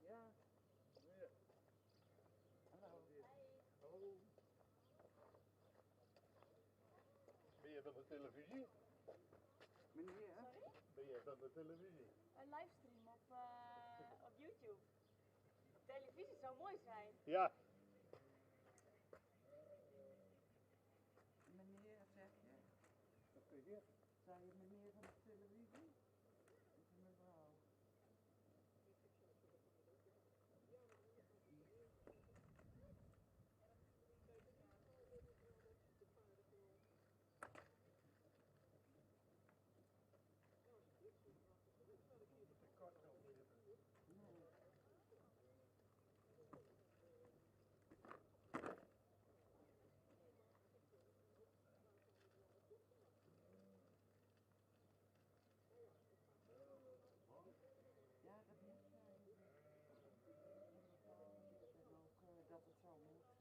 Ja. Hallo. Hallo. Ben je van de televisie? Meneer? Sorry? Ben jij van de televisie? Een livestream op YouTube. Op televisie zou mooi zijn. Ja. Meneer, zeg je? Wat zeg je? Zei je meneer van de televisie? Of een mevrouw? Nee. Ja, dat moet zijn. En ook dat het zo moet.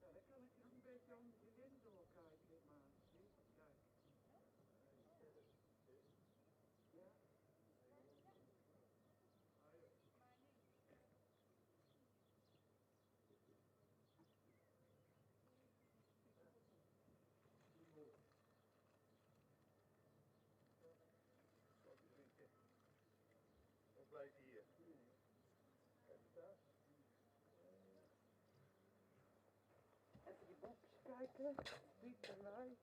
Ja, dan kan ik een beetje om de wind doorkijken, maar zie, kijk. Ja? Of blijf je hier? Even die box kijken. Piet erbij.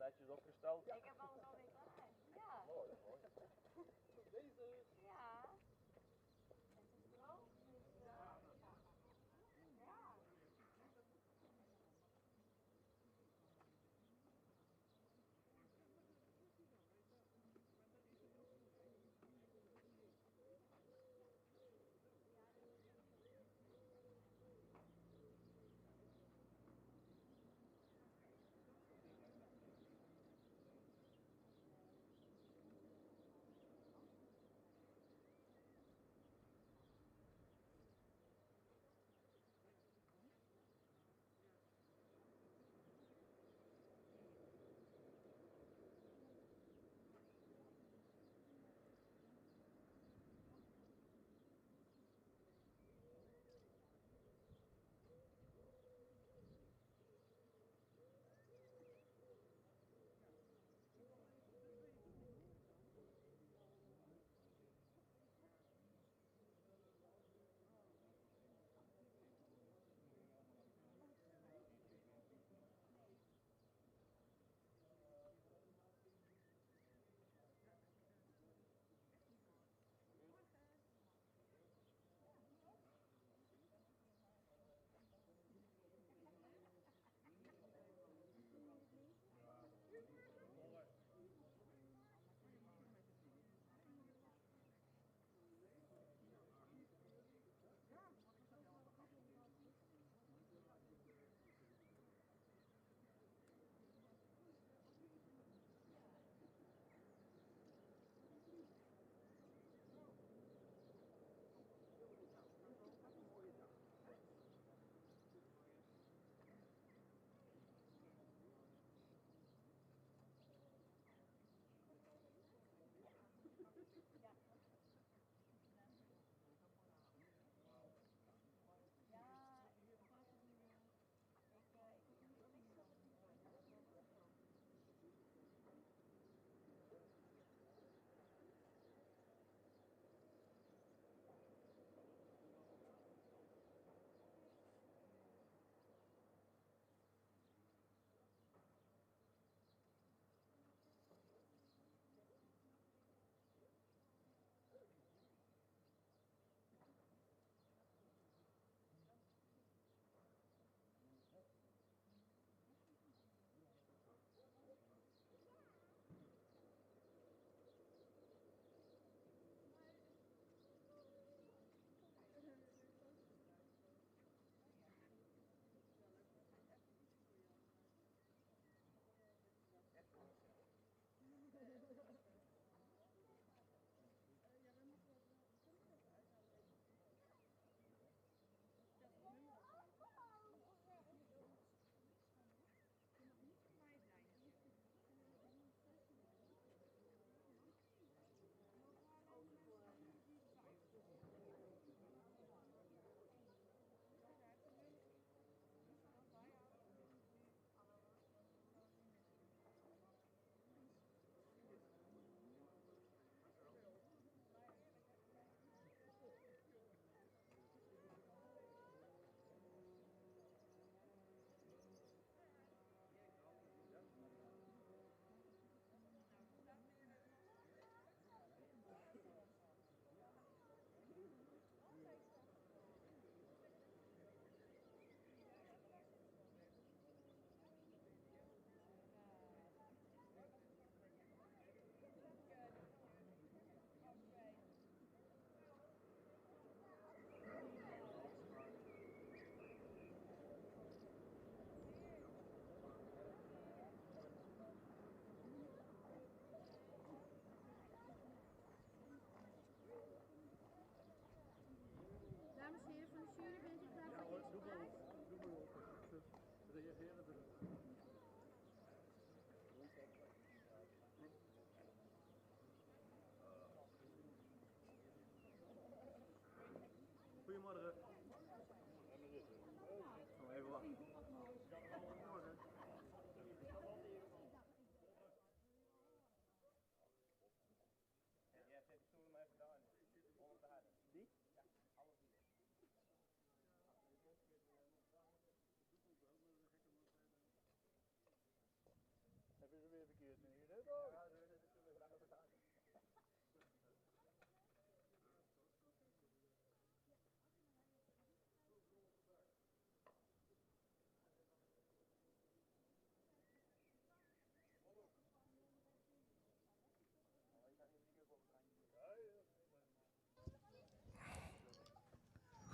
netjes opgesteld. Ik heb alles alweer klaar. Ja. Mooi, dat is mooi. Deze. Ja. Het is droog, dus ja.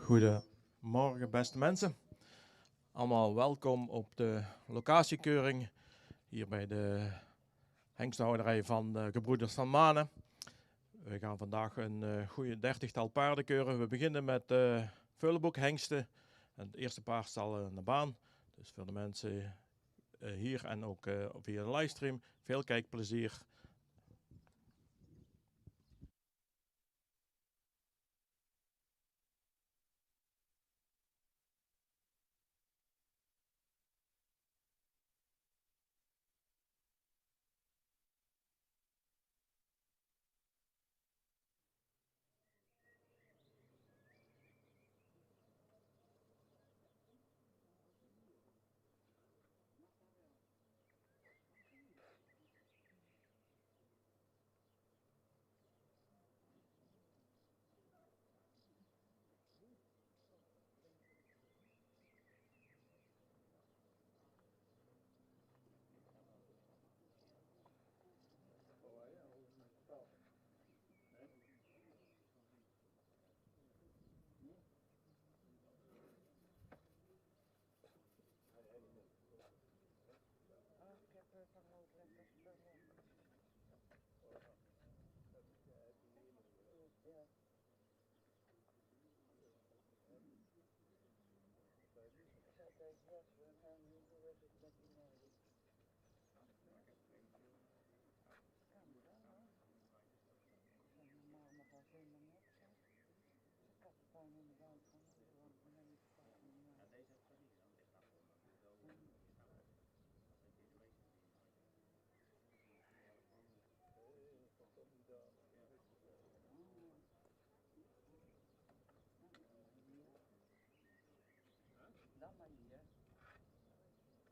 Goedemorgen, beste mensen. Allemaal welkom op de locatiekeuring hier bij de hengstenhouderij van de gebroeders van Manen. We gaan vandaag een goede 30-tal paarden keuren. We beginnen met Veulenboek-hengsten. Het eerste paard zal naar baan. Dus voor de mensen hier en ook via de livestream, veel kijkplezier.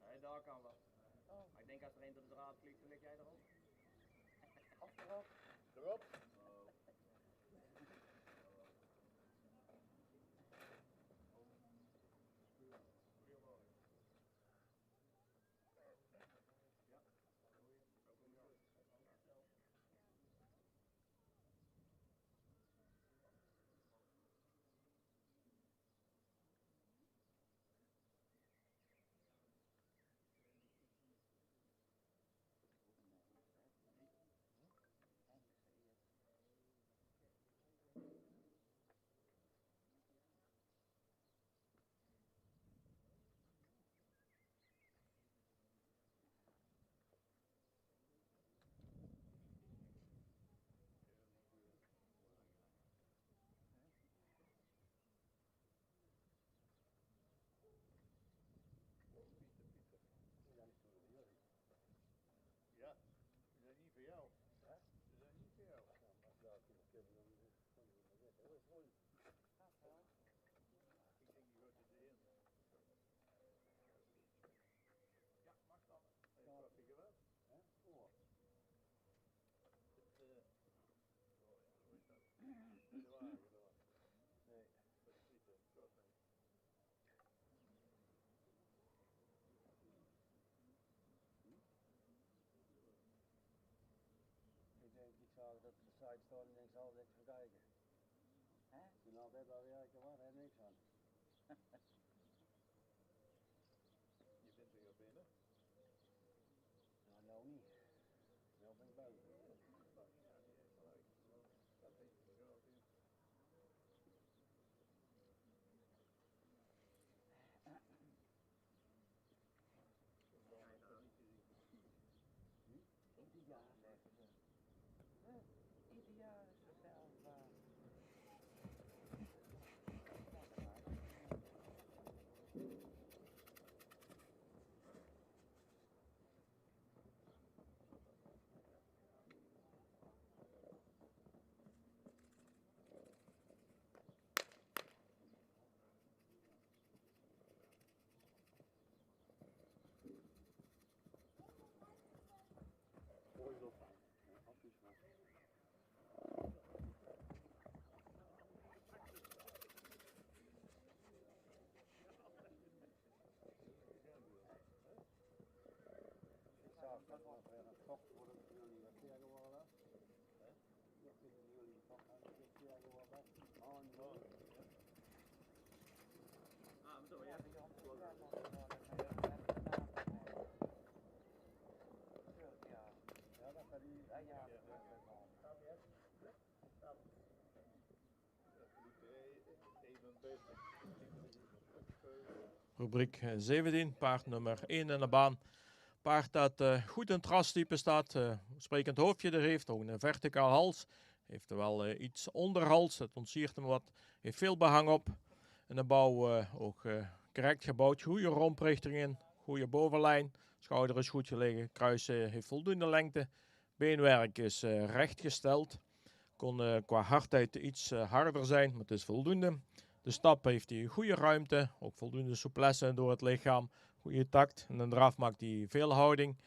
Nee, daar kan wel. Maar ik denk als er een door de draad vliegt, dan lig jij erop. Achterop. Erop. Ja, die zijn niet voor jou. Die zijn niet voor jou. Ik denk die wordt het erin. Ja, mag dan. Wat vind je wat? Oh. Het, hoe is dat? De wagen door. Nee, dat is niet het. Ik denk, ik zag dat de site stond en ik zal dit verkijken. Toen altijd al werken waar, hè, niks aan. Je bent weer binnen. Nou, nou niet. Nou ben ik buiten. zo, ja. Ja, dat gaat die. Rubriek 17, paard nummer 1 in de baan. Paard dat goed in het rastype staat, sprekend hoofdje er heeft, ook een verticaal hals. Heeft er wel iets onderhals, het ontsiert hem wat, heeft veel behang op. En de bouw ook correct gebouwd, goede romprichting in, goede bovenlijn. Schouder is goed gelegen, kruis heeft voldoende lengte. Beenwerk is rechtgesteld. Kon qua hardheid iets harder zijn, maar het is voldoende. De stap heeft hij goede ruimte, ook voldoende souplesse door het lichaam. Goede takt. En een draf maakt hij veel houding.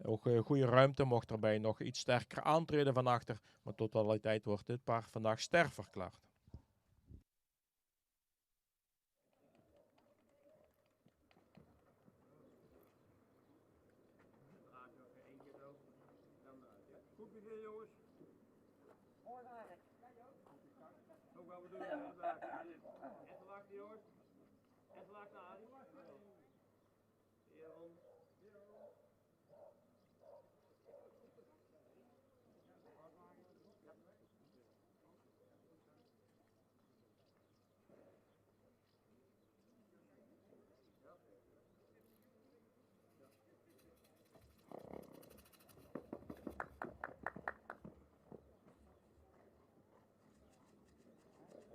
Ook goede ruimte, mocht erbij nog iets sterker aantreden van achter. Maar totaliteit wordt dit paard vandaag sterk verklaard. Goed begin jongens. Mooi werk. Zo gaan we doen vandaag. Even wachten jongens. Even wachten Adi. Hierom.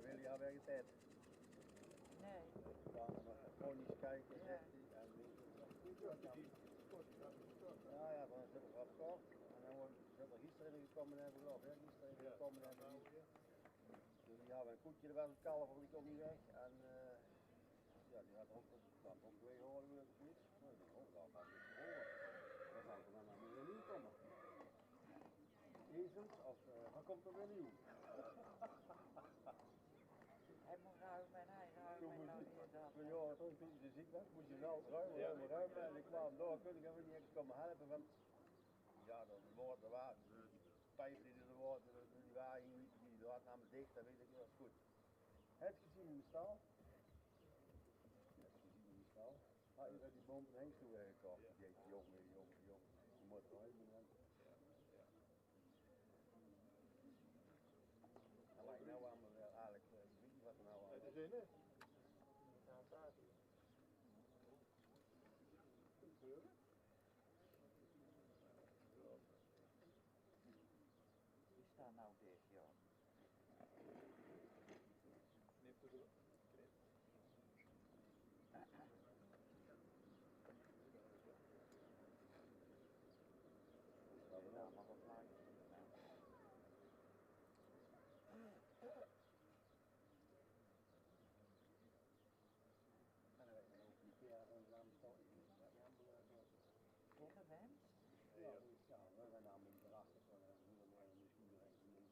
Wil je alweer je tijd? Nee. Ja, maar gewoon eens kijken, zegt hij. Ja, ja, dan zit er op. En dan zit er gisteren in gekomen hebben, geloof ik. Gisteren in gekomen hebben. Dus die hadden een koetje erbij, een kalf, die komt niet weg. En ja, die had ook 2 horen weer of zoiets. Nou, ik denk, dat gaat niet horen. Dan gaan ze dan weer nieuw komen. Ezels, of dan komt er weer nieuw. Hij moet ruimen en hij ruimen en dan weer dat. Ja, toen je ziek bent, moet je wel ruimen. En ik kwam door, kun ik even niet eens komen helpen. Want ja, dat wordt er waar. Die pijp die er wordt, die wagen, die gaat namelijk dicht, dat weet ik wel goed. Heb je gezien in de stal? Heb je gezien in de stal? Ah, je hebt die boom van Hengst toe gekocht. Die jongen, die moet eruit. Dan lijkt nou aan me eigenlijk, weet je wat er nou aan Het is in hè? Die staan nou dicht, joh. Gewend? Ja, we zijn namelijk erachter van een misschien direct in de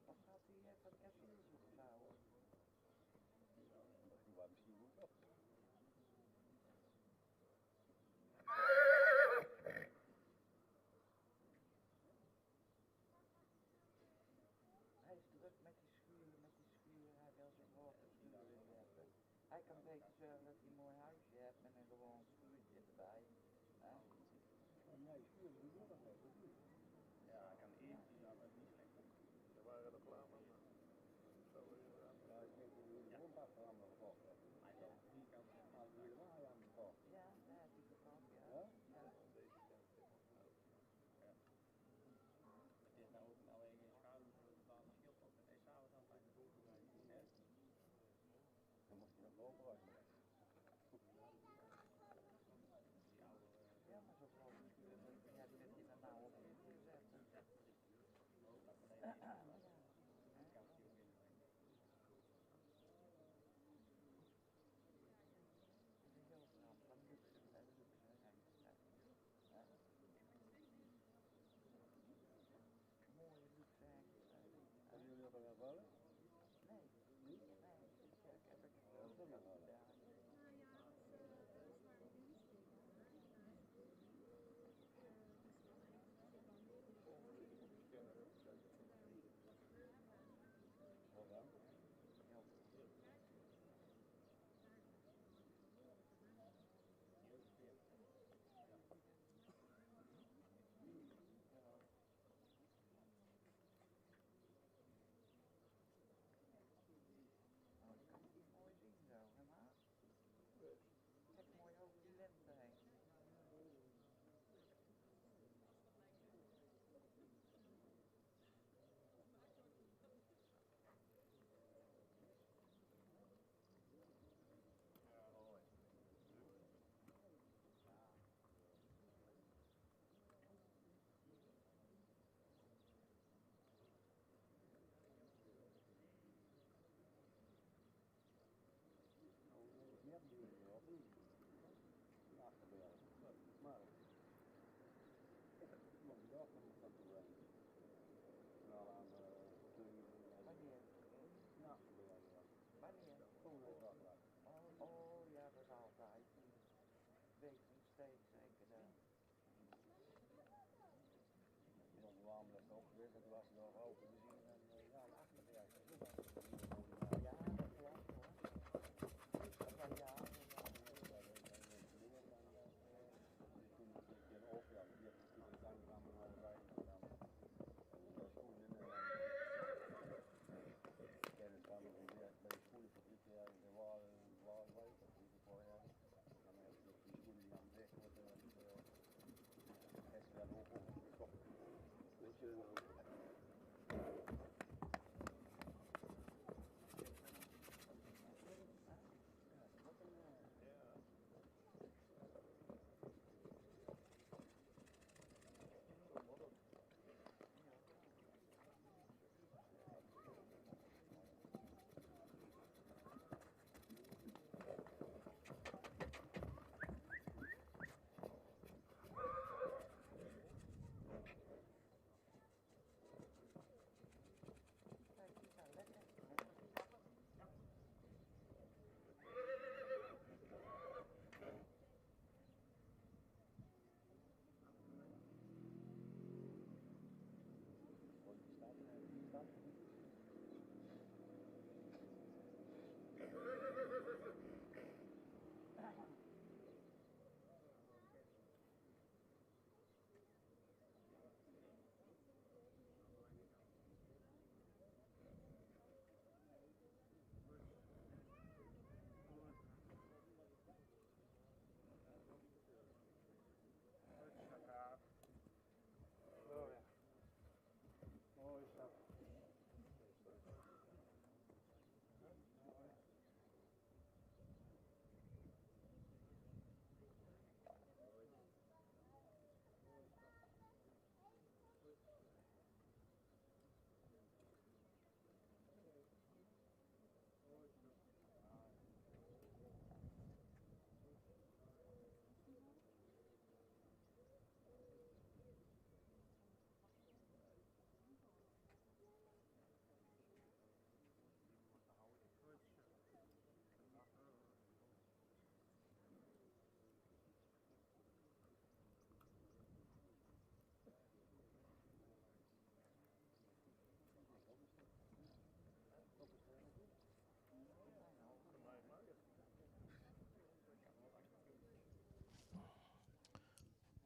Of gaat hij van Cassius opvouwen? die waren misschien goed op. Hij is druk met die schuur. Hij wil zijn waterschuur inzetten. Hij kan beter zorgen dat hij een mooi huisje hebt met een gewoon schuurtje erbij. Nee, schuur, die doen dat niet. Ja, ik kan eentje, ja, dat is niet slecht. Ze waren er klaar van. Zo weer aan. Ja, ik denk dat we de grondpad aan de gekocht hebben. Vierkant, maar die helemaal aan de gekocht. Ja, hij heeft die verkocht, ja. Ja? Ja. Het is nou ook alleen geen schaduw voor de baan schild op. En hij s'avonds altijd de boven bij. Dan moest je nog lopen wachten. Ja, maar zo grote schuur, ja, die werd hij dan nou op gezet. Hebben jullie nog een vallen? Nee, Niet? nee, ik heb het Ja, dat is nog wel. ja. Dus dat was nog open te zien en ja, de achterberg. Ja, dat klopt hoor. Dat was ja.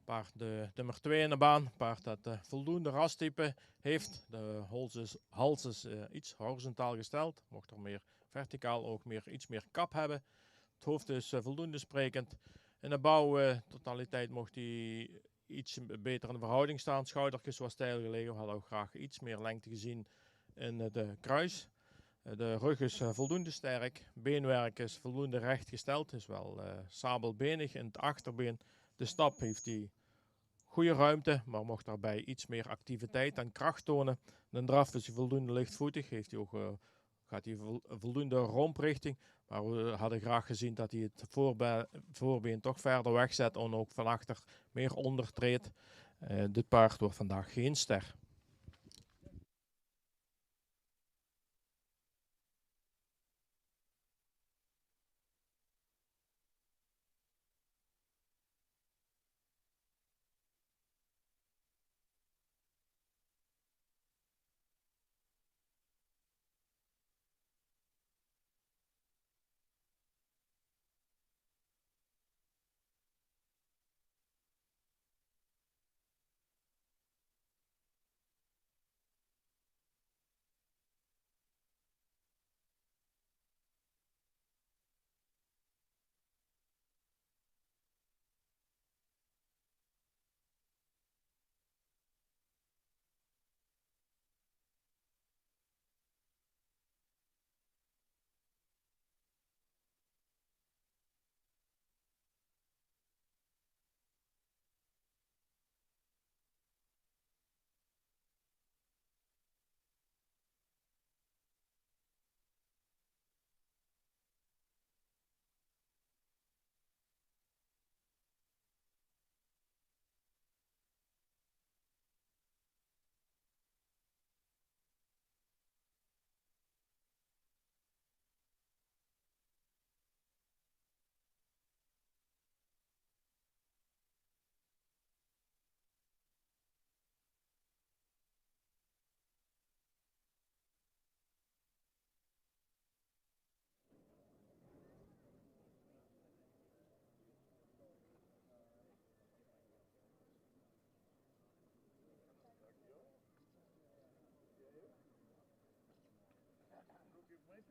Paard de nummer 2 in de baan. Paard dat voldoende rastype heeft. De hals is iets horizontaal gesteld. Mocht er meer verticaal ook iets meer kap hebben. Het hoofd is voldoende sprekend. In de bouwtotaliteit mocht hij iets beter in de verhouding staan. Schoudertjes was stijl gelegen. We hadden ook graag iets meer lengte gezien in de kruis. De rug is voldoende sterk. Beenwerk is voldoende recht gesteld. Is wel sabelbenig in het achterbeen. De stap heeft hij goede ruimte, maar mocht daarbij iets meer activiteit en kracht tonen. De draf is hij voldoende lichtvoetig, heeft hij ook, gaat hij voldoende romprichting. Maar we hadden graag gezien dat hij het voorbeen toch verder wegzet en ook van achter meer ondertreedt. Dit paard wordt vandaag geen ster.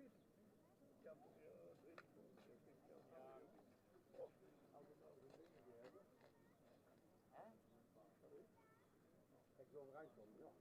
fiets. Ik heb toch 3 punten, ik vind het wel. Als we nou zo'n dingetje hebben. Hè? Sorry. Kijk, zo overeind komen, ja.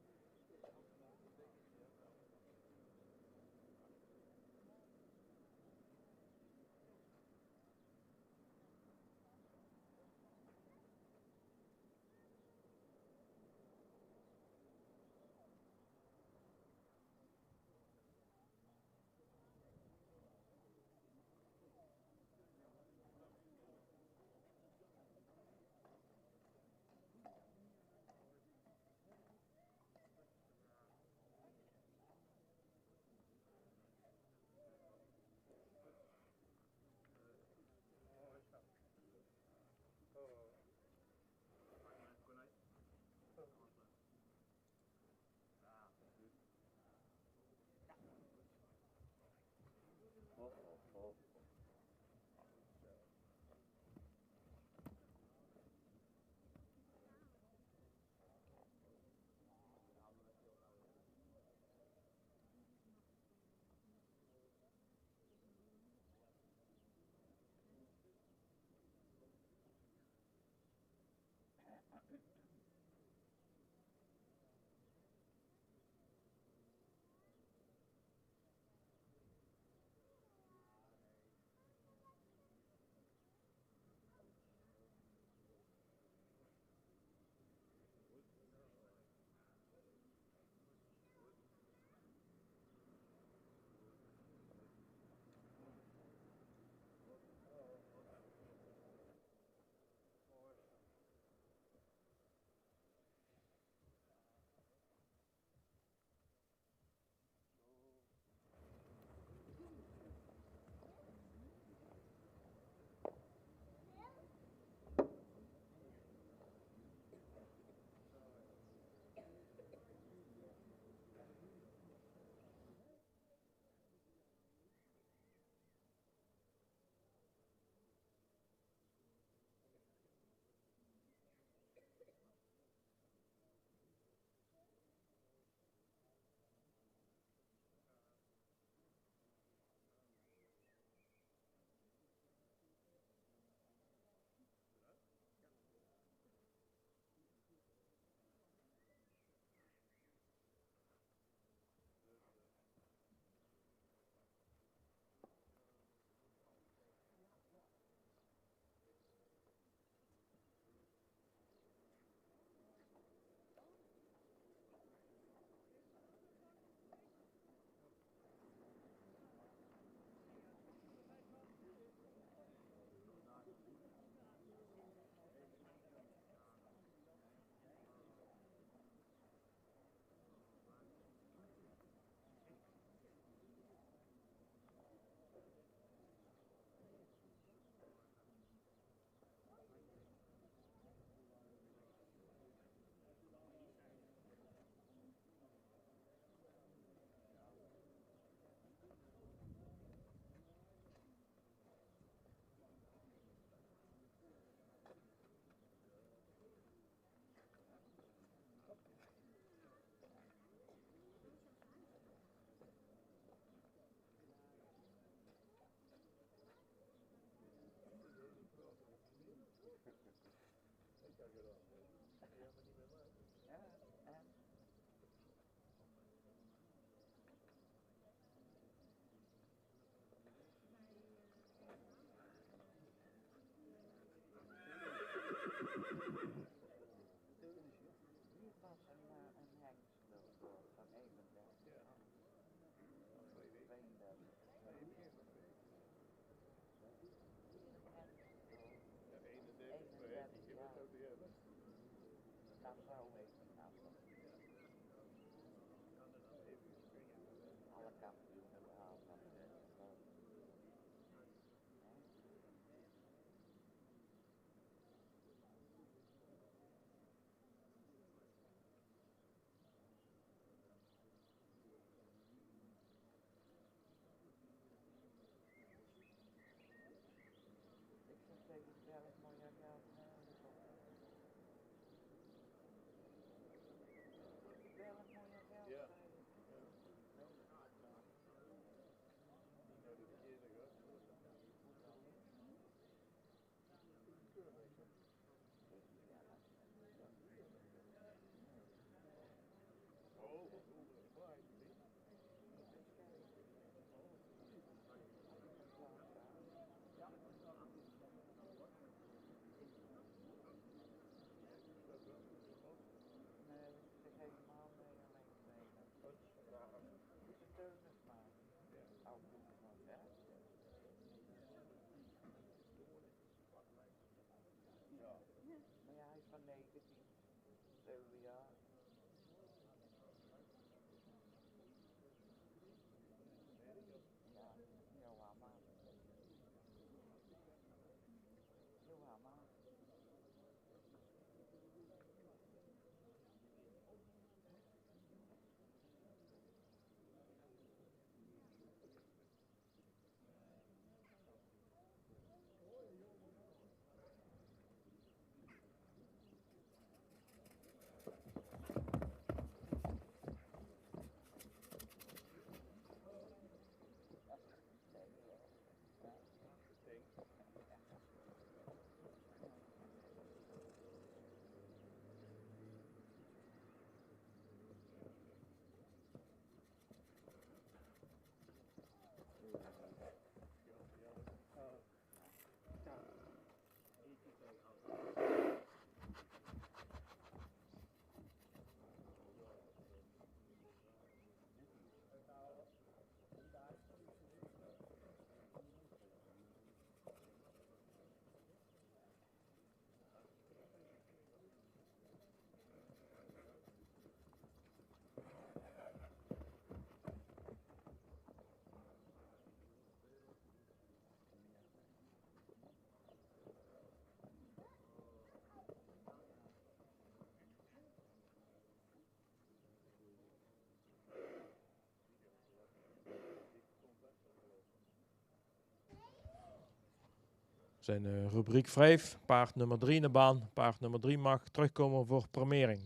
in rubriek 5, paard nummer 3 in de baan. Paard nummer 3 mag terugkomen voor premiering.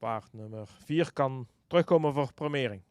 paard nummer 4 kan terugkomen voor premiering.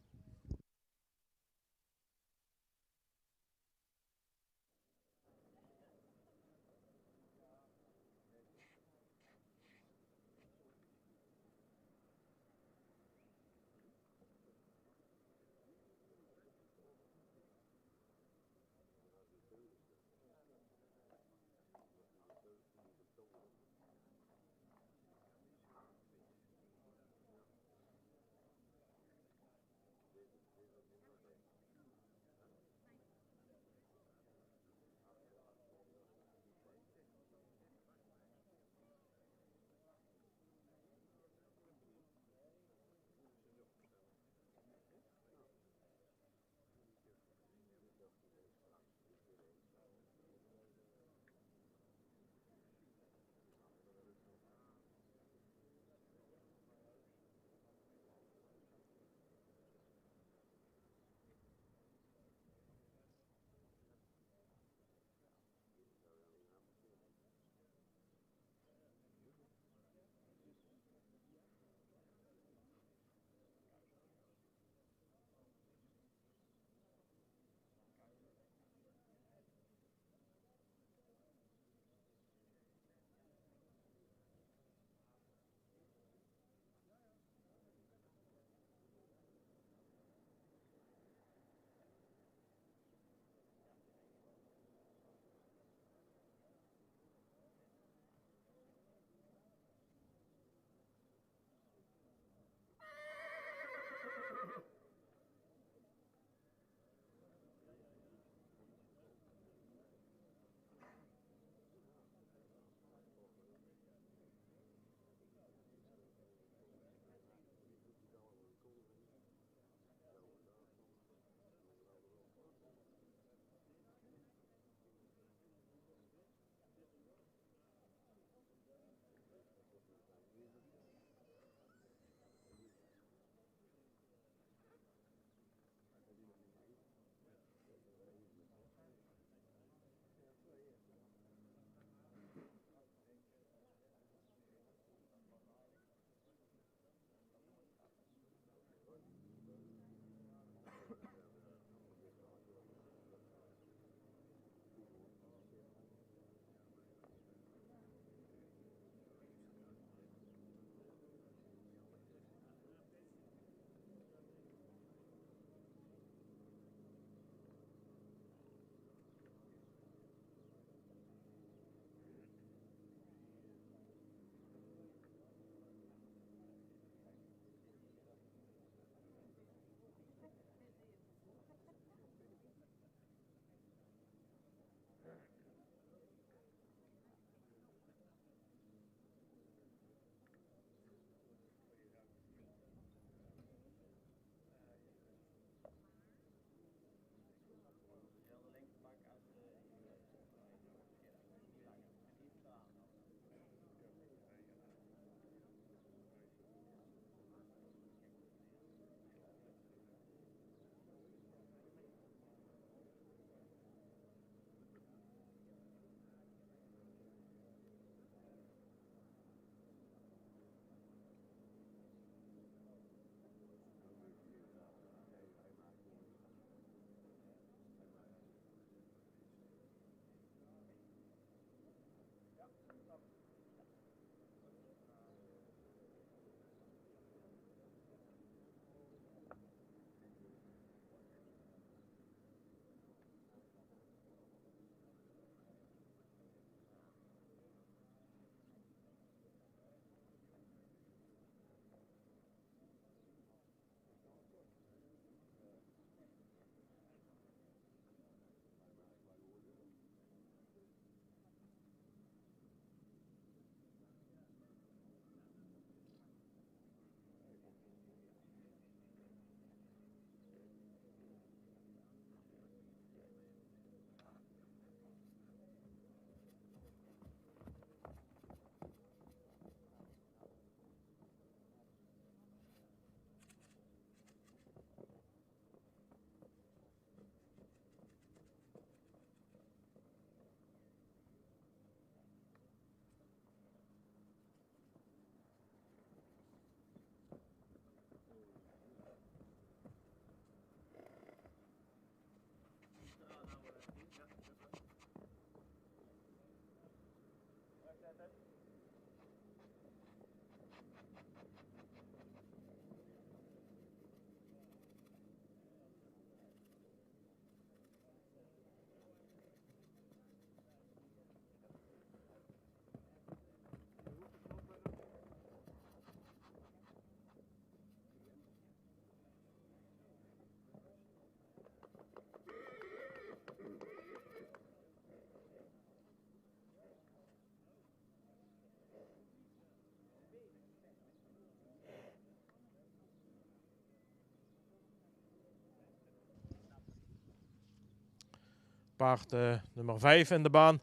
paard nummer 5 in de baan.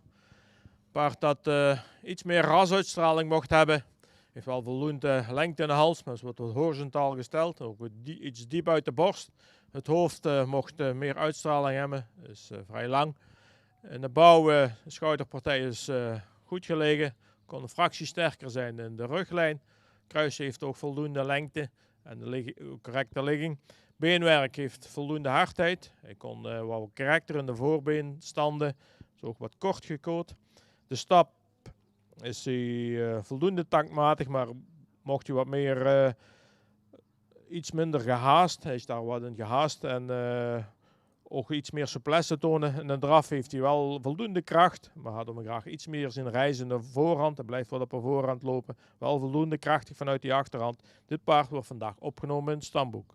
Paard dat iets meer rasuitstraling mocht hebben. Heeft wel voldoende lengte in de hals, maar het wordt wat horizontaal gesteld. Ook iets diep uit de borst. Het hoofd mocht meer uitstraling hebben, is vrij lang. In de bouw, de schouderpartij is goed gelegen. Kon een fractie sterker zijn in de ruglijn. Kruis heeft ook voldoende lengte en de correcte ligging. Beenwerk heeft voldoende hardheid. Hij kon wat correcter in de voorbeenstanden. Is ook wat kort gekoot. De stap is hij voldoende tankmatig, maar mocht hij wat meer, iets minder gehaast. Hij is daar wat in gehaast en ook iets meer souplesse tonen. In de draf heeft hij wel voldoende kracht, maar hadden we graag iets meer zien reizen in de voorhand. Hij blijft wat op de voorhand lopen. Wel voldoende krachtig vanuit die achterhand. Dit paard wordt vandaag opgenomen in het stamboek.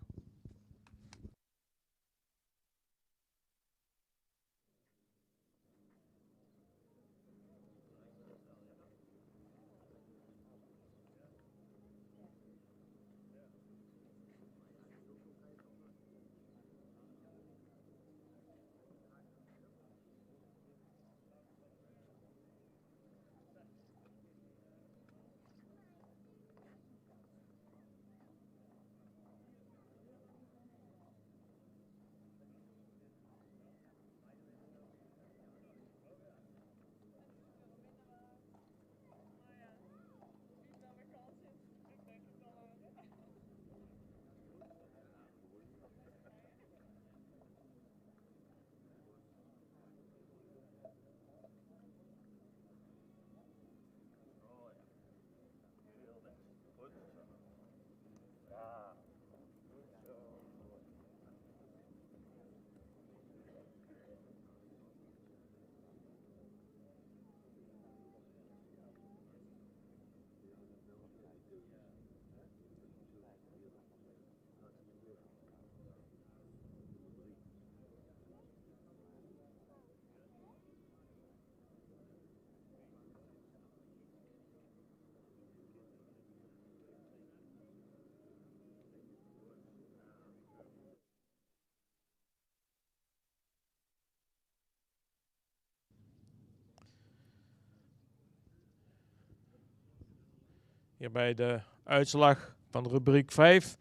Hier bij de uitslag van rubriek 5.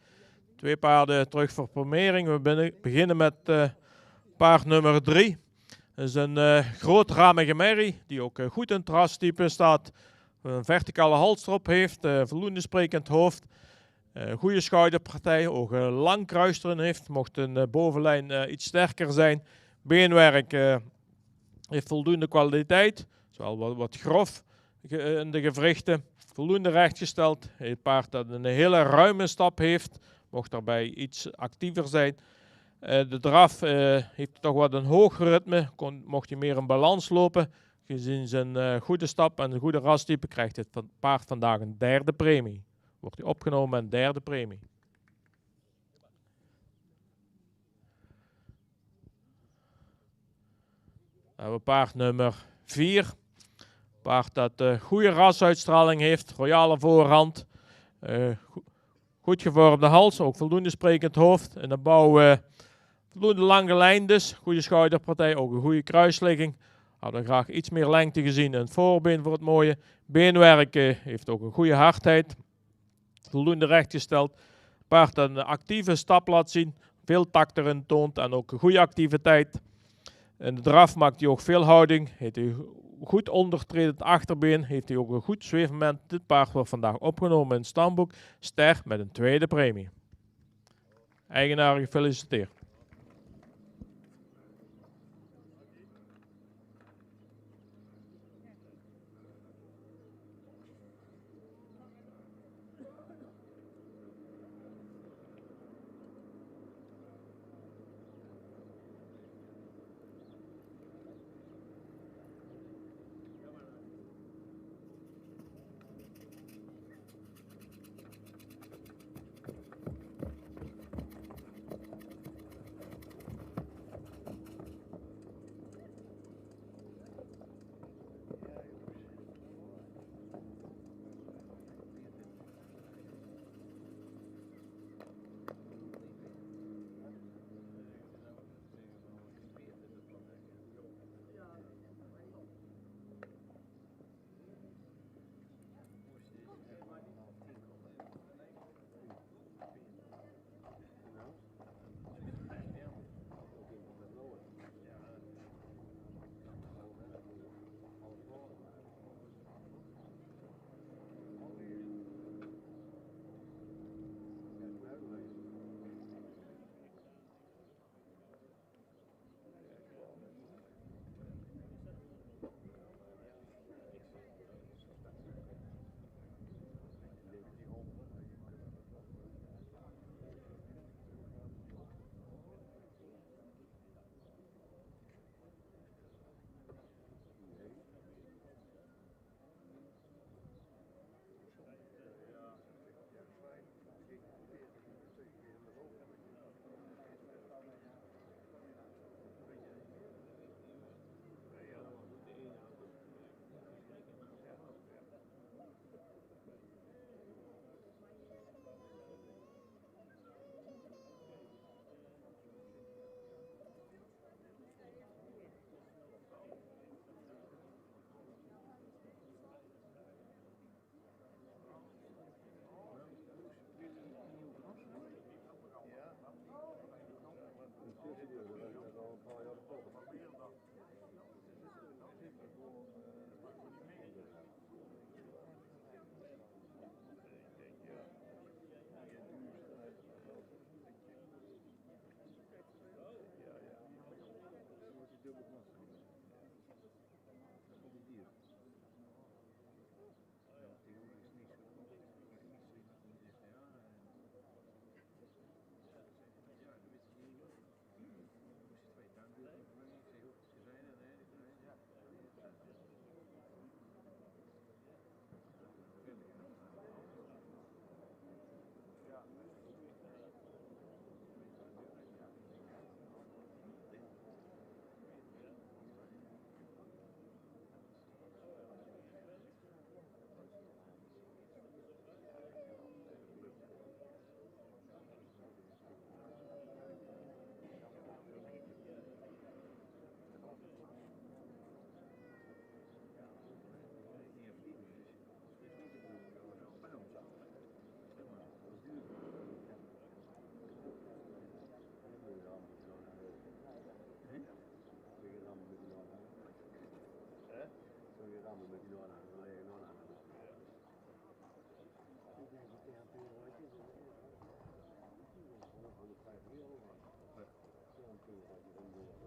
2 paarden terug voor premiering. We beginnen met paard nummer 3. Dat is een grootramige merrie die ook goed in het rastype staat. Een verticale halsstrop heeft, voldoende sprekend hoofd. Goede schouderpartij, ook een lang kruis erin heeft. Mocht een bovenlijn iets sterker zijn. Beenwerk heeft voldoende kwaliteit. Is wel wat grof in de gewrichten. Voldoende rechtgesteld. Het paard dat een hele ruime stap heeft. Mocht daarbij iets actiever zijn. De draf heeft toch wat een hoger ritme. Mocht hij meer in balans lopen. Gezien zijn goede stap en een goede rastype krijgt het paard vandaag een 3e premie. Wordt hij opgenomen met een 3e premie. Dan hebben we paard nummer 4. Paard dat goede rasuitstraling heeft. Royale voorhand. Goed gevormde hals. Ook voldoende sprekend hoofd. In de bouw voldoende lange lijn dus. Goede schouderpartij. Ook een goede kruisligging. Hadden graag iets meer lengte gezien in het voorbeen voor het mooie. Beenwerk heeft ook een goede hardheid. Voldoende rechtgesteld. Paard dat een actieve stap laat zien. Veel tact erin toont en ook een goede activiteit. In de draf maakt hij ook veel houding. Heeft hij goed ondertredend achterbeen. Heeft hij ook een goed zweefmoment. Dit paard wordt vandaag opgenomen in het stamboek. Ster met een 2e premie. Eigenaar gefeliciteerd. moet met die Noord aan, dan liggen Noord aan. Ik denk dat tegen een rondje is. 105 euro. Zo'n puur wat je dan doet.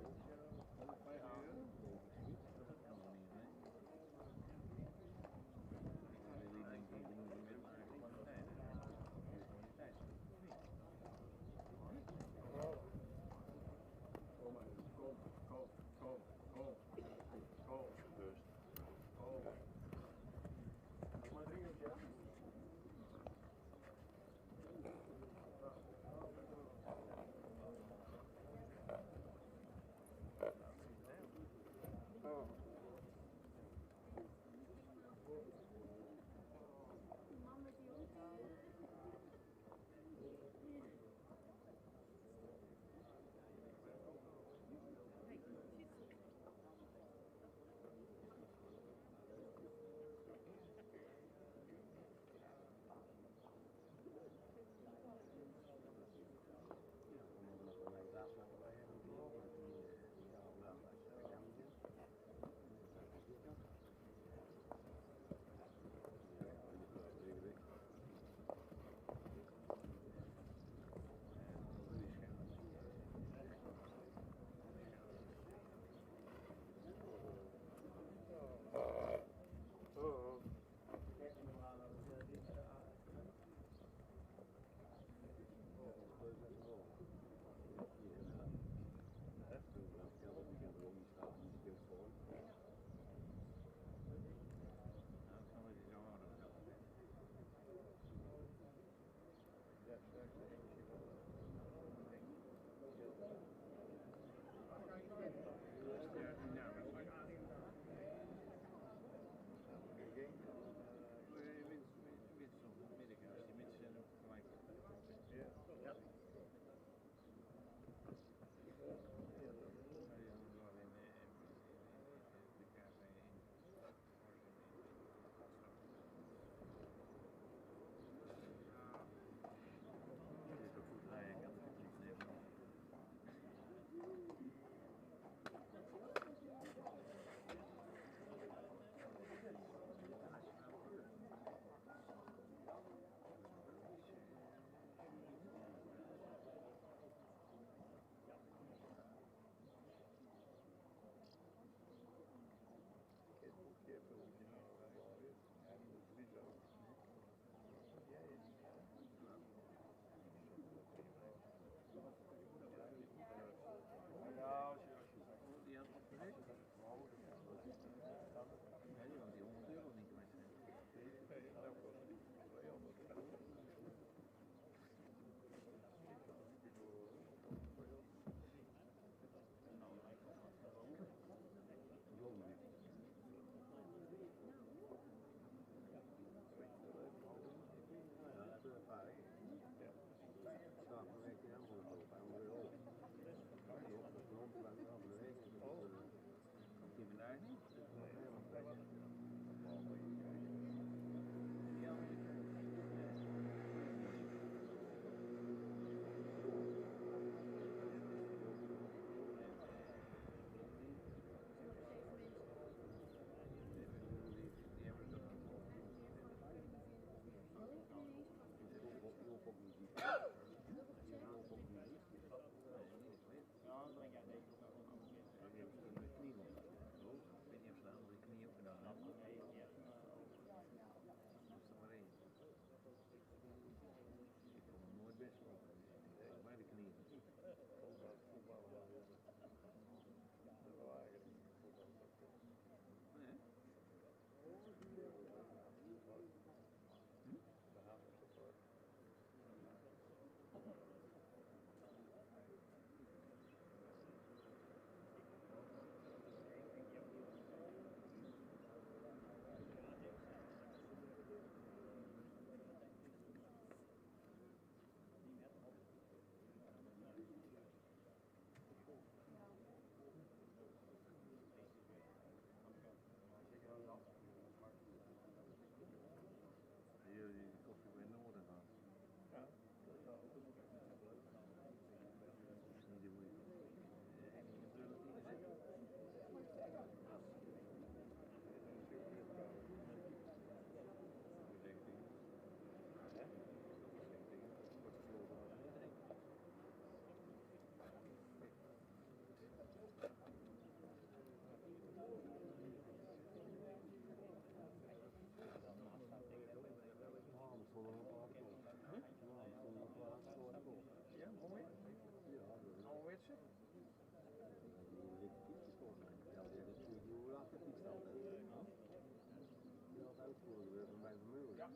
bij de muur. Ja,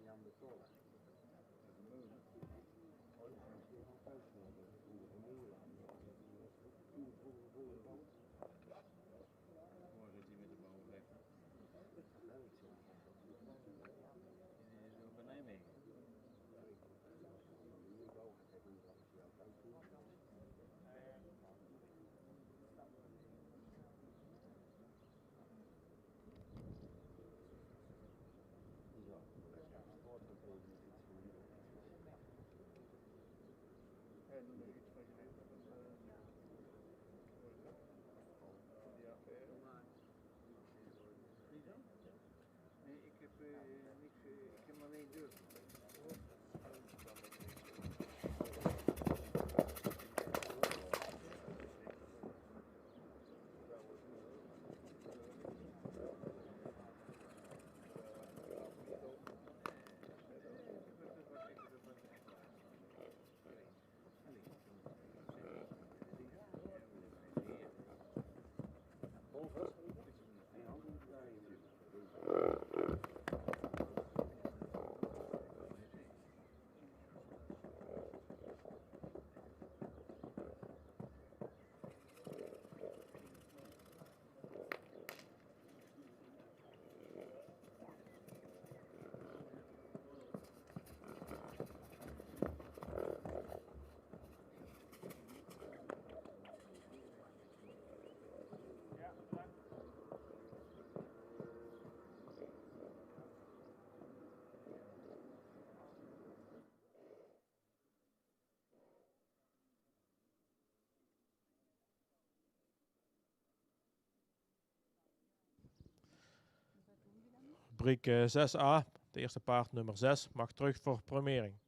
Jan de Toren. Morgen is hij met de bouw weg. Zo bij Nijmegen. En dan nog iets van geleerd met een die affaire. Nee, ik heb niks, ik heb maar alleen deur. Rubriek 6a, de eerste paard nummer 6, mag terug voor premiering.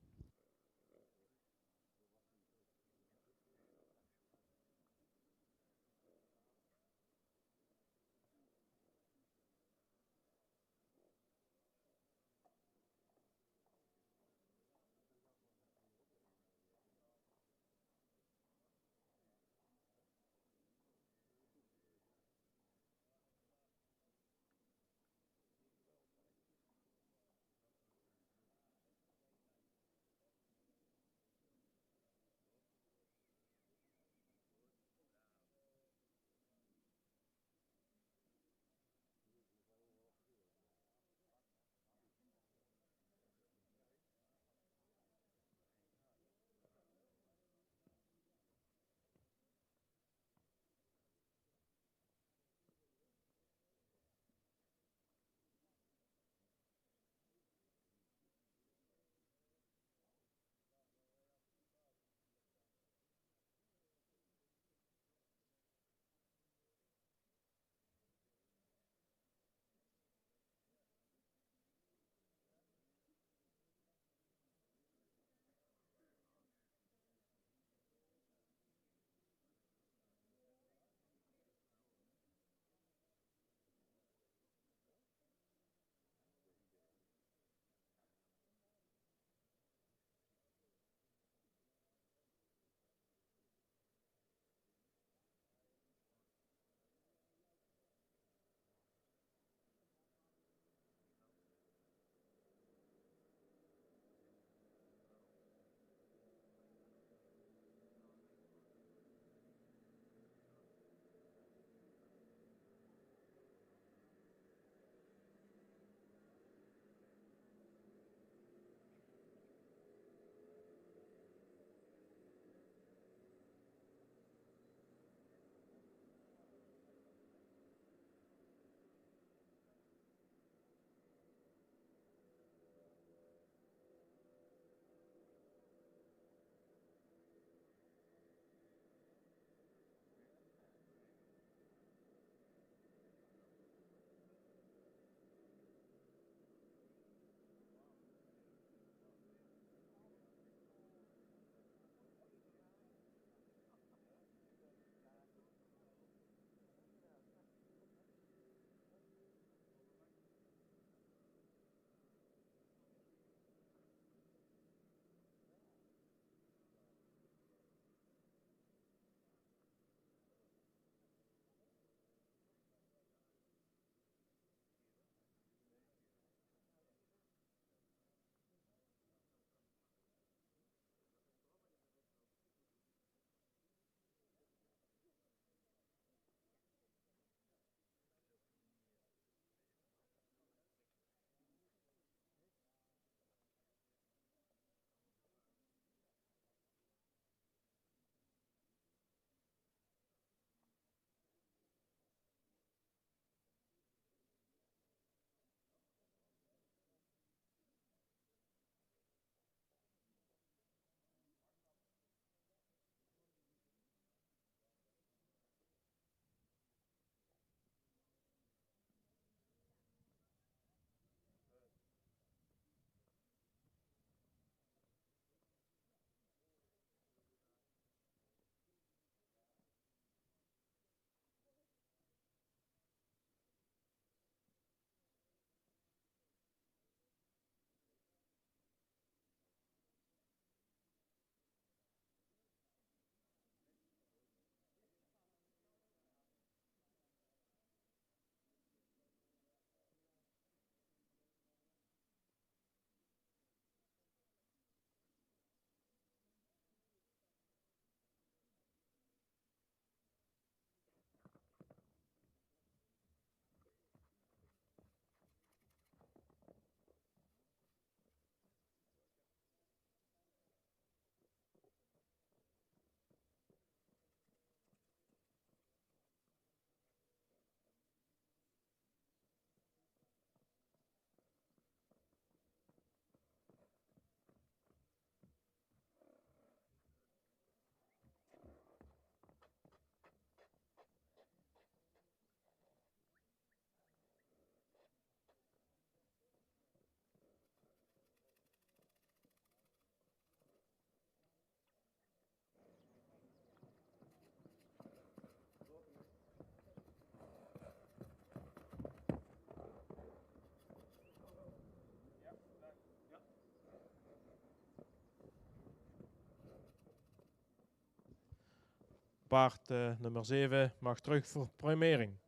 paard nummer 7 mag terug voor primering.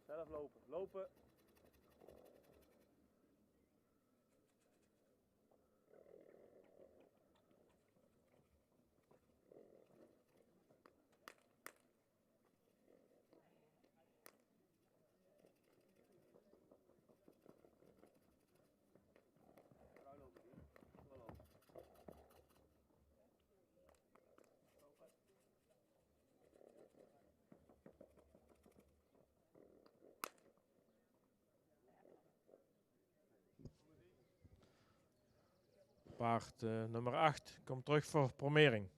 Zelf lopen. Lopen. Paard nummer 8 komt terug voor promering.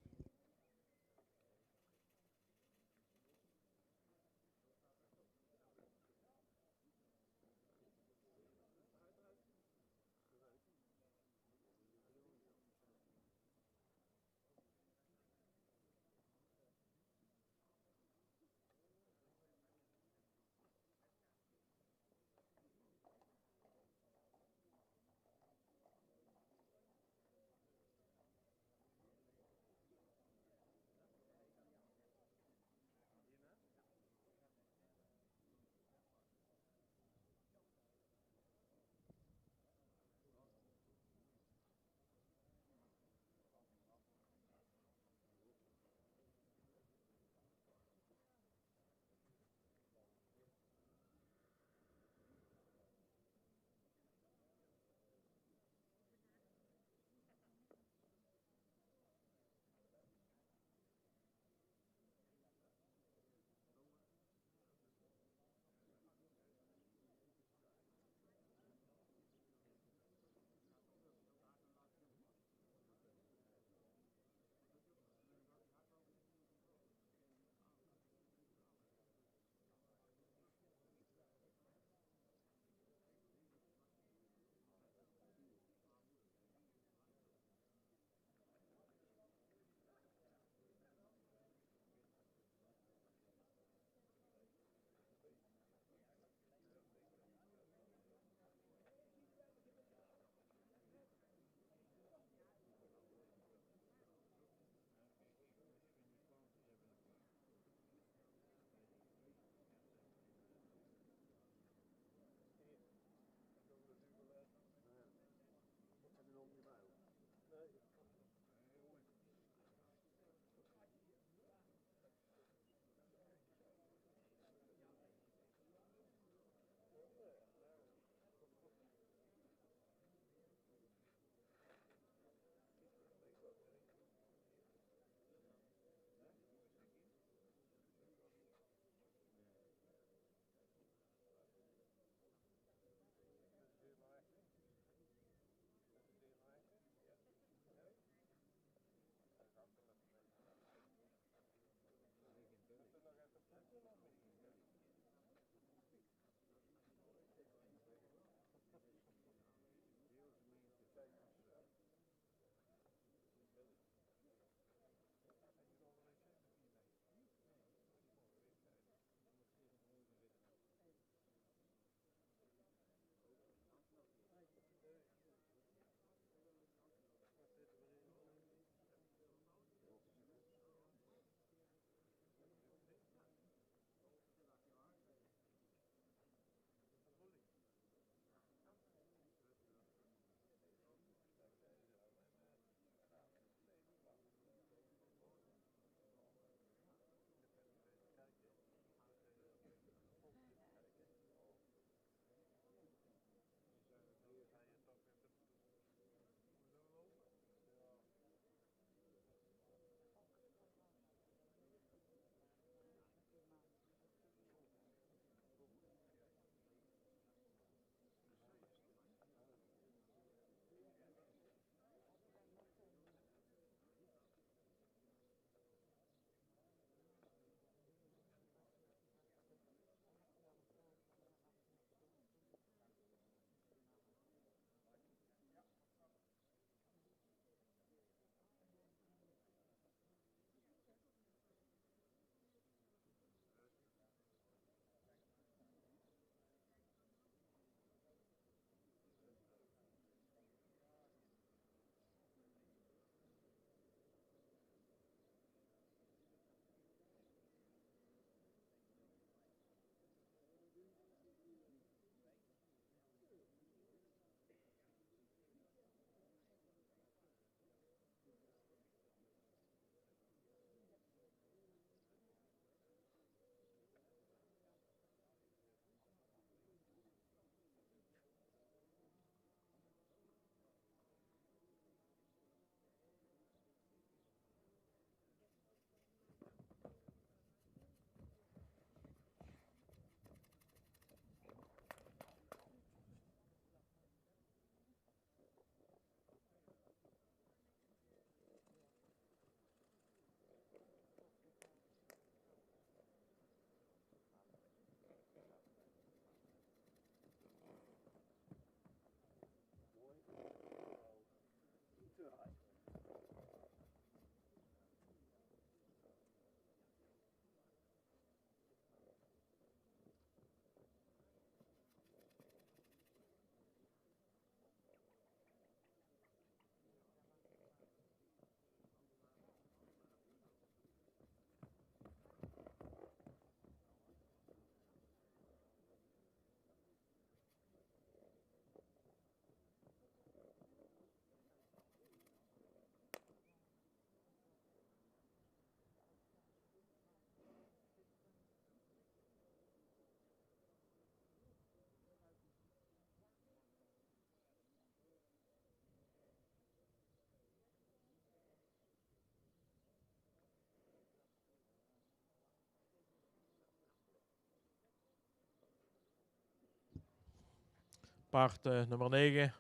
Paard nummer 9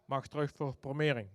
mag terug voor promering.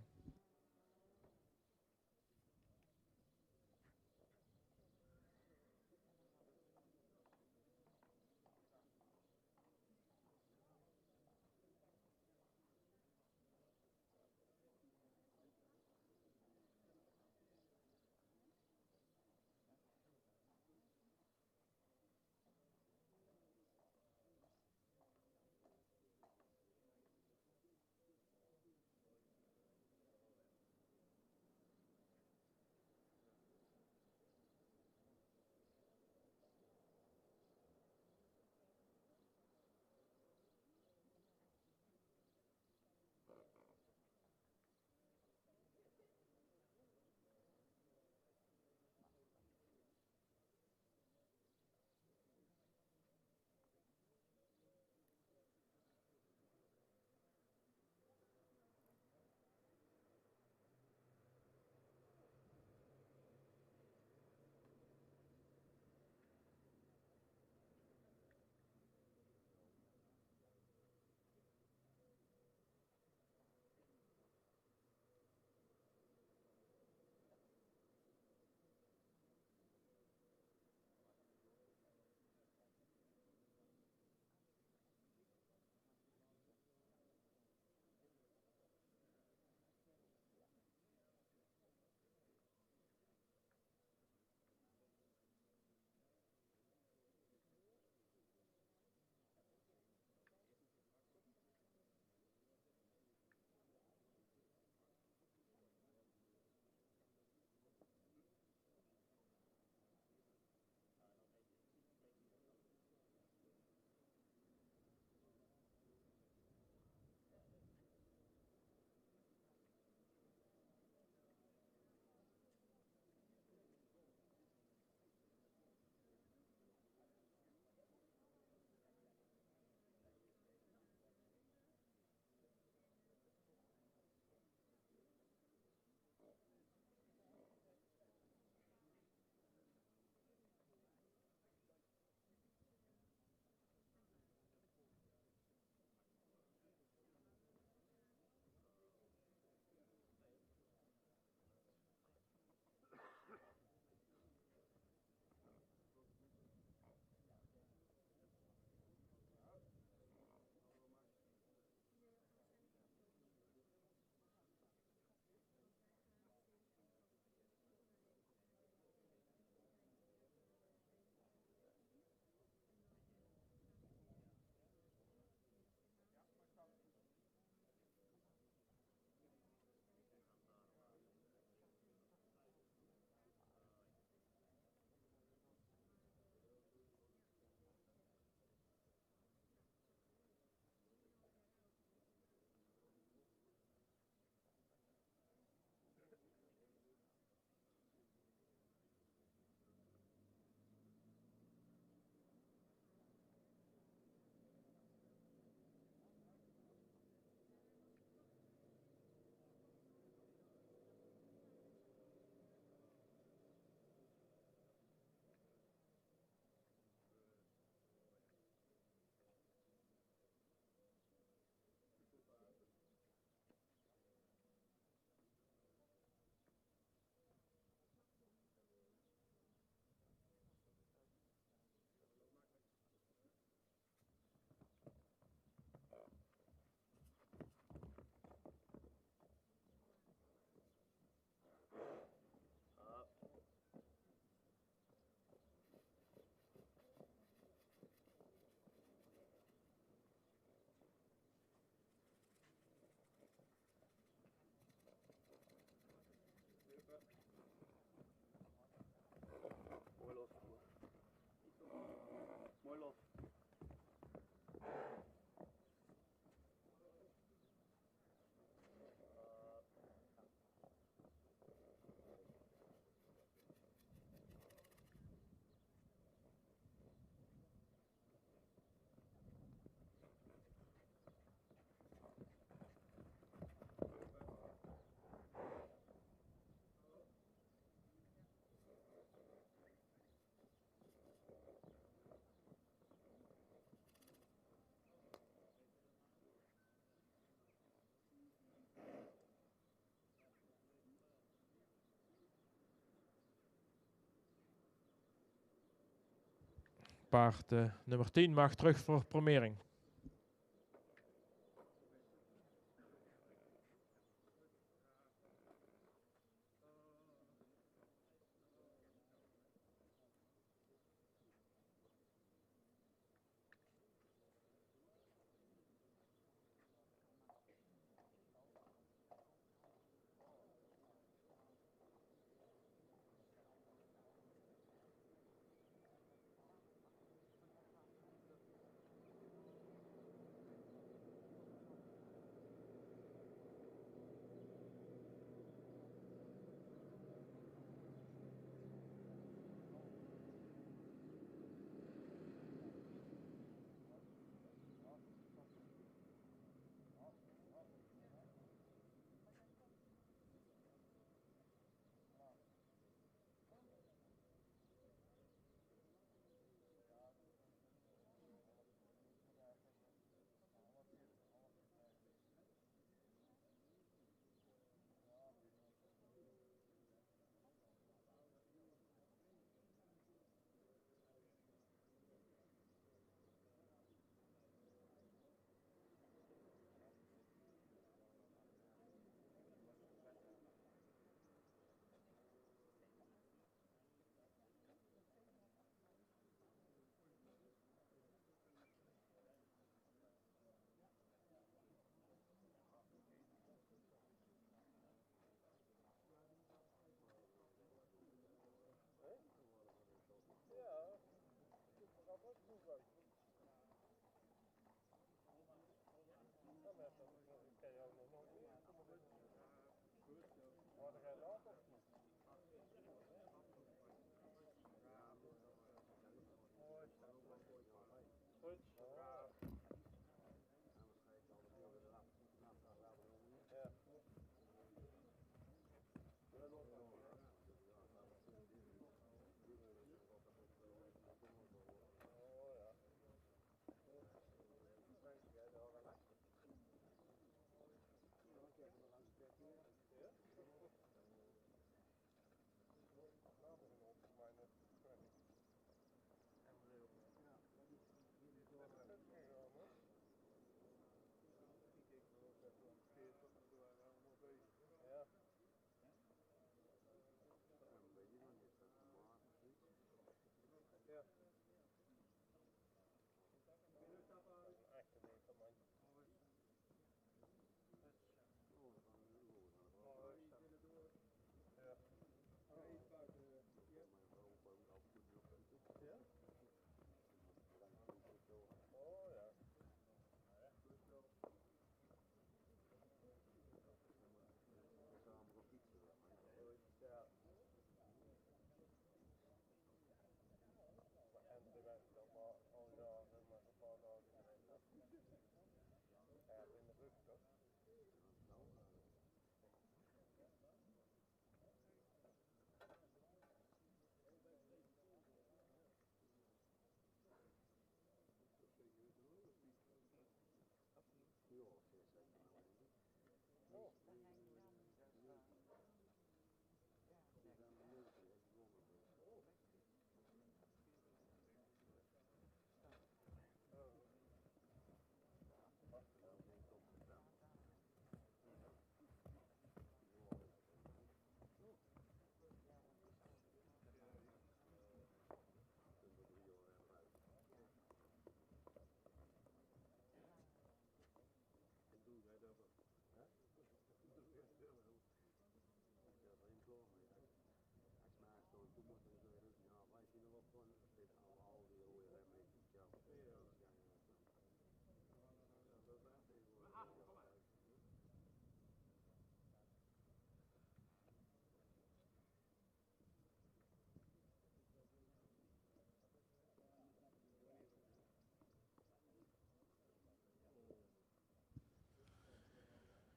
Paard nummer 10 mag terug voor promering.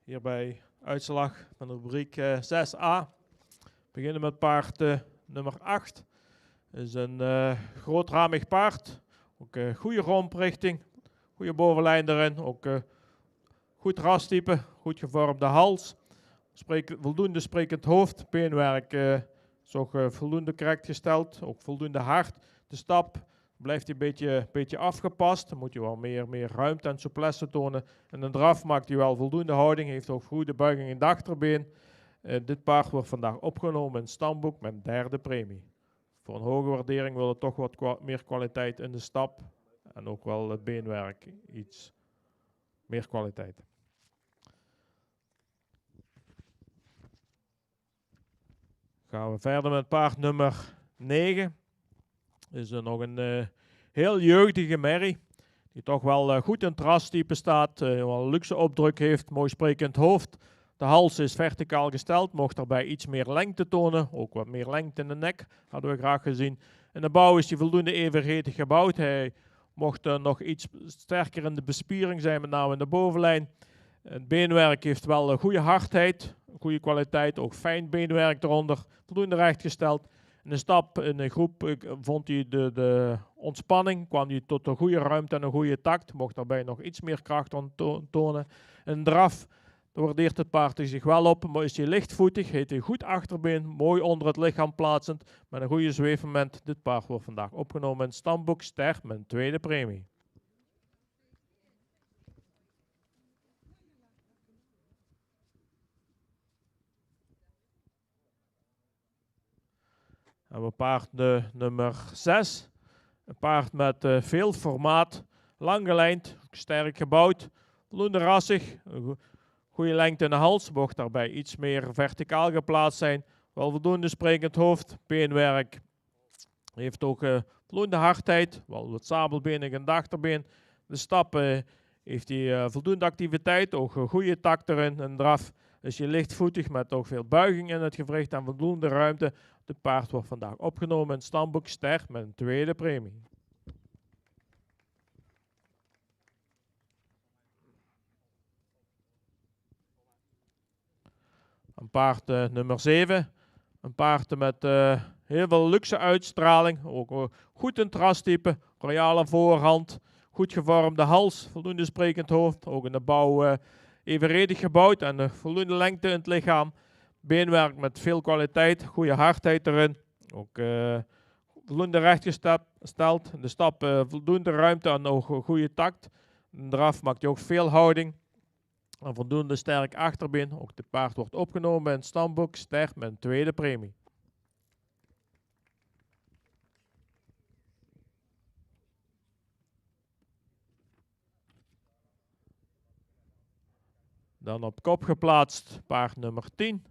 Hierbij uitslag van de rubriek 6a. We beginnen met paard nummer 8. Het is een grootramig paard. Ook goede romprichting, goede bovenlijn erin. Ook goed rastype, goed gevormde hals. Voldoende sprekend hoofd. Beenwerk is ook voldoende correct gesteld. Ook voldoende hard. De stap blijft hij een beetje afgepast. Dan moet hij wel meer ruimte en souplesse tonen. En een draf maakt hij wel voldoende houding, heeft ook goede buiging in de achterbeen. Dit paard wordt vandaag opgenomen in het stamboek met derde premie. Voor een hoge waardering wil het toch wat meer kwaliteit in de stap. En ook wel het beenwerk, iets meer kwaliteit. Gaan we verder met paard nummer 9. Is er nog een heel jeugdige merrie. Die toch wel goed in het rastype staat. Wel een luxe opdruk heeft, mooi sprekend hoofd. De hals is verticaal gesteld, mocht daarbij iets meer lengte tonen. Ook wat meer lengte in de nek, hadden we graag gezien. In de bouw is hij voldoende evenredig gebouwd. Hij mocht nog iets sterker in de bespiering zijn, met name in de bovenlijn. Het beenwerk heeft wel een goede hardheid, goede kwaliteit, ook fijn beenwerk eronder. Voldoende rechtgesteld. In de stap, in de groep, vond hij de ontspanning, kwam hij tot een goede ruimte en een goede takt. Mocht daarbij nog iets meer kracht tonen. Een draf, daar waardeert het paard zich wel op, maar is hij lichtvoetig, heeft hij goed achterbeen, mooi onder het lichaam plaatsend, met een goede zweefmoment. Dit paard wordt vandaag opgenomen in het stamboek, ster met een tweede premie. En we paard nummer 6. Een paard met veel formaat, lang gelijnd, sterk gebouwd, voldoende rassig, goede lengte in de hals, mocht daarbij iets meer verticaal geplaatst zijn. Wel voldoende sprekend hoofd, beenwerk, heeft ook voldoende hardheid, wel wat sabelbenig in de achterbeen. De stap heeft hij voldoende activiteit, ook een goede takt erin, een draf. Is je lichtvoetig met ook veel buiging in het gewricht en voldoende ruimte. De paard wordt vandaag opgenomen in het stamboek, ster met een tweede premie. Een paard nummer 7. Een paard met heel veel luxe uitstraling. Ook goed in het rastype, royale voorhand, goed gevormde hals, voldoende sprekend hoofd. Ook in de bouw evenredig gebouwd en voldoende lengte in het lichaam. Beenwerk met veel kwaliteit, goede hardheid erin. Ook voldoende rechtgesteld. De stap voldoende ruimte en ook goede takt. Een draf maakt hij ook veel houding. Een voldoende sterk achterbeen. Ook dit paard wordt opgenomen in het stamboek, ster met een tweede premie. Dan op kop geplaatst paard nummer 10.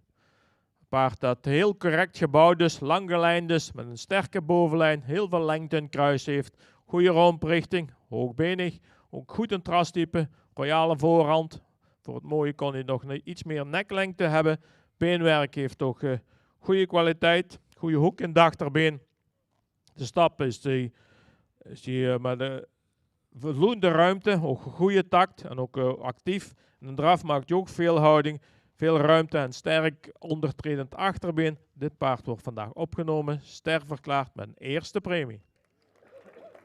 Paard dat heel correct gebouwd is, lang gelijnd is, met een sterke bovenlijn, heel veel lengte in kruis heeft, goede romprichting, hoogbenig, ook goed in trastype, royale voorhand. Voor het mooie kon hij nog iets meer neklengte hebben. Beenwerk heeft ook goede kwaliteit, goede hoek in de achterbeen. De stap is die met de voldoende ruimte, ook goede takt en ook actief. En een draf maakt hij ook veel houding. Veel ruimte en sterk ondertredend achterbeen. Dit paard wordt vandaag opgenomen, ster verklaard met een eerste premie.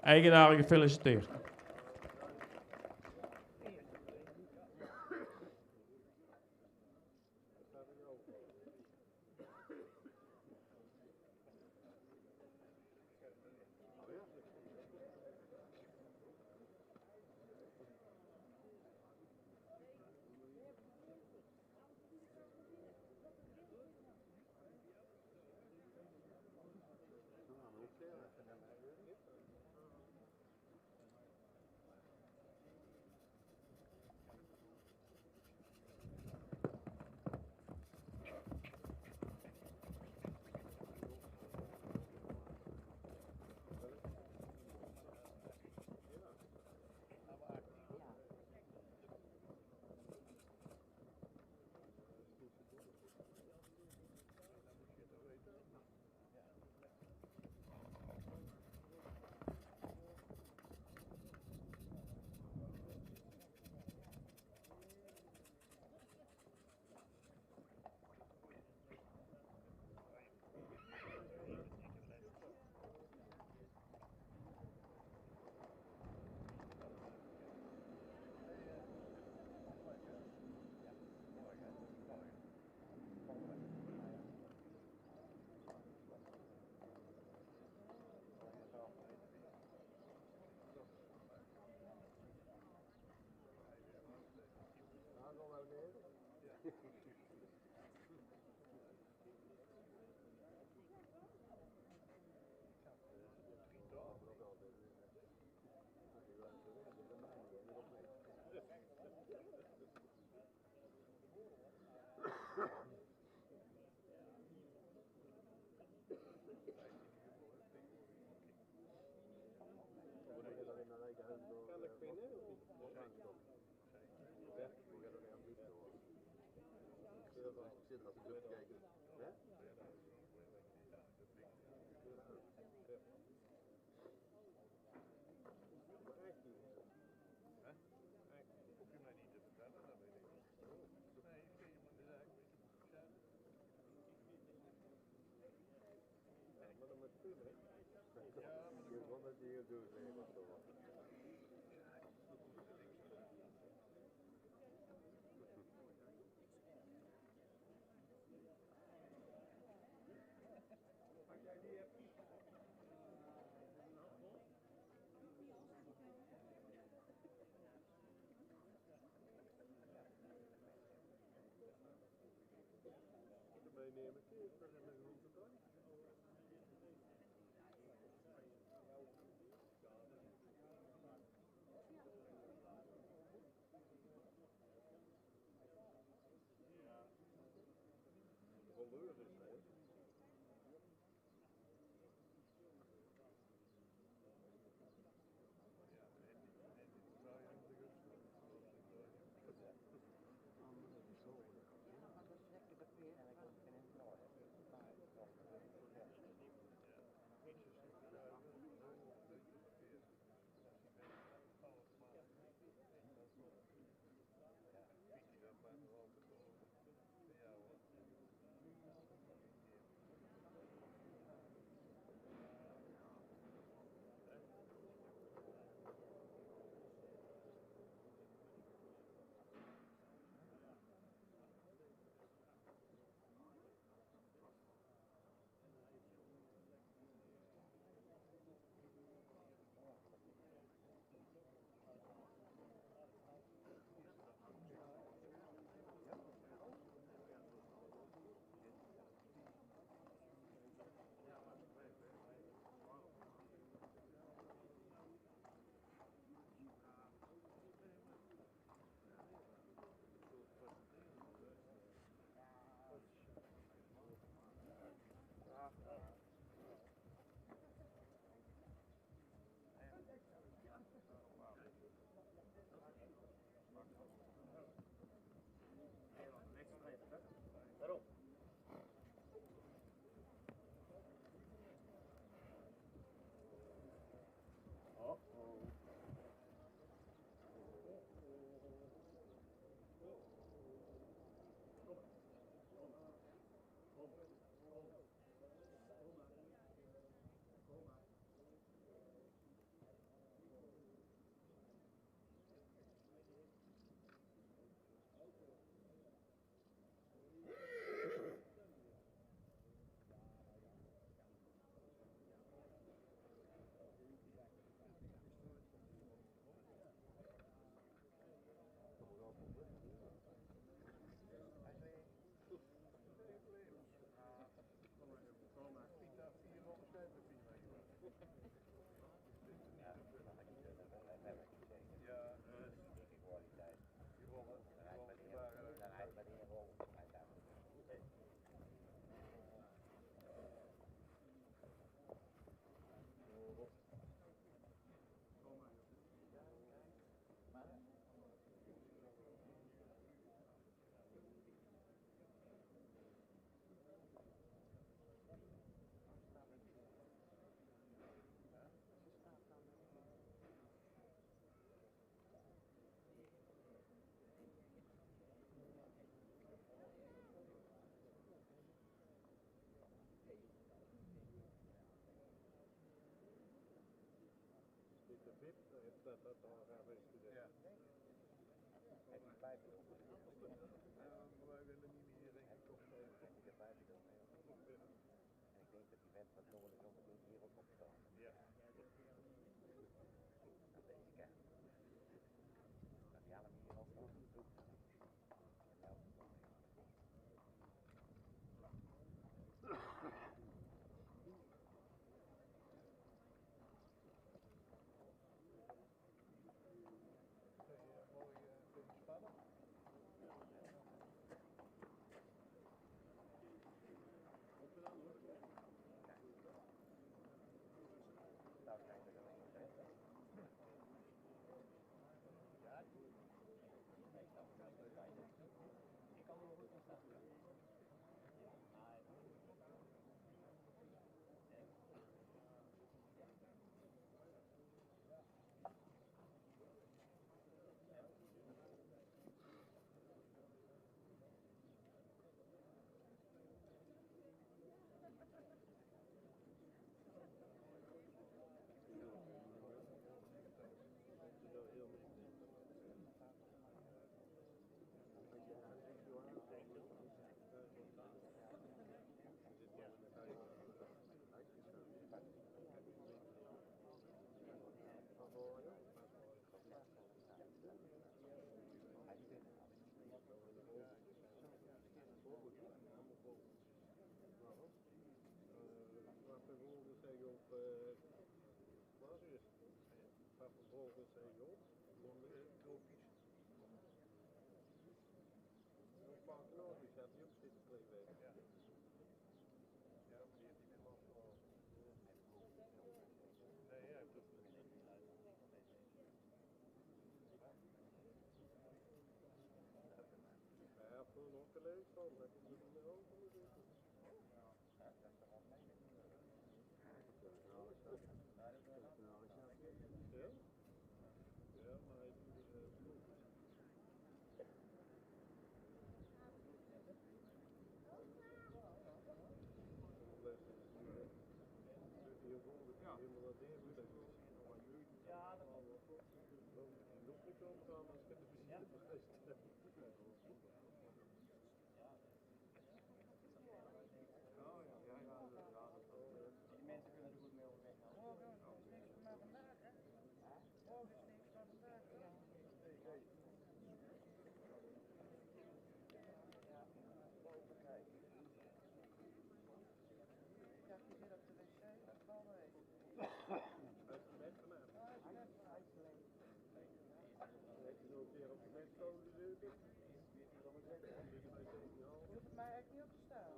Eigenaar gefeliciteerd. spinnen of niet? Ik zit als ik druk kijken. Hè? Hoef je mij niet te vertellen, dat weet ik niet. Nee, je moet dus eigenlijk een beetje beschermen. Maar dan moet je spinnen. Ja, maar Je vond dat je heel dood leven of zo. Meenemen, kijk, dat is een grote tuin. Voleur is hij. Daarom. Dat al gaan we studeren. Ja. En die vijf wij willen niet meer denk ik op de vijf en ik denk dat die vent van Noorden zometeen hier ook op staan. Ja. Aan deze kant. Dat die allemaal hier ook nog een doek. wat is het? Van vervolgens zei je op, dan loopjes. Een paar knoopjes had hij ook zitten kleven. Ja. Ja, maar die heeft hij weer losgelaten. Nee, hij heeft het niet. Ja, voor nog gelezen dan heb je er niet over moeten doen. Ja? Ja, maar hij doet het goed. Die volgende keer helemaal naar deze kant. Ja, dat kan wel. Die loopt niet omgaan als je de visite bewijst. Die mensen kunnen er goed mee overweg gaan. Morgen is niks voor mij vandaag, hè? Morgen is niks voor vandaag. Ja, boven kijken. Ik dacht, je zit op de wc, dat valt mee. Hij is net vanaf. Oh, hij is net van uitgelezen. Heeft hij nog een keer op de net komen gezeten? Je hoeft mij echt niet op te staan.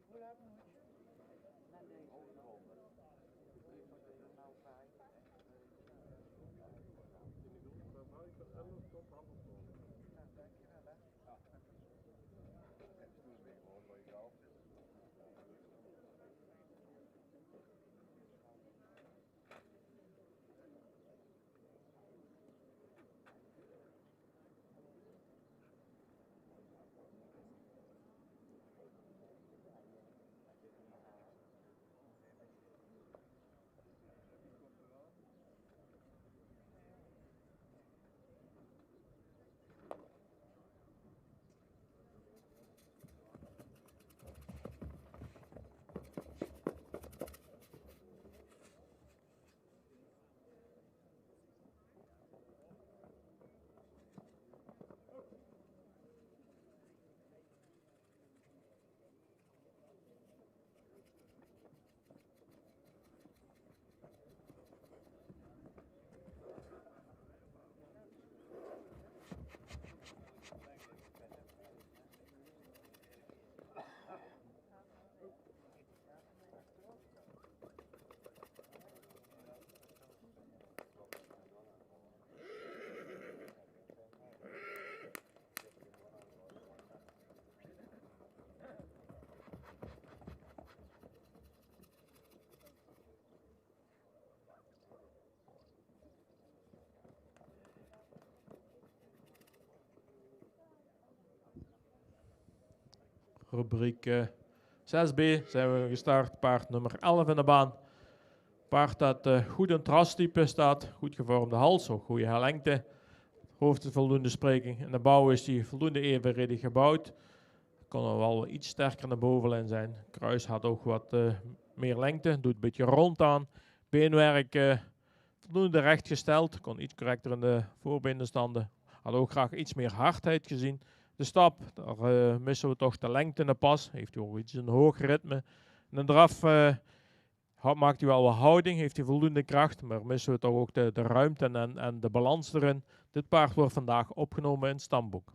Hoe laat moet je? Na deze ronde. Ik moet er nou 5. Van 5 en 11 tot half 12. Nou, dankjewel hè. Rubriek 6B zijn we gestart. Paard nummer 11 in de baan. Paard dat goed in trastype staat. Goed gevormde hals, ook goede lengte. Hoofd is voldoende spreking. In de bouw is hij voldoende evenredig gebouwd. Kon er wel iets sterker naar bovenlijn zijn. Kruis had ook wat meer lengte. Doet een beetje rond aan. Beenwerk voldoende rechtgesteld. Kon iets correcter in de voorbeenstanden. Had ook graag iets meer hardheid gezien. De stap, daar missen we toch de lengte in de pas. Heeft hij ook iets een hoog ritme. In de draf maakt hij wel wat houding. Heeft hij voldoende kracht. Maar missen we toch ook de ruimte en de balans erin. Dit paard wordt vandaag opgenomen in het stamboek.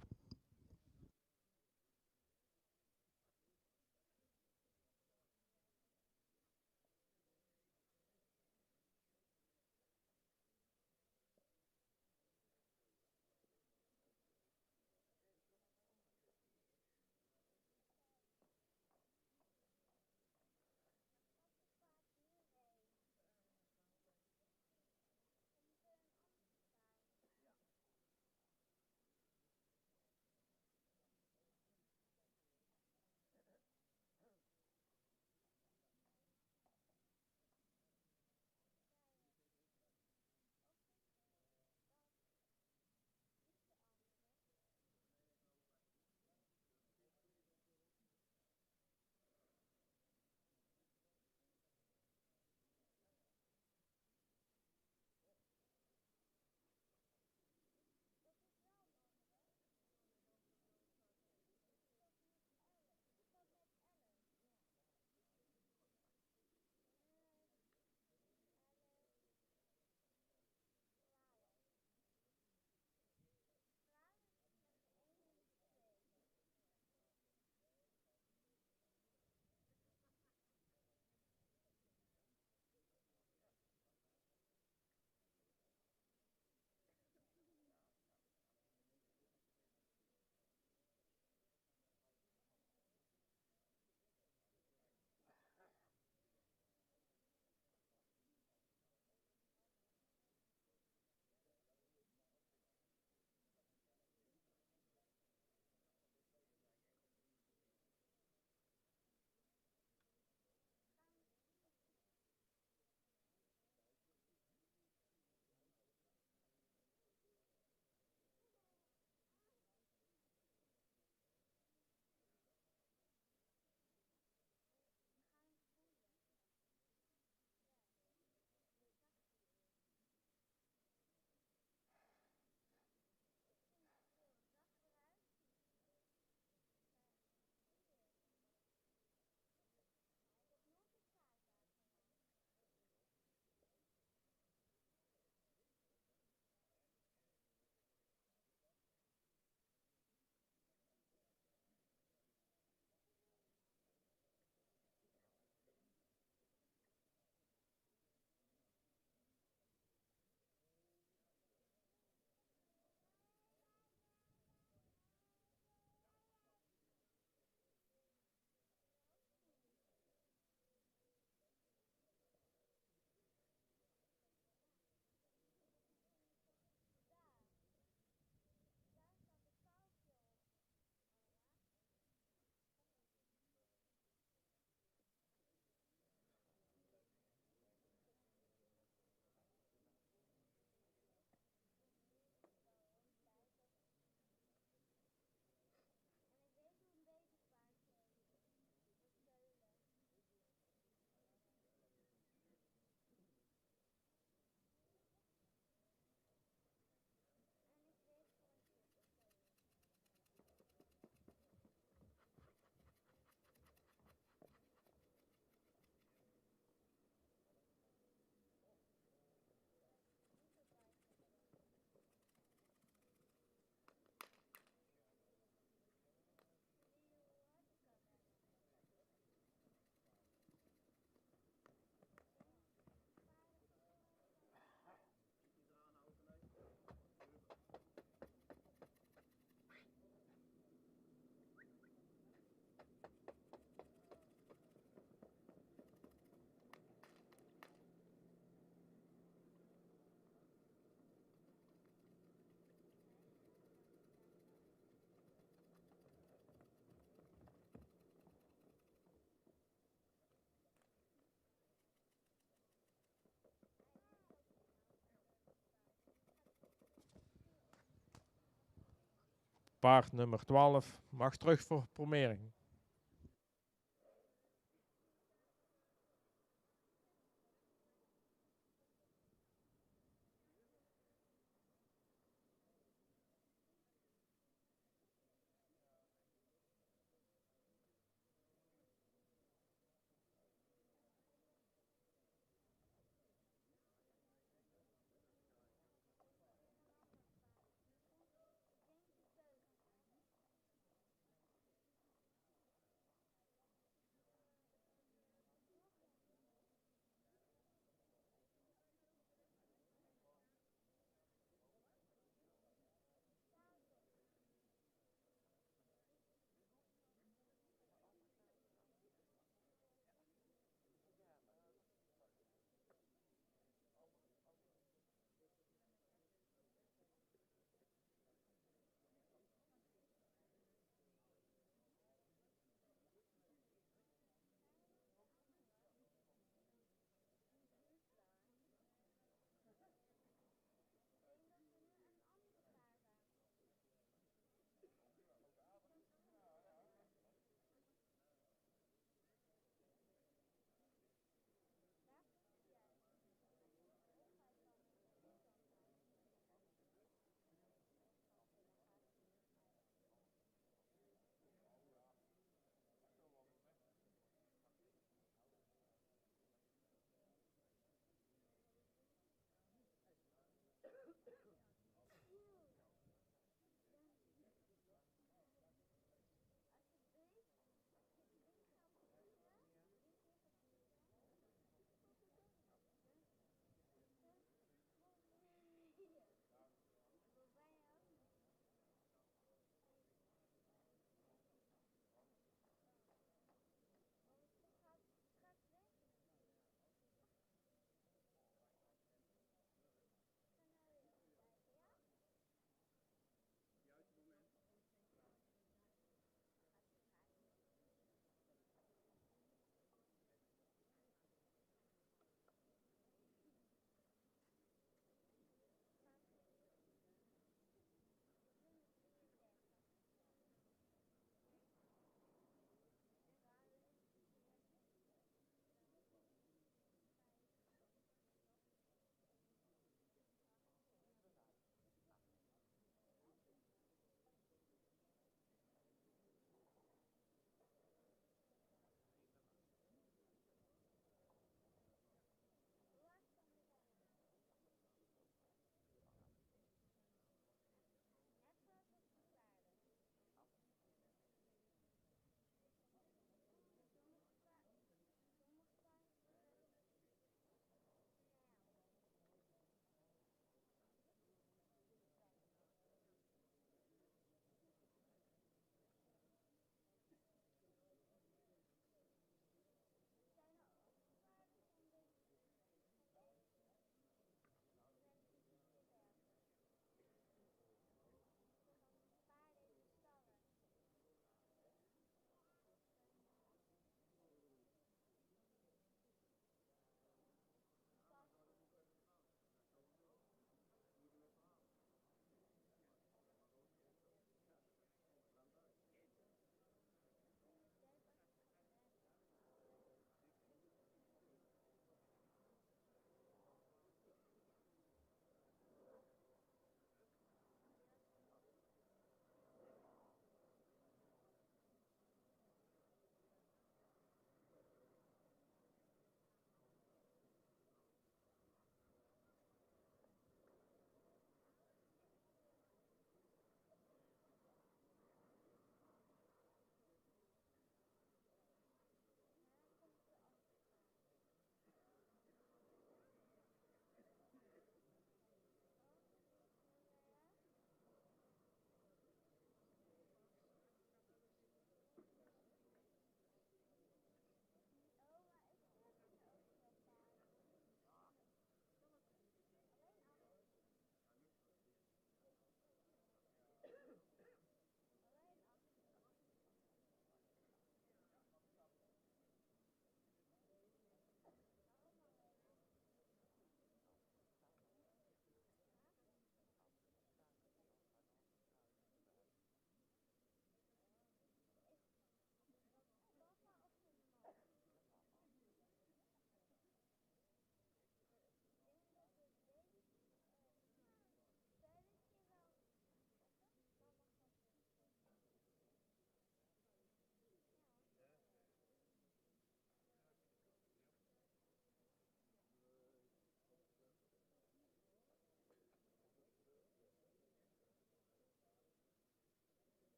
paard nummer 12 mag terug voor promering.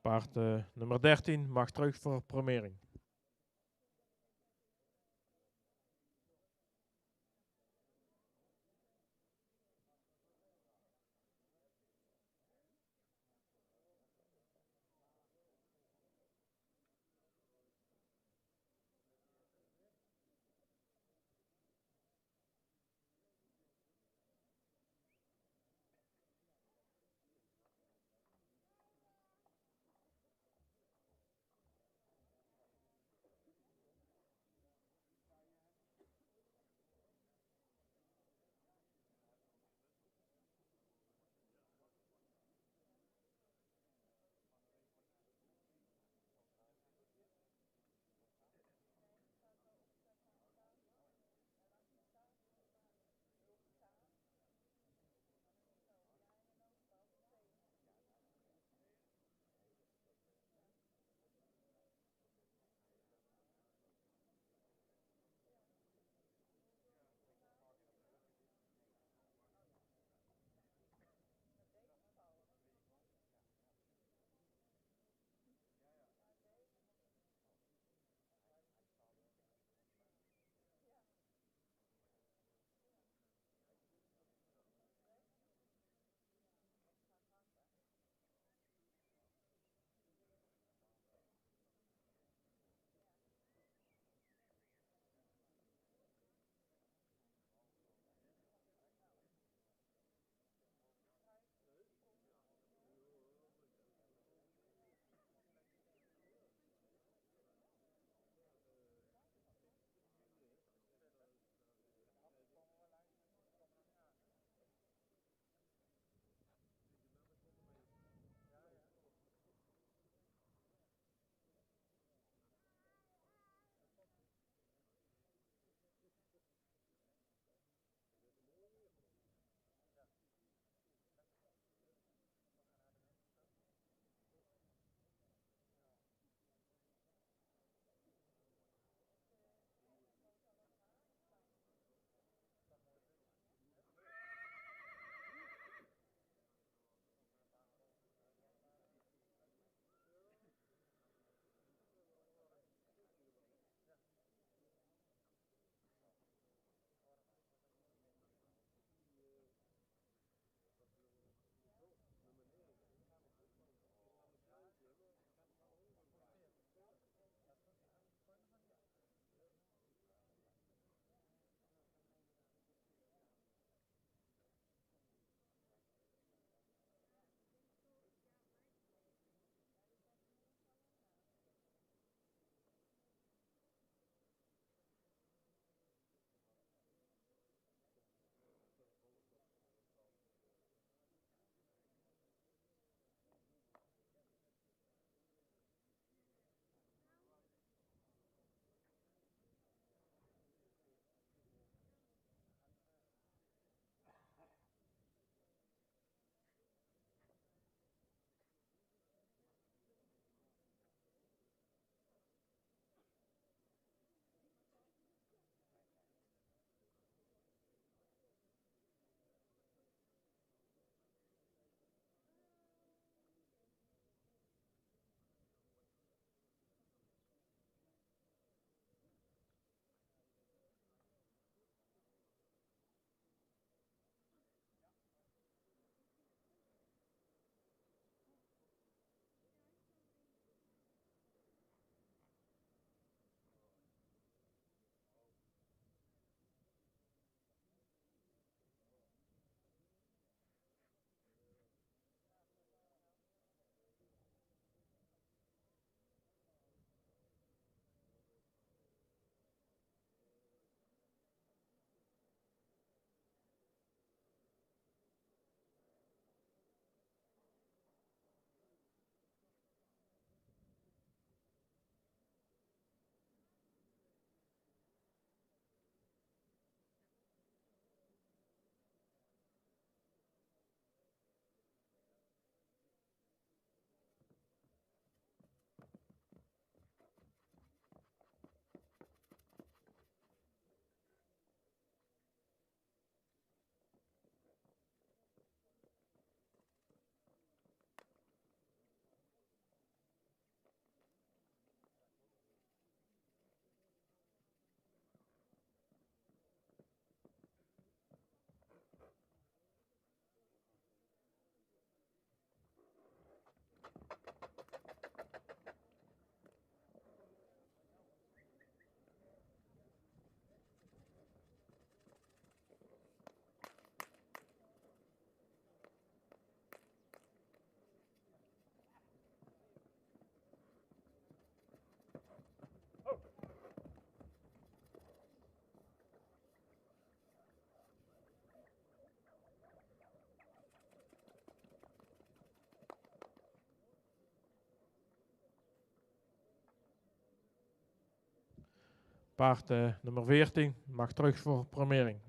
Paard nummer 13 mag terug voor promering. Paard nummer 14 mag terug voor premiering.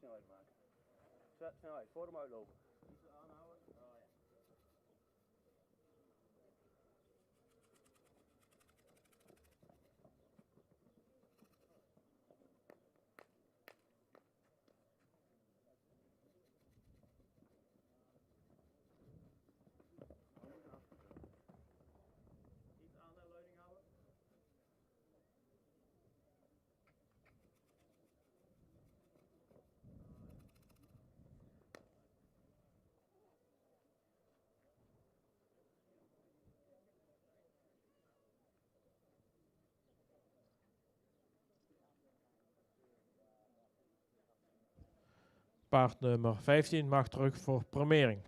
Snelheid maken. Snelheid, voor hem uitlopen. Iets aanhouden. Oh ja. Paard nummer 15 mag terug voor premiering.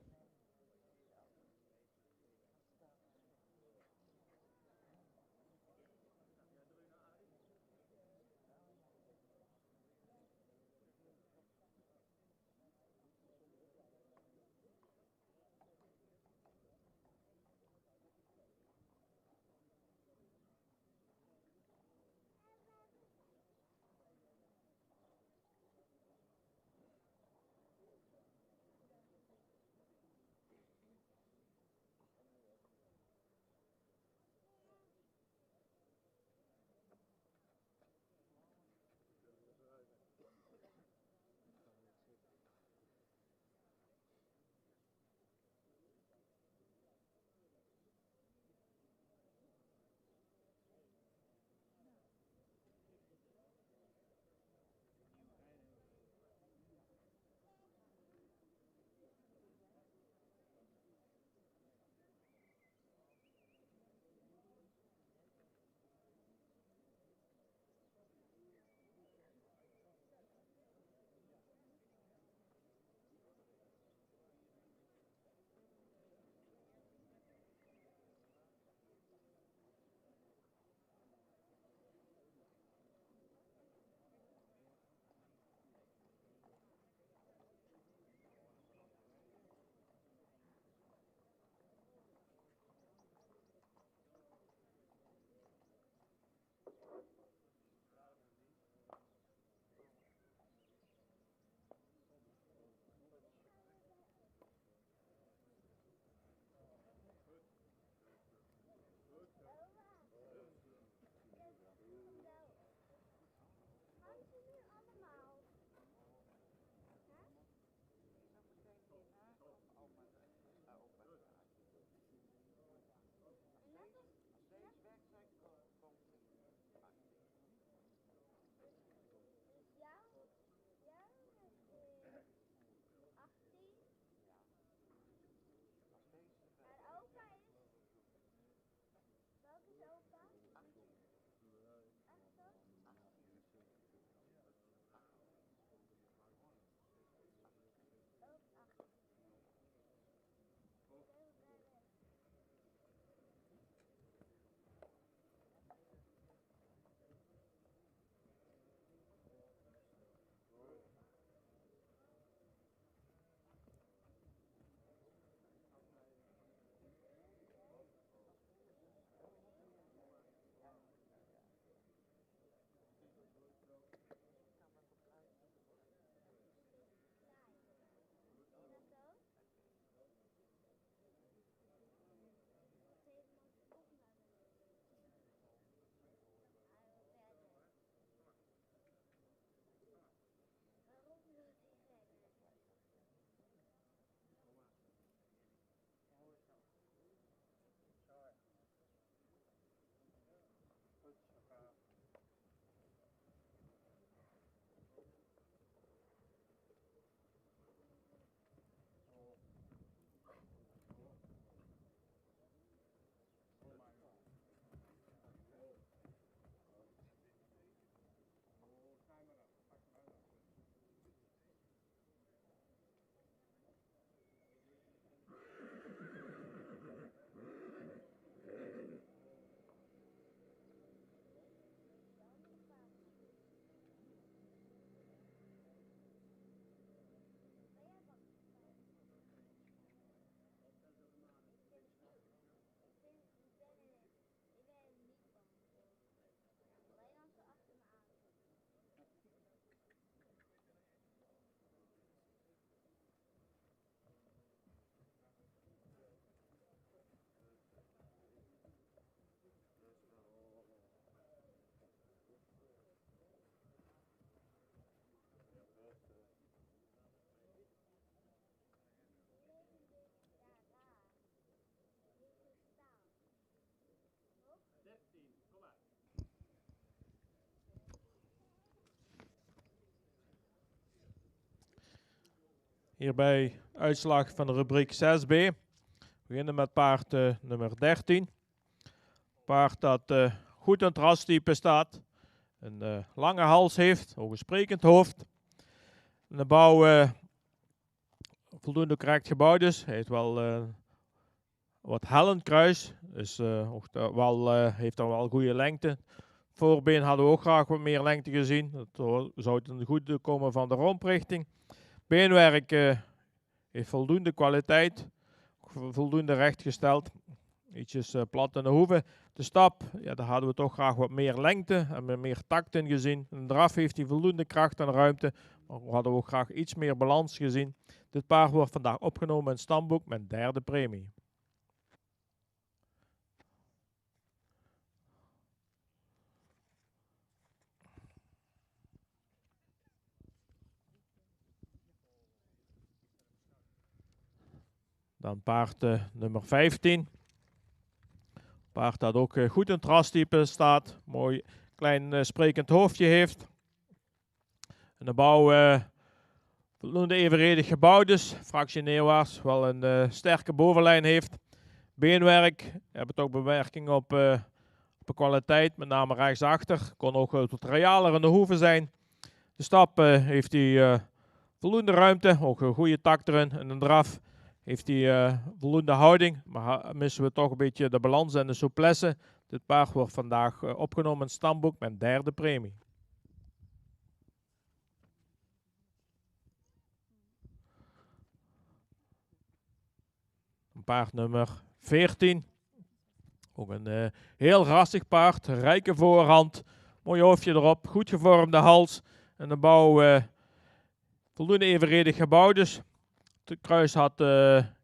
Hierbij uitslag van de rubriek 6b. We beginnen met paard nummer 13. Paard dat goed in het rastype staat. Een lange hals heeft, ook een sprekend hoofd. De bouw voldoende correct gebouwd is. Hij heeft wel wat hellend kruis, dus heeft dan wel goede lengte. Voorbeen hadden we ook graag wat meer lengte gezien. Dat zou ten goede komen van de romprichting. Beenwerk heeft voldoende kwaliteit, voldoende rechtgesteld. Ietsjes plat in de hoeven. De stap, ja, daar hadden we toch graag wat meer lengte en meer tact in gezien. In de draf heeft hij voldoende kracht en ruimte, maar we hadden ook graag iets meer balans gezien. Dit paard wordt vandaag opgenomen in het stamboek met derde premie. Dan paard nummer 15. Paard dat ook goed in het rastype staat. Mooi klein sprekend hoofdje heeft. En de bouw voldoende evenredig gebouwd is. Fractioneerwaarts wel een sterke bovenlijn heeft. Beenwerk, hebben toch bewerking op de kwaliteit, met name rechtsachter. Kon ook wat royaler in de hoeven zijn. De stap heeft hij voldoende ruimte, ook een goede tak erin. En een draf heeft hij voldoende houding, maar missen we toch een beetje de balans en de souplesse. Dit paard wordt vandaag opgenomen in het stamboek met derde premie. Paard nummer 14. Ook een heel rassig paard, rijke voorhand, mooi hoofdje erop, goed gevormde hals. En de bouw voldoende evenredig gebouwd is. Het kruis had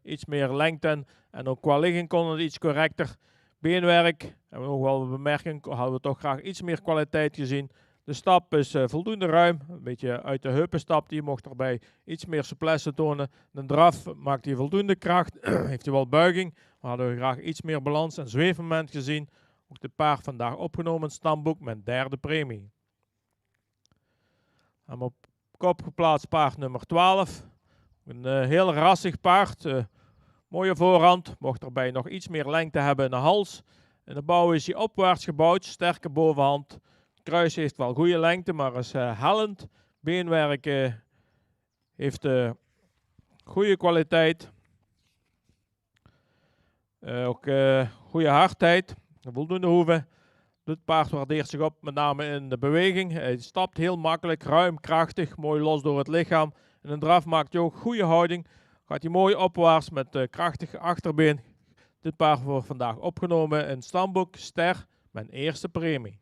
iets meer lengte en ook qua ligging kon het iets correcter. Beenwerk, hebben we nog wel een bemerking, hadden we toch graag iets meer kwaliteit gezien. De stap is voldoende ruim, een beetje uit de heupen stapt hij, mocht erbij iets meer souplesse tonen. De draf maakt hij voldoende kracht, heeft hij wel buiging, maar hadden we graag iets meer balans en zweefmoment gezien. Ook de paard vandaag opgenomen in het stamboek met derde premie. Hem op kop geplaatst paard nummer 12. Een heel rassig paard, mooie voorhand, mocht erbij nog iets meer lengte hebben in de hals. In de bouw is hij opwaarts gebouwd, sterke bovenhand. Het kruis heeft wel goede lengte, maar is hellend. Beenwerk heeft goede kwaliteit. Ook goede hardheid, voldoende hoeven. Dit paard waardeert zich op, met name in de beweging. Hij stapt heel makkelijk, ruim, krachtig, mooi los door het lichaam. In een draf maakt hij ook goede houding. Gaat hij mooi opwaarts met krachtig achterbeen. Dit paard wordt vandaag opgenomen in het stamboek Ster, mijn eerste premie.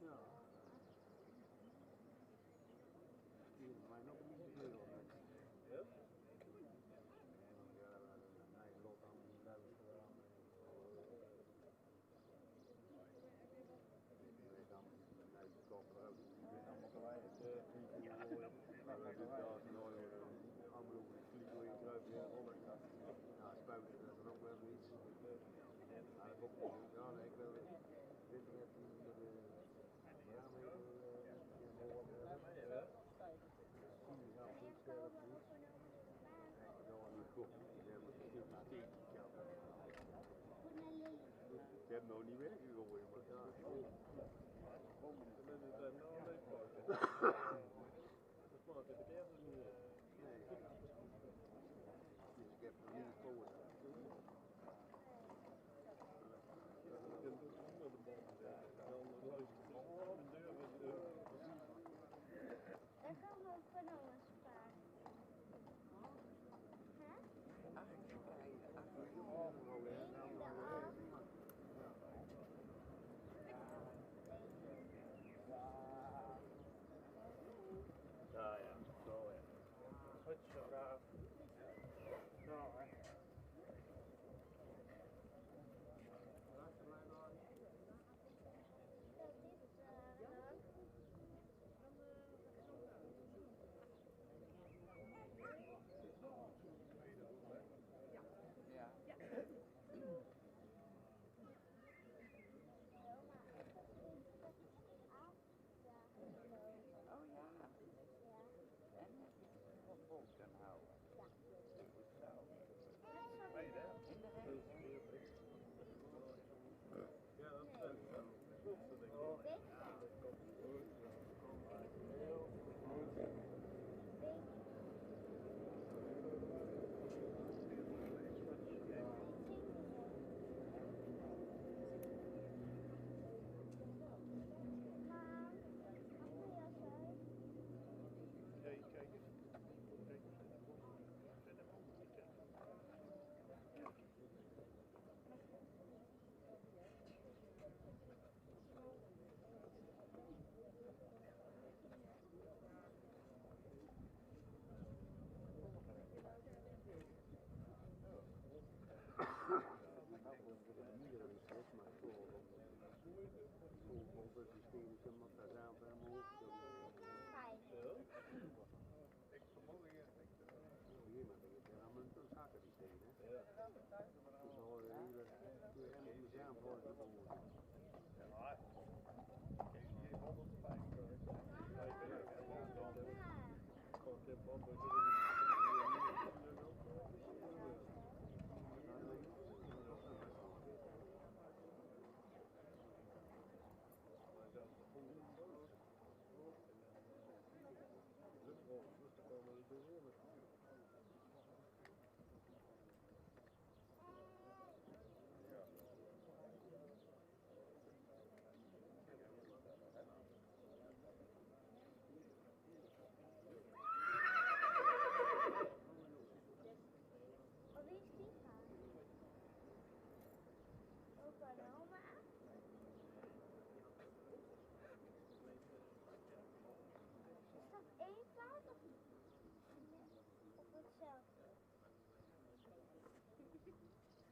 Ja. Die hebben mij nog een beetje veel op. Ja? Ja, nee, lot aan die luid gedaan. Nee, dan, nee, die kop eruit. Die zijn allemaal gelijk. Ja, dat is daar nooit allemaal over de vlieg weer kruip weer rollen. Ja, spuiten, dat is ook wel iets. Ja, dat ook niet. Ja, nee, ik wil internet die met de ramen in horen. Die gaan goed scherp goed. En ik wil niet goed. Ik heb een stuk steek. Ik heb nog niet weggegooid, maar ja. Nee. Dus ik heb nog niet gekozen. Daar kan we van alles sparen. Hè? Ja, ja, zo ja. Goed zo, braaf. Zo hè.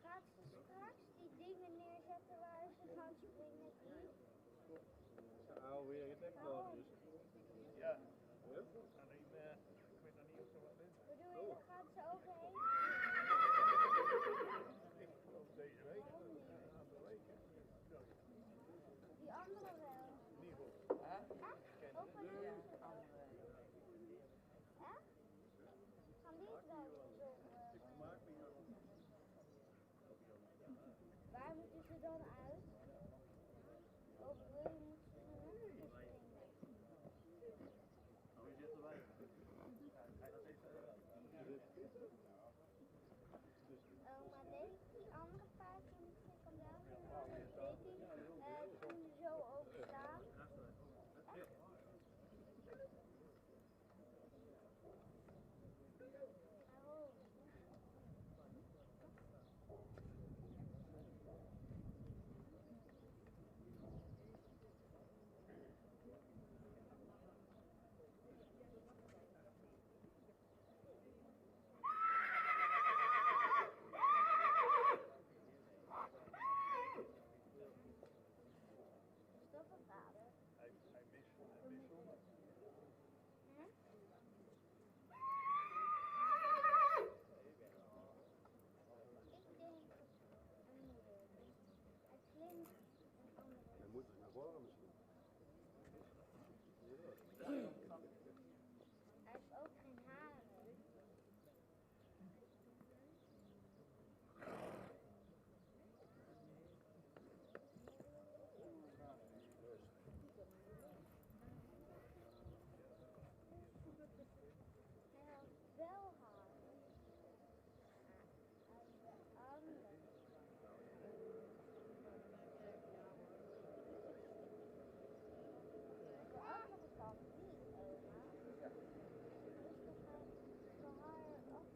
Gaat ze straks die dingen neerzetten waar ze gaan springen? Nou, weer gedekt worden dus. Ja. Alleen, ik weet nog niet of ze wat is. Bedoel je, daar gaat ze overheen? Ik geloof deze week. Die andere wel. Niet goed. Echt? Ook van die andere? Echt? Gaan die het wel zo? Waar moeten ze dan uit? Of wil je moeten ze nog een keer springen? warm misschien. Hij heeft ook geen haren. Hij had wel haren. Anders. De andere kant niet, oma. Dus dan gaat de haren af.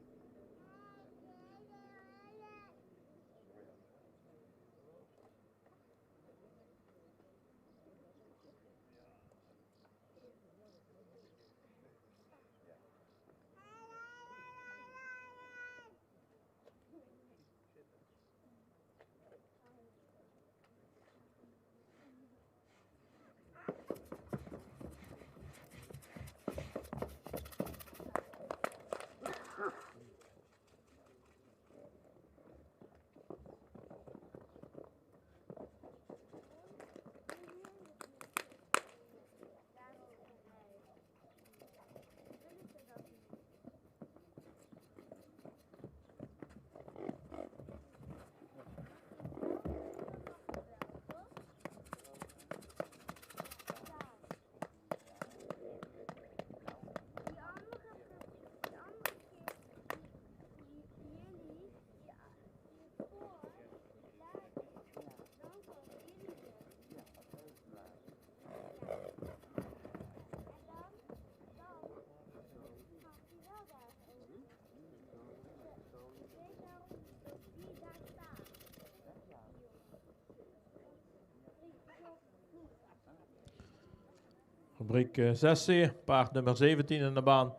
Fabriek 6C, paard nummer 17 in de baan.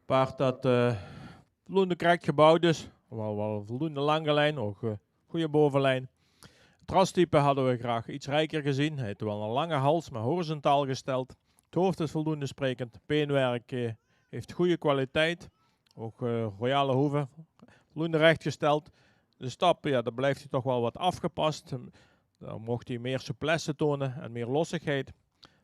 Paard dat voldoende correct gebouwd is. Wel voldoende lange lijn, ook goede bovenlijn. Het rastype hadden we graag iets rijker gezien. Hij heeft wel een lange hals, maar horizontaal gesteld. Het hoofd is voldoende sprekend. Beenwerk heeft goede kwaliteit. Ook royale hoeven, voldoende rechtgesteld. De stap, ja, daar blijft hij toch wel wat afgepast. Dan mocht hij meer souplesse tonen en meer lossigheid.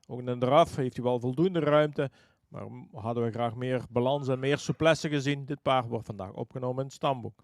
Ook in de draf heeft hij wel voldoende ruimte. Maar hadden we graag meer balans en meer souplesse gezien. Dit paard wordt vandaag opgenomen in het stamboek.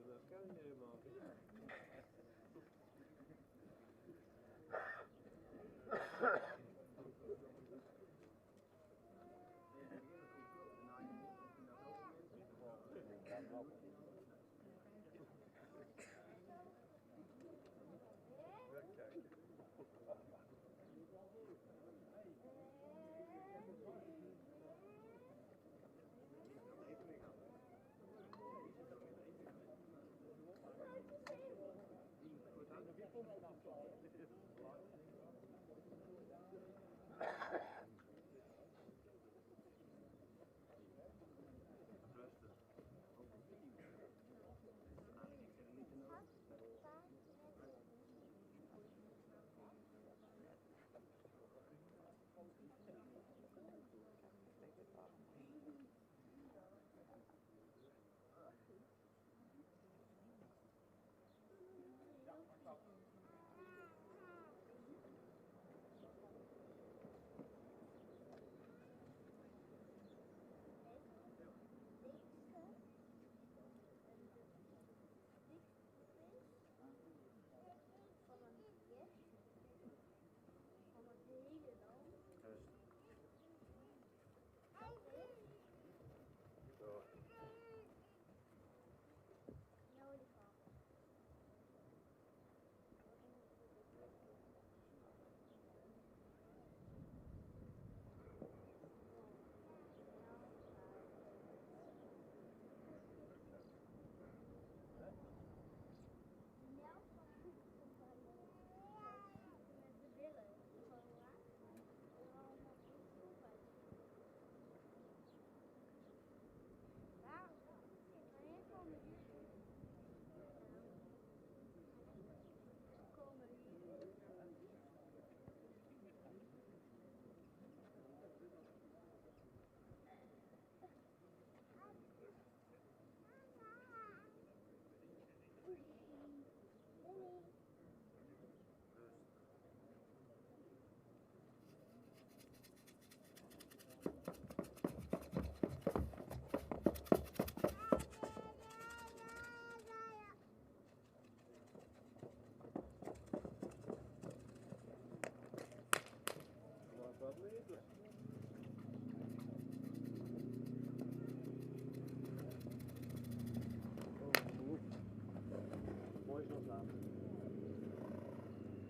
Dat ken je helemaal niet.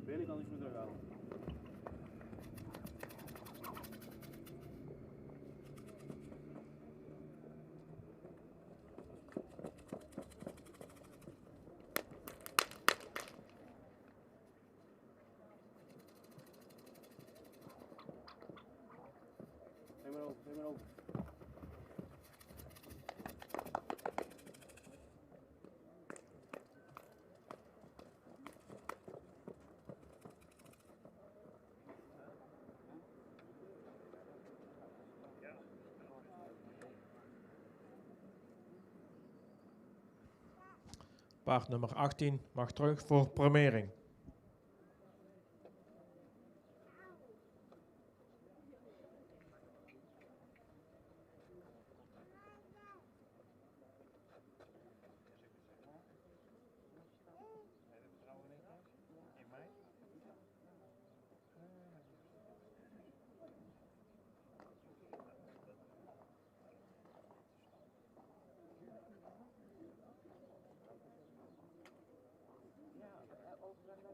Billy kan iets meer terughalen. Neem maar over, neem maar over. Paard nummer 18 mag terug voor premiering. Ja, over een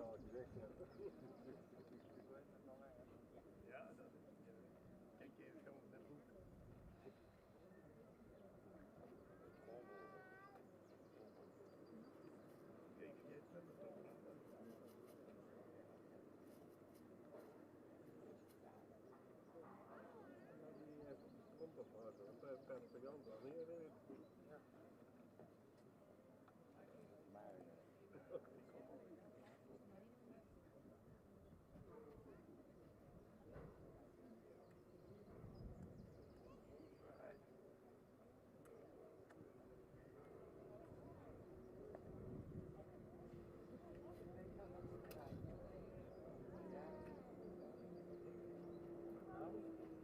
al gezegd. Ja, dat is. Kijk even zo met boek. Kijk, je hebt het toch. Komt op hard, per vijand dan hier.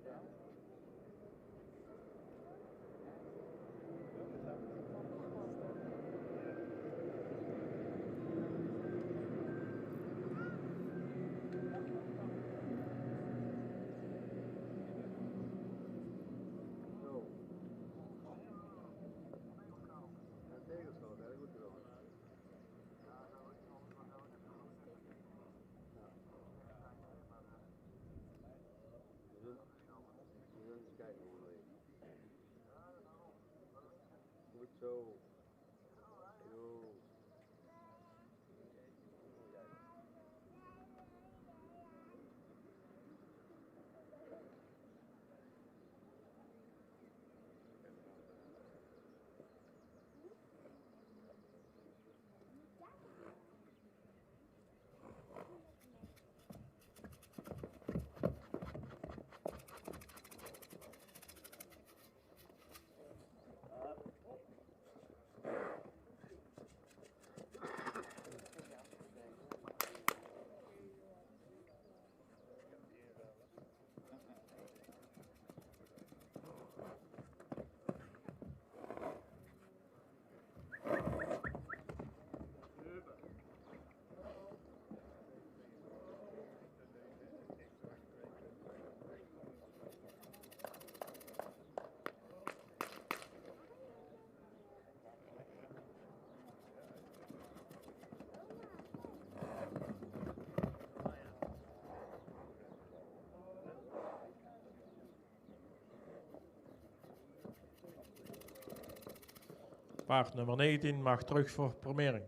Ja. Goed zo. Yo. Paard nummer 19 mag terug voor formering.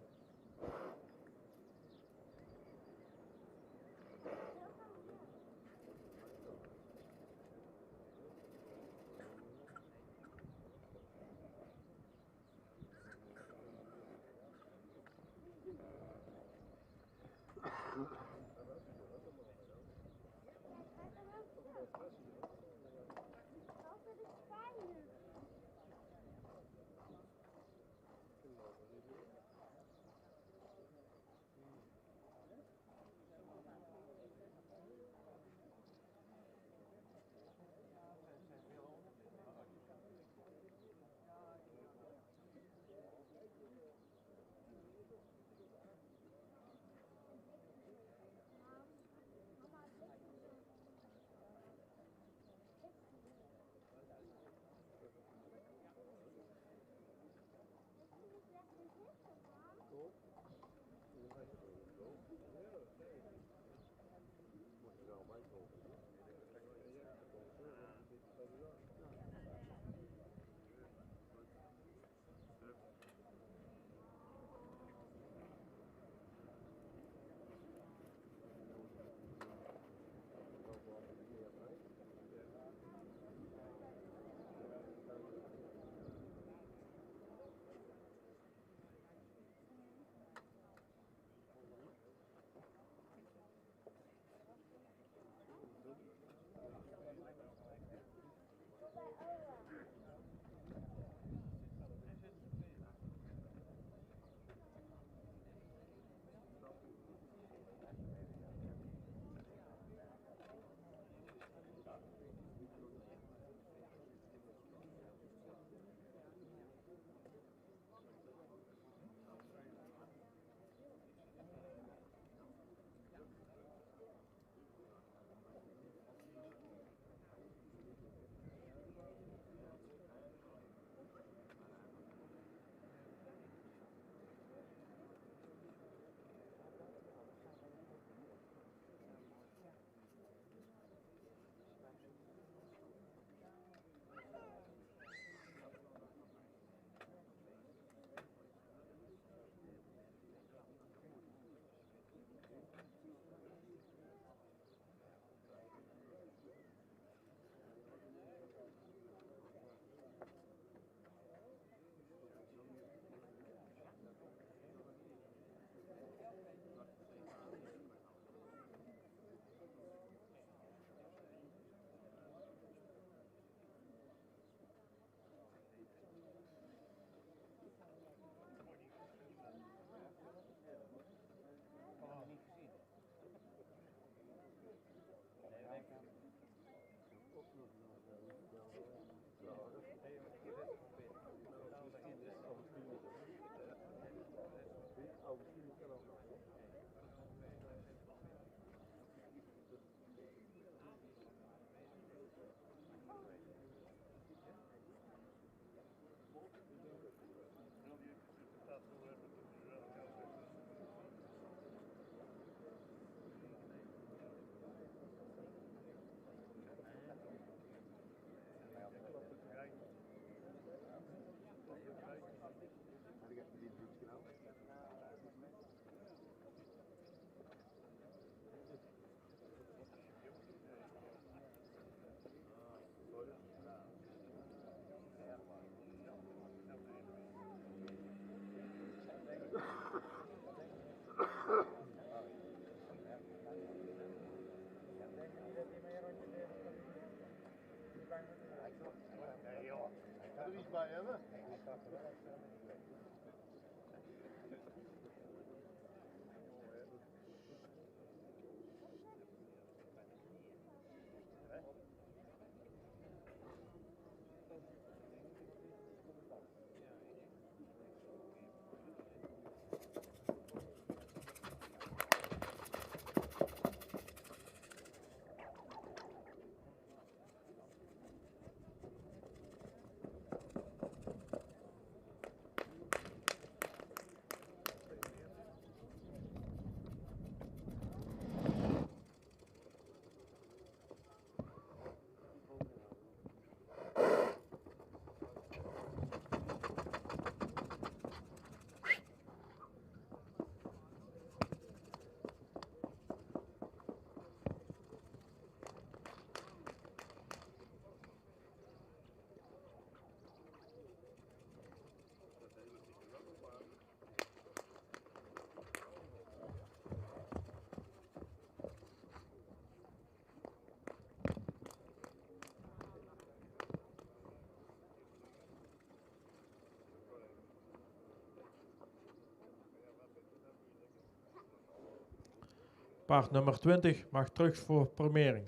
niet bij hebben. Paard nummer 20 mag terug voor premiering.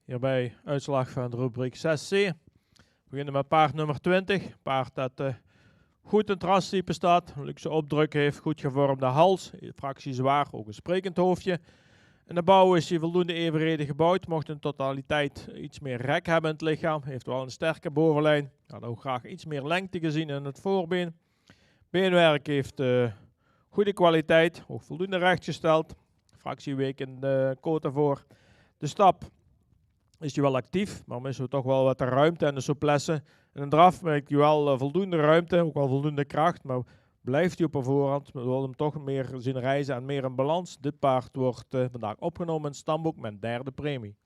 Hierbij uitslag van de rubriek 6C. We beginnen met paard nummer 20. Paard dat goed in het rastype staat, een luxe opdruk heeft, goed gevormde hals, fractie zwaar, ook een sprekend hoofdje. In de bouw is hij voldoende evenredig gebouwd, mocht in totaliteit iets meer rek hebben in het lichaam. Heeft wel een sterke bovenlijn, had ook graag iets meer lengte gezien in het voorbeen. Beenwerk heeft goede kwaliteit, ook voldoende rechtgesteld. Fractieweek in de koten voor. De stap is hij wel actief, maar missen we toch wel wat de ruimte en de souplesse. In een draf merkt hij wel voldoende ruimte, ook wel voldoende kracht, maar blijft hij op een voorhand. We willen hem toch meer zien reizen en meer in balans. Dit paard wordt vandaag opgenomen in het stamboek met derde premie.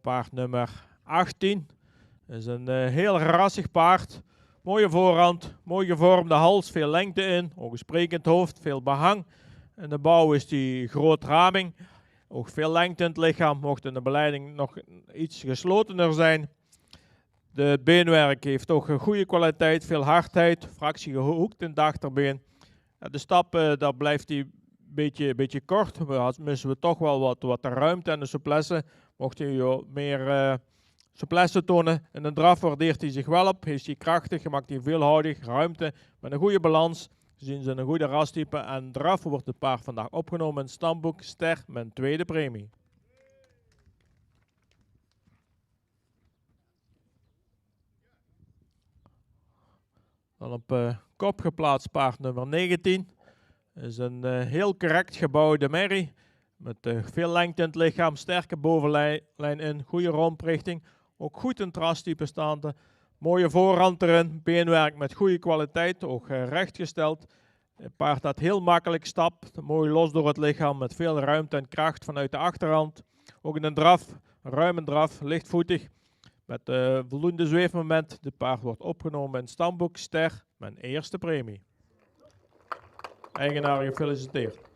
Paard nummer 18 Het is een heel rassig paard. Mooie voorhand, mooi gevormde hals, veel lengte in. Ook een sprekend hoofd, veel behang. In de bouw is die groot raming. Ook veel lengte in het lichaam, mocht in de beleiding nog iets geslotener zijn. Het beenwerk heeft ook een goede kwaliteit, veel hardheid, fractie gehoekt in het achterbeen. De stap, daar blijft hij een beetje kort. Missen we toch wel wat ruimte en de souplesse. Mocht hij meer souplesse tonen. In de draf waardeert hij zich wel op, is hij krachtig, maakt hij veelhoudig, ruimte met een goede balans. Zien ze een goede rastype en draf wordt het paard vandaag opgenomen in het stamboek Ster met een tweede premie. Dan op kop geplaatst paard nummer 19. Is een heel correct gebouwde merrie. Met veel lengte in het lichaam, sterke bovenlijn in, goede romprichting. Ook goed in het rastype staande. Mooie voorhand erin, beenwerk met goede kwaliteit, ook rechtgesteld. Het paard dat heel makkelijk stapt, mooi los door het lichaam met veel ruimte en kracht vanuit de achterhand. Ook in een draf, een ruime draf, lichtvoetig. Met voldoende zweefmoment. Dit paard wordt opgenomen in het stamboek Ster met een eerste premie. Eigenaar gefeliciteerd.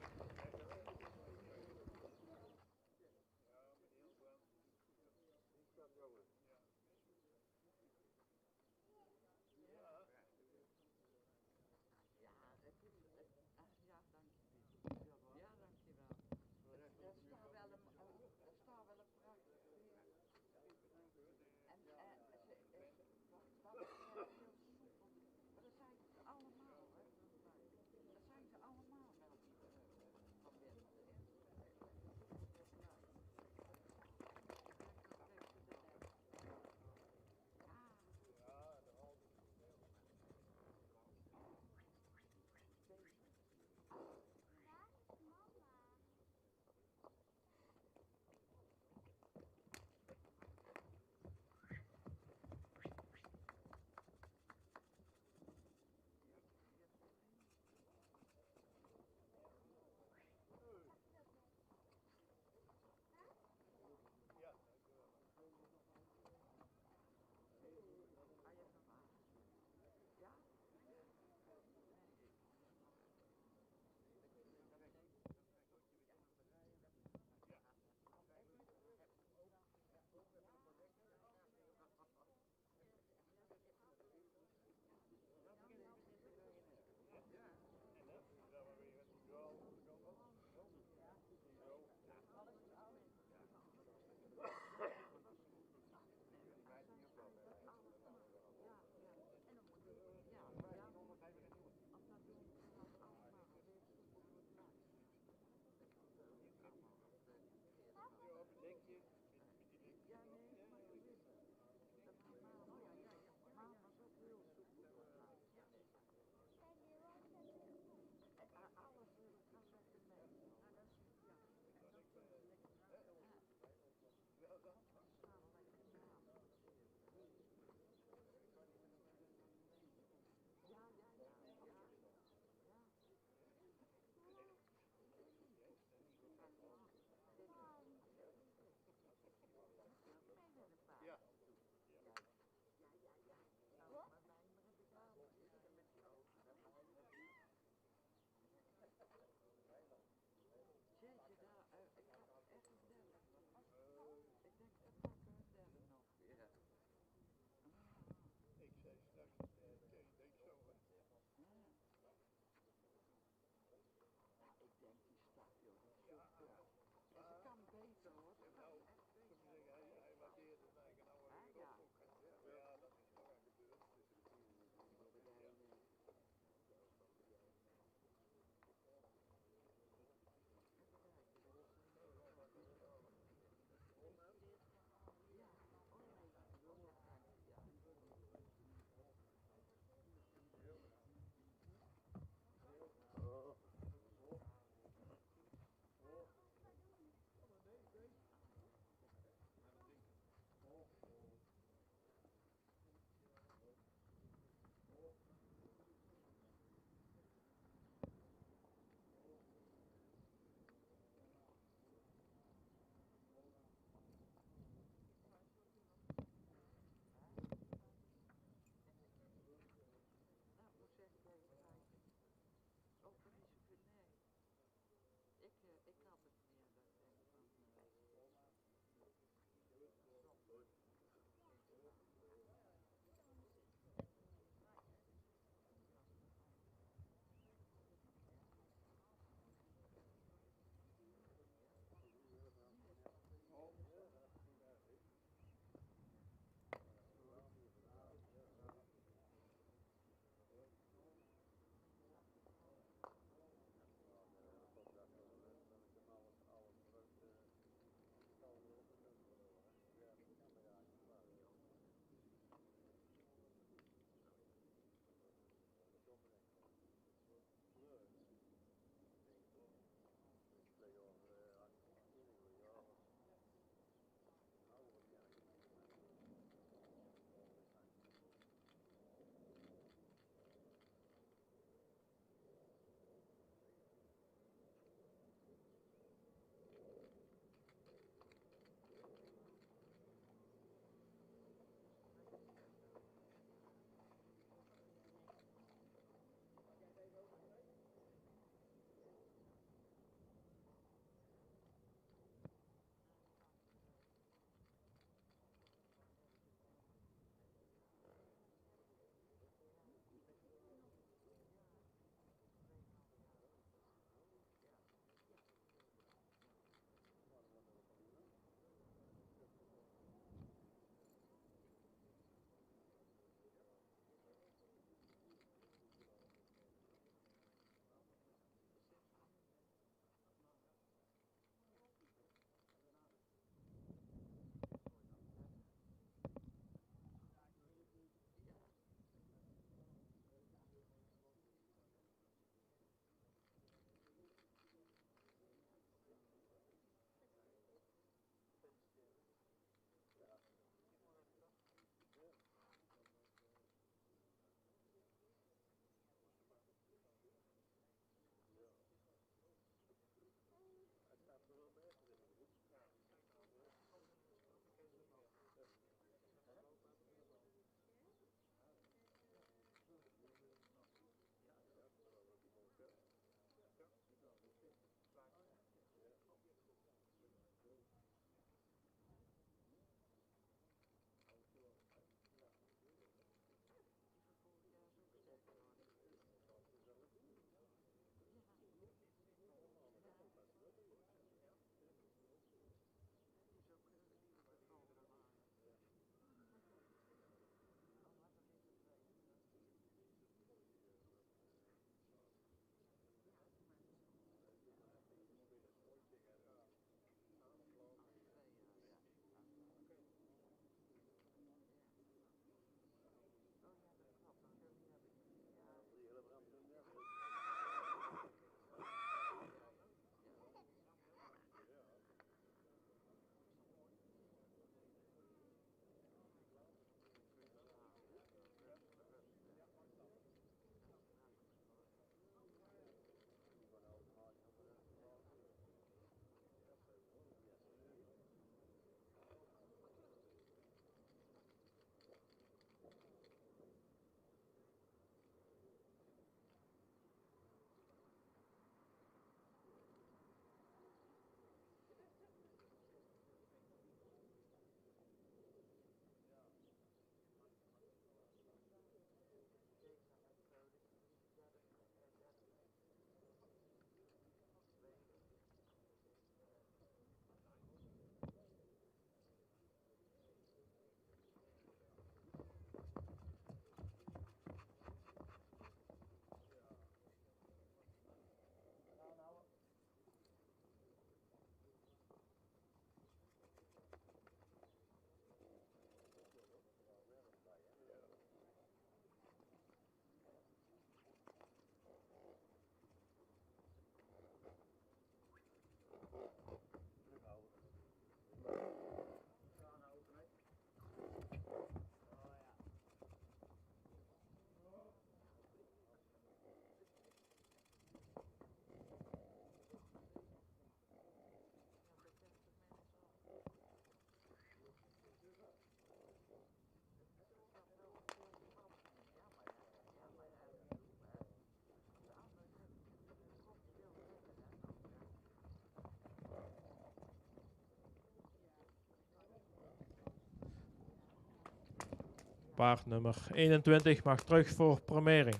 Paard nummer 21 mag terug voor premering.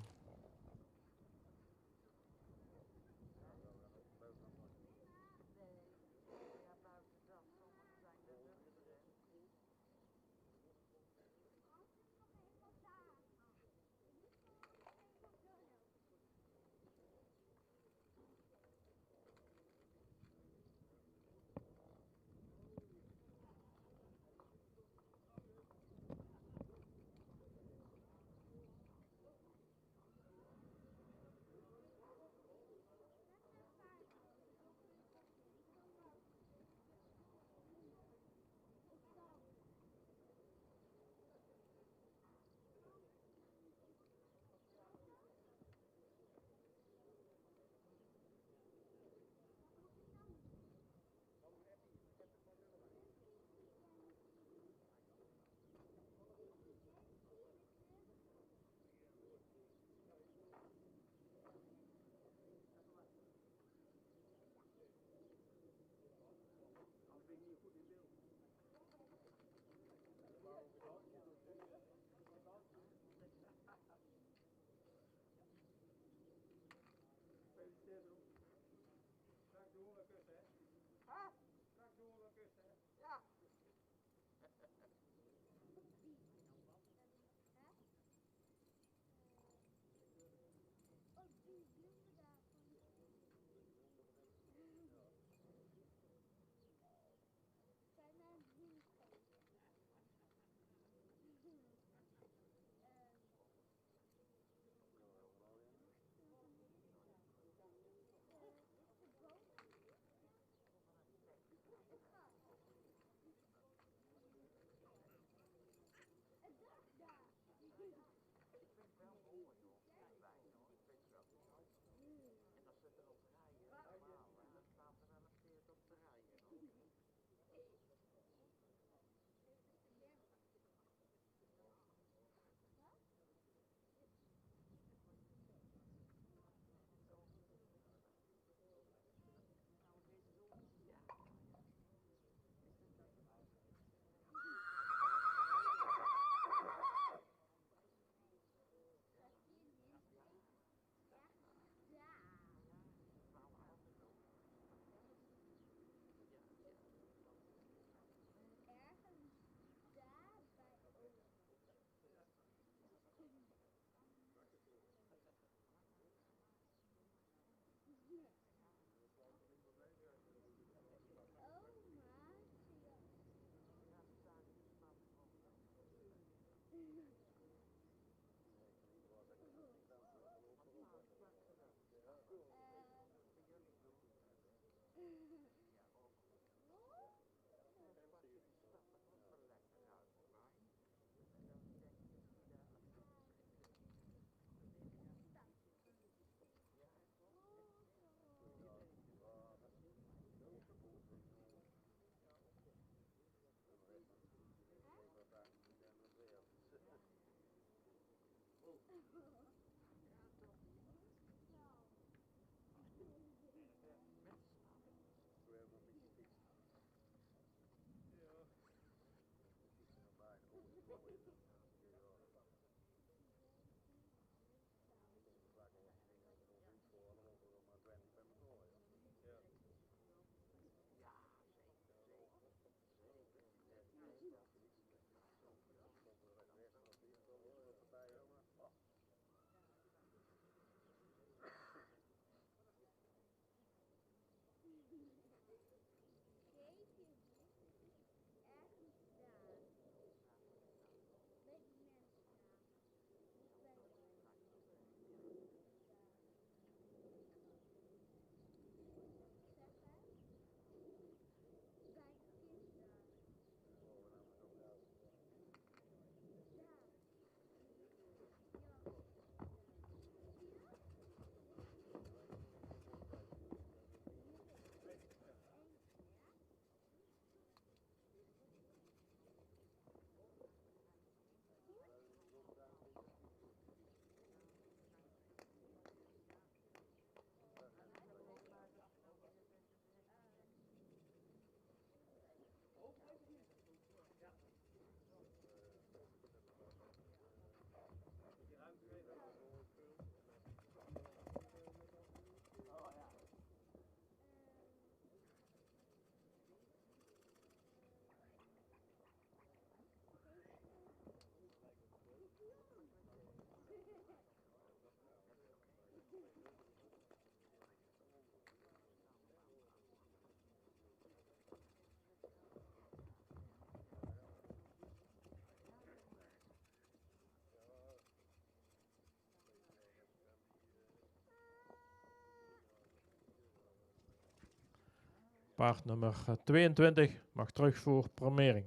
Paard nummer 22 mag terug voor premiering.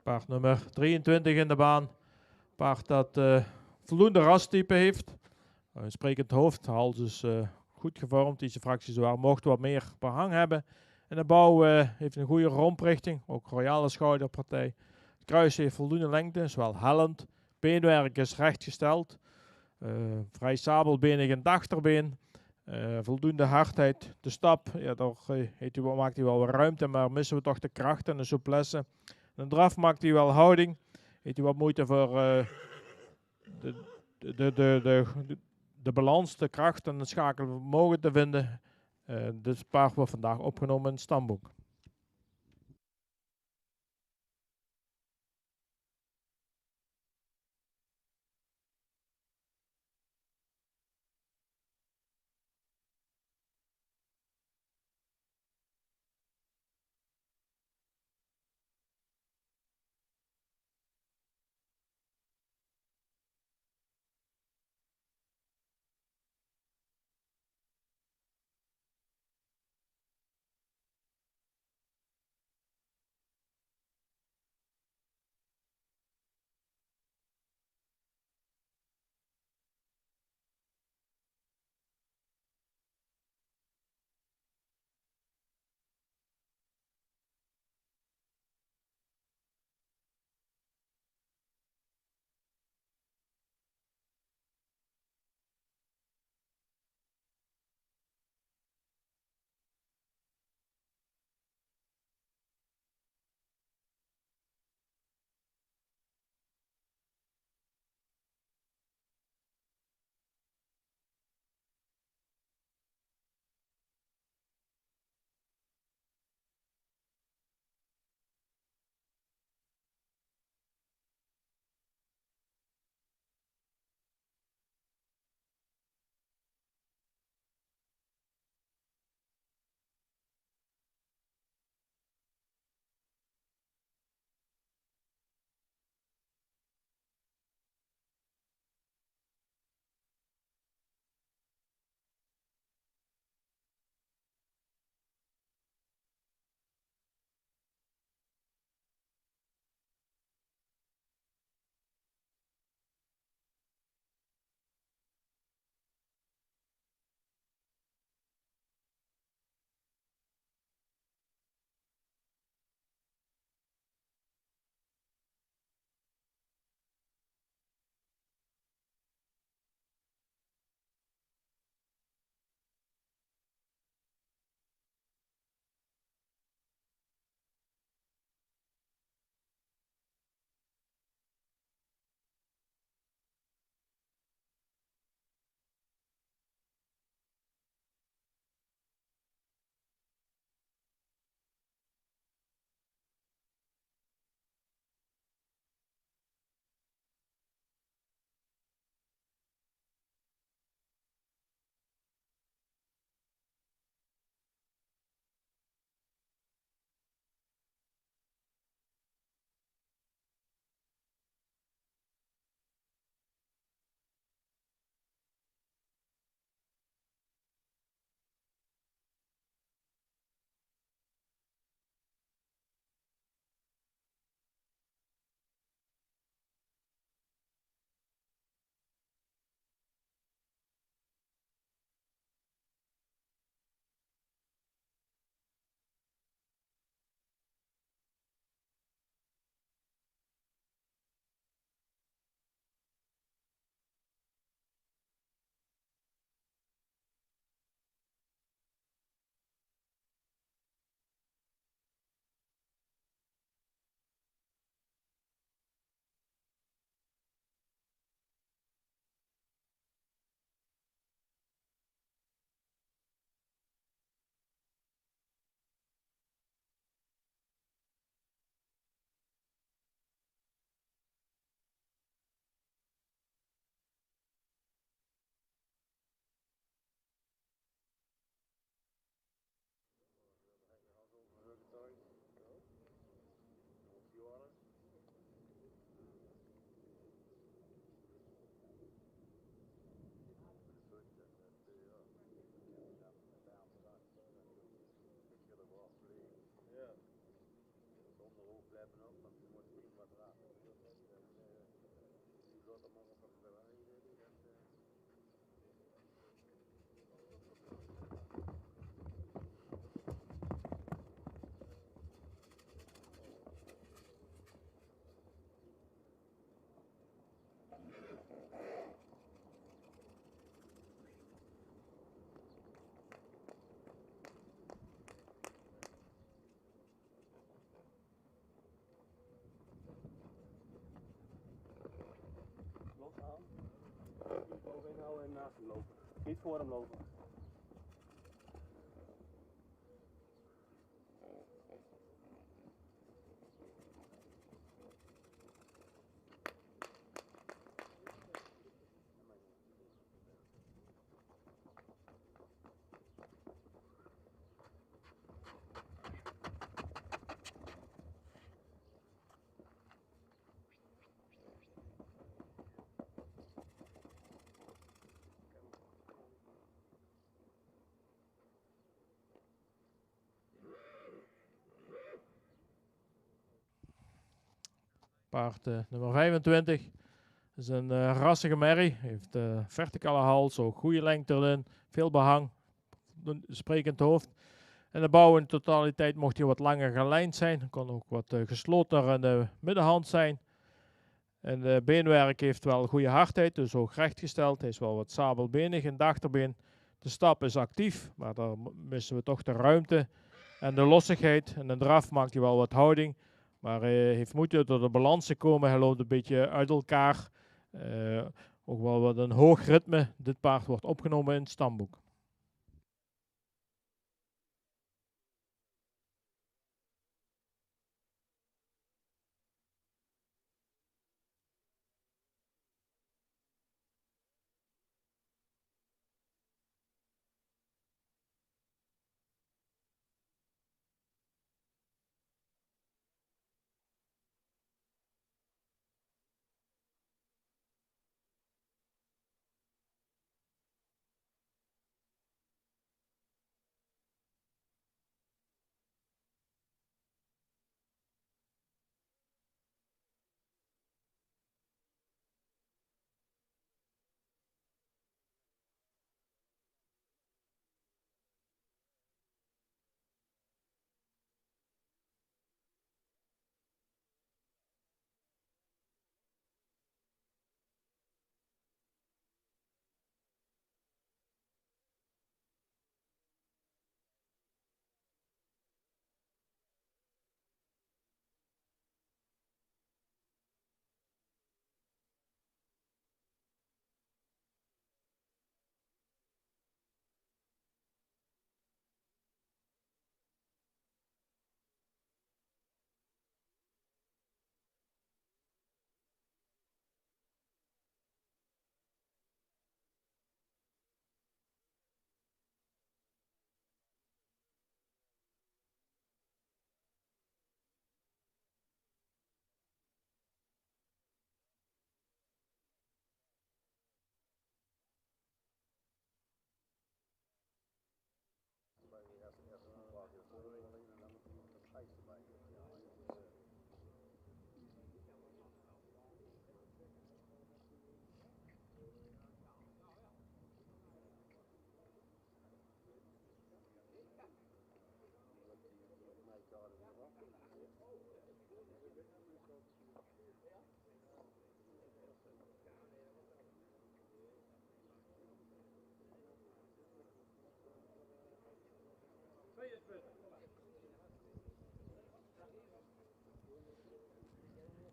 Paard nummer 23 in de baan. Paard dat voldoende rastype heeft. Een sprekend hoofd, hals is goed gevormd. Deze fractie zwaar mocht wat meer behang hebben. En de bouw heeft een goede romprichting, ook royale schouderpartij. Het kruis heeft voldoende lengte, is wel hellend. Beenwerk is rechtgesteld. Vrij sabelbenig in het achterbeen. Voldoende hardheid. De stap, ja, daar maakt hij wel wat ruimte, maar missen we toch de kracht en de souplesse. De draf maakt hij wel houding. Heeft hij wat moeite voor de balans, de kracht en het schakelvermogen te vinden. Dit paard wordt vandaag opgenomen in het stamboek. Oog inhouden en naast hem lopen. Niet voor hem lopen. Paard nummer 25 is een rassige merrie. Heeft verticale hals, ook goede lengte erin, veel behang, sprekend hoofd. En de bouw in totaliteit mocht hij wat langer gelijnd zijn. Kon ook wat geslotener in de middenhand zijn. En de beenwerk heeft wel goede hardheid, dus ook rechtgesteld. Hij is wel wat sabelbenig in het achterbeen. De stap is actief, maar daar missen we toch de ruimte en de lossigheid. En de draf maakt hij wel wat houding. Maar hij heeft moeite door de balans te komen. Hij loopt een beetje uit elkaar. Ook wel wat een hoog ritme. Dit paard wordt opgenomen in het stamboek.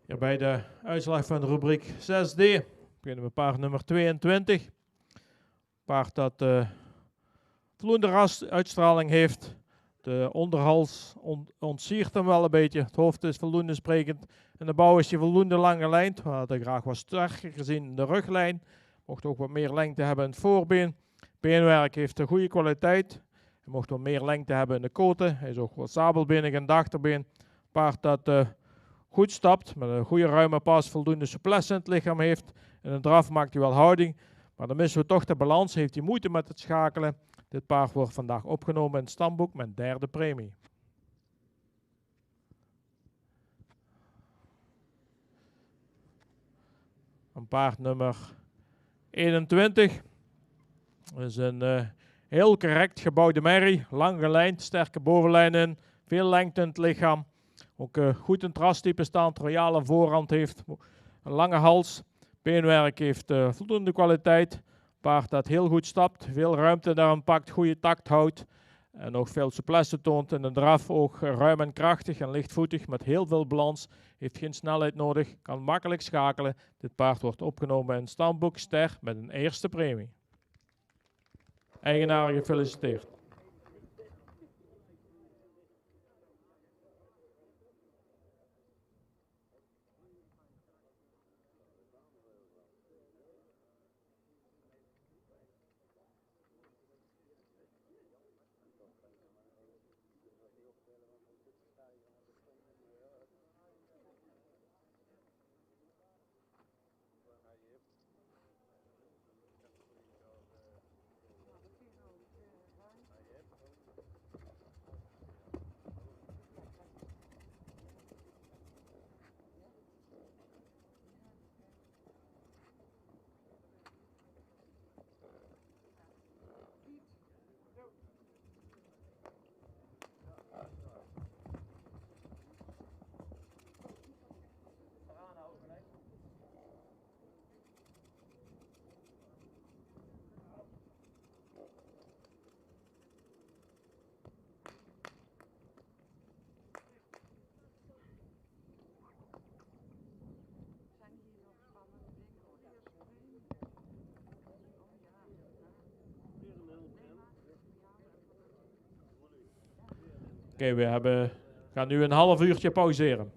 Hier bij de uitslag van de rubriek 6D beginnen we paard nummer 22. Paard dat voldoende uitstraling heeft. De onderhals ontsiert hem wel een beetje. Het hoofd is voldoende sprekend. En de bouw is hier voldoende lang gelijnd. We hadden graag wat sterker gezien in de ruglijn. Mocht ook wat meer lengte hebben in het voorbeen. Beenwerk heeft een goede kwaliteit. Hij mocht wat meer lengte hebben in de koten. Hij is ook wat sabelbenig in het achterbeen. Paard dat goed stapt, met een goede ruime pas, voldoende souplesse in het lichaam heeft. In een draf maakt hij wel houding, maar dan missen we toch de balans. Heeft hij moeite met het schakelen. Dit paard wordt vandaag opgenomen in het stamboek met derde premie. Een paard nummer 21. Dat is een heel correct gebouwde merrie. Lang gelijnd, sterke bovenlijnen, veel lengte in het lichaam. Ook goed een trastype staand, royale voorhand heeft, een lange hals. Beenwerk heeft voldoende kwaliteit. Paard dat heel goed stapt, veel ruimte daarin pakt, goede tact houdt. En nog veel souplesse toont in de draf, ook ruim en krachtig en lichtvoetig met heel veel balans. Heeft geen snelheid nodig, kan makkelijk schakelen. Dit paard wordt opgenomen in het stamboek Ster met een eerste premie. Eigenaar gefeliciteerd. Oké, we gaan nu een half uurtje pauzeren.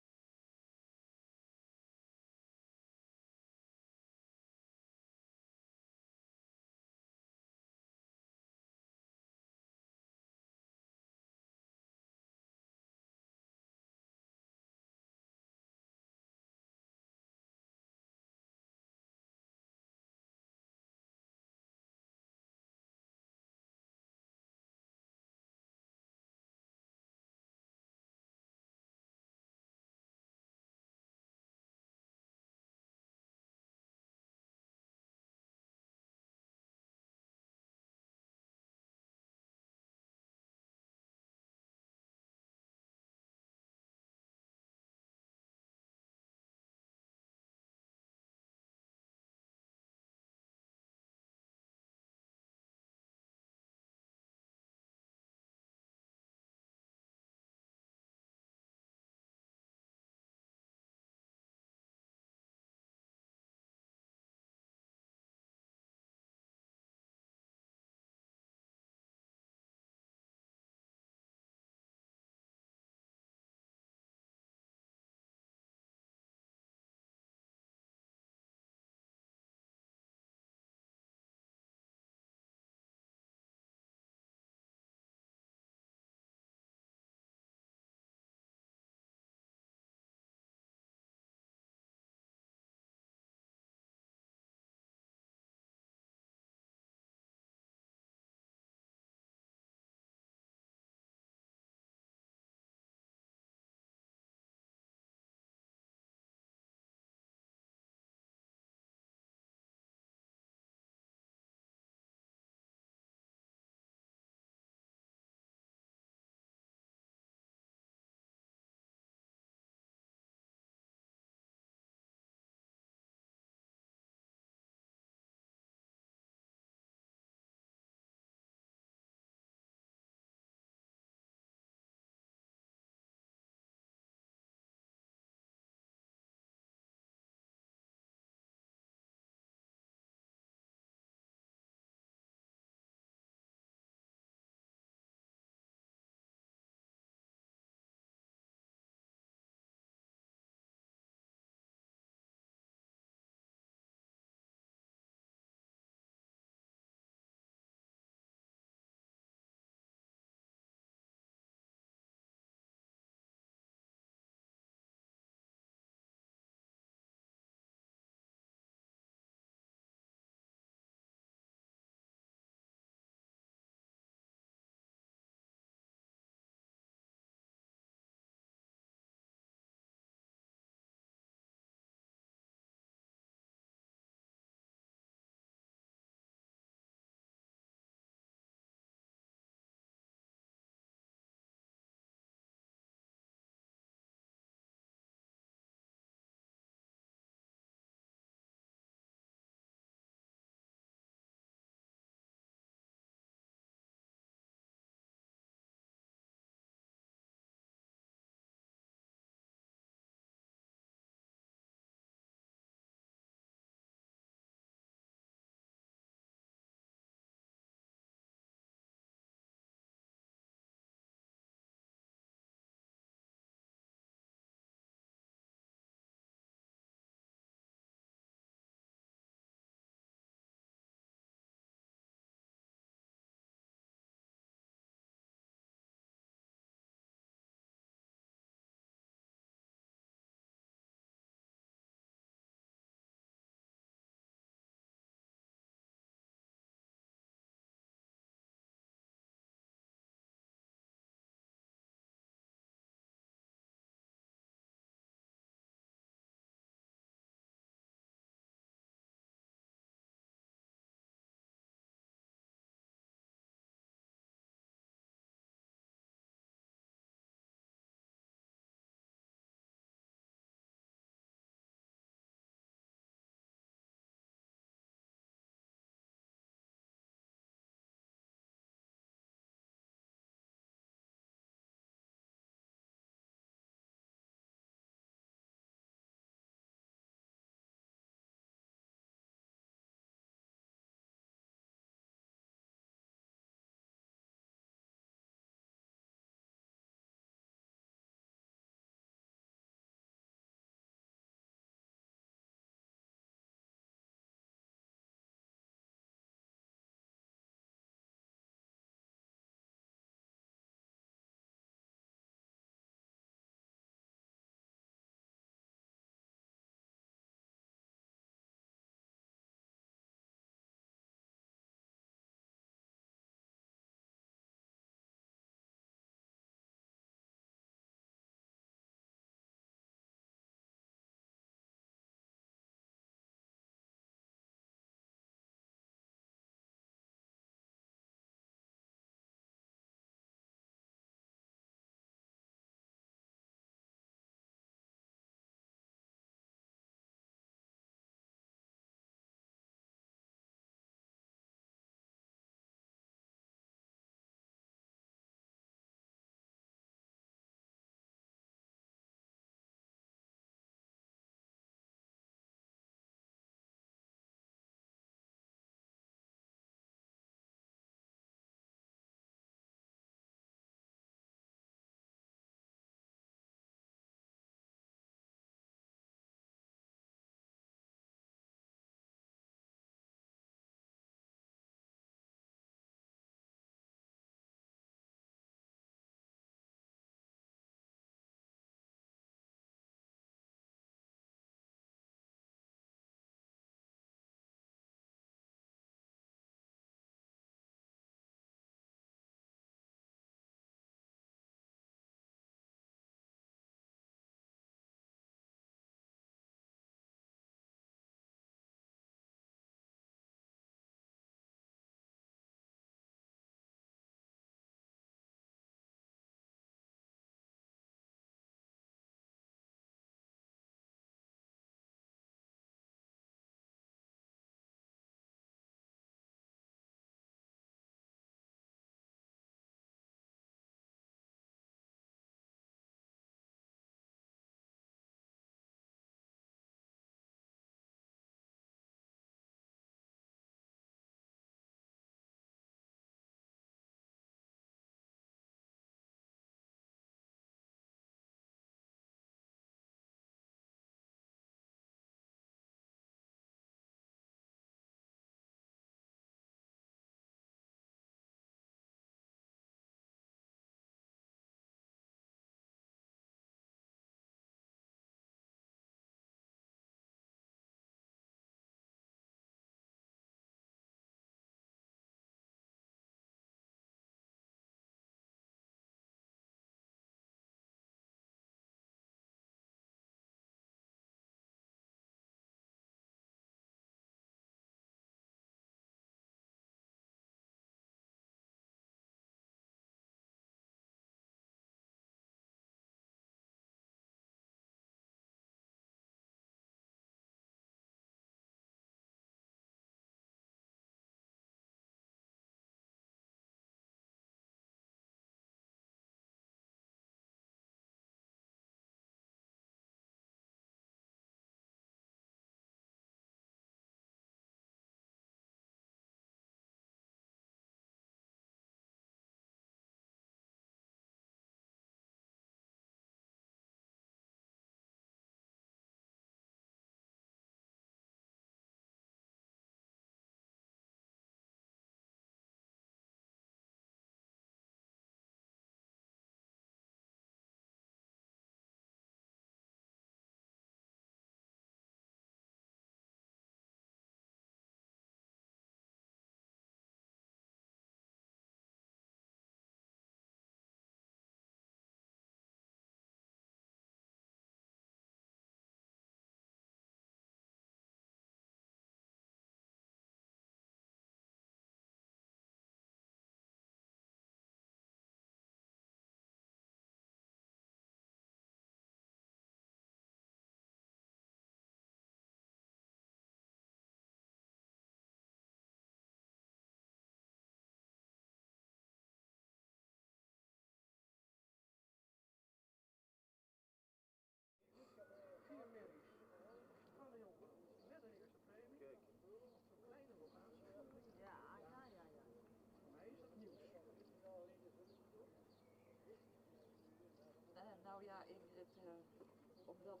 omdat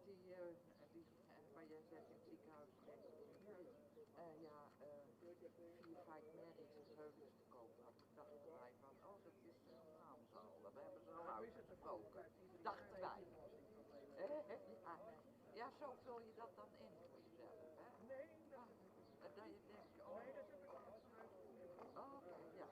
waar jij zegt in het ziekenhuis ligt, 4, 5 merries en heuvels te koop had. Dachten wij van, oh dat is een naamzaal, dan hebben ze al huizen te kopen. Dachten wij. Ja, zo vul je dat dan in voor jezelf, hè? En dat je denkt, oh. Oh, oké, ja.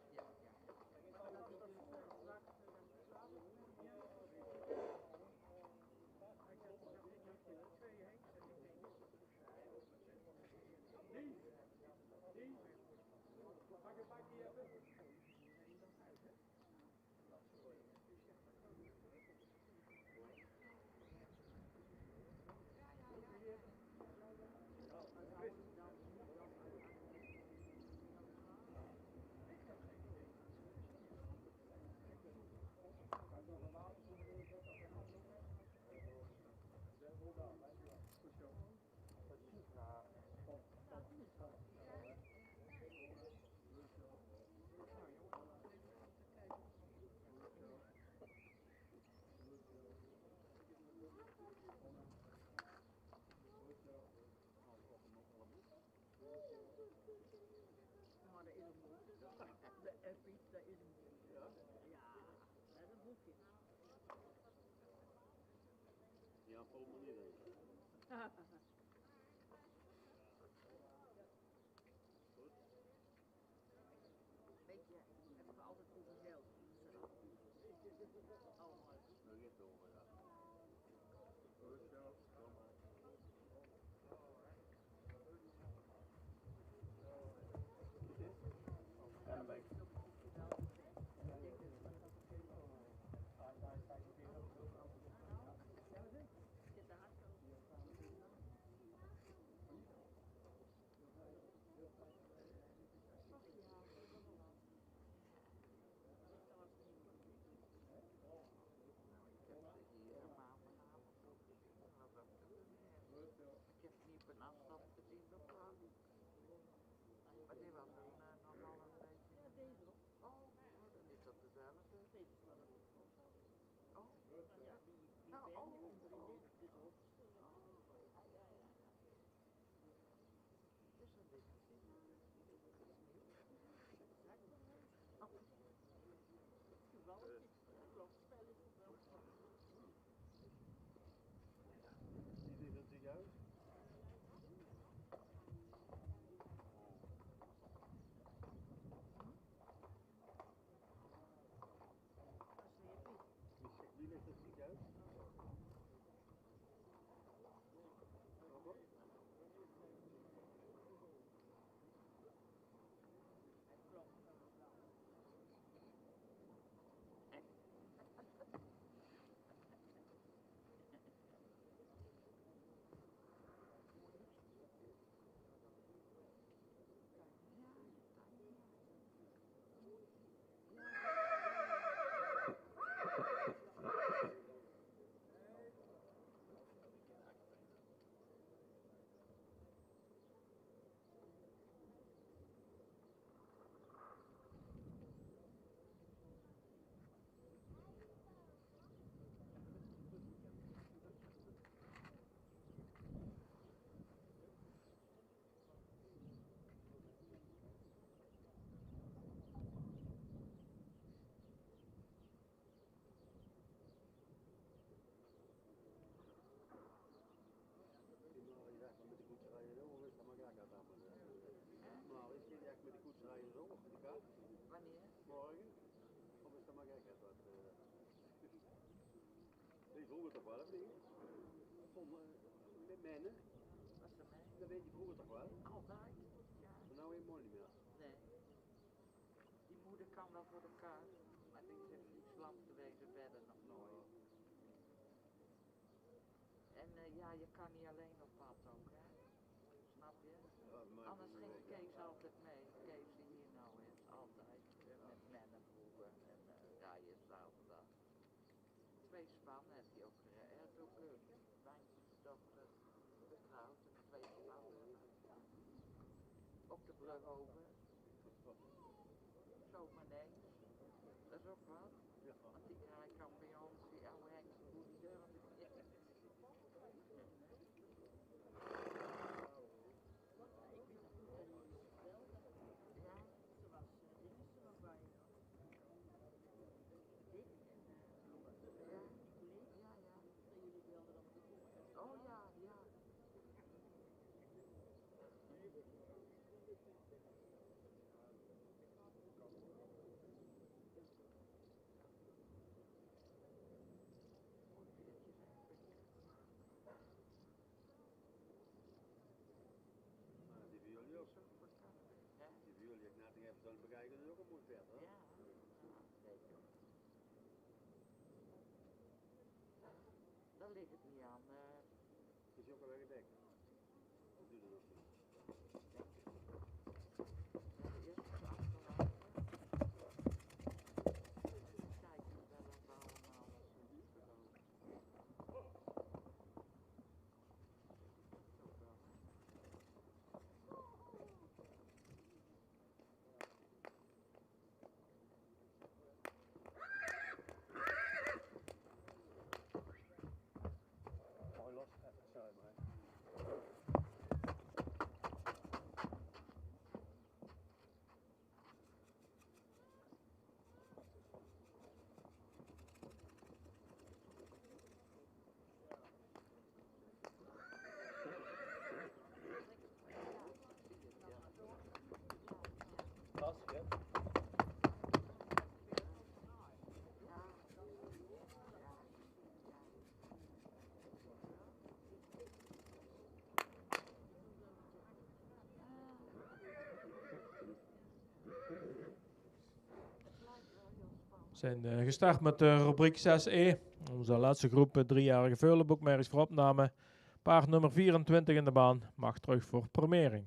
Ja, volgens mij niet. Weet je, hebben we altijd over geld. Allemaal. Daar gaat het over, ja. Afstand gezien op maar die was nogal een beetje. Ja, deze ook. Oh, dan is dat dezelfde. Oh, ja. Nou, dit ook. Het is een dingetje. Toevallig het klokspelletje wel. Is het ziekenhuis? Wie ligt het ziekenhuis? Wanneer? Morgen? Of is dat maar gek wat? Nee, vroeger toch wel, of niet? Met mennen? Was er mee? Dat weet je vroeger toch wel? Altijd? Ja. Maar nou helemaal niet meer. Nee. Die moeder kan wel voor de kaart, maar die is in Friesland geweest en verder nog nooit. En ja, je kan niet alleen op pad ook, hè? Snap je? Ja, anders ging Kees altijd mee. Kees die hier nou is, altijd. Met mennen vroeger. En rijden zaterdag. 2 span heeft hij ook gereden. Hij had ook Wijntjes dochter getrouwd en 2 spannen. Op de brug over. Zomaar ineens. Dat is ook wat. Want die krijgkampioens, die oude Hengse boeren. zeg, nou, die even zullen bekijken, dat is ook een mooi pet, hè? Ja, zeker. Daar ligt het niet aan. Is je ook alweer gedekt? Dat doet het ook niet. De eerste achterlaten. Kijken we wel of allemaal wat ze niet verlopen. Mooi los, even zo, maar. Lastig, hè? We zijn gestart met de rubriek 6e. Onze laatste groep, 3-jarige veulenboekmerries voor opname. Paard nummer 24 in de baan mag terug voor premiering.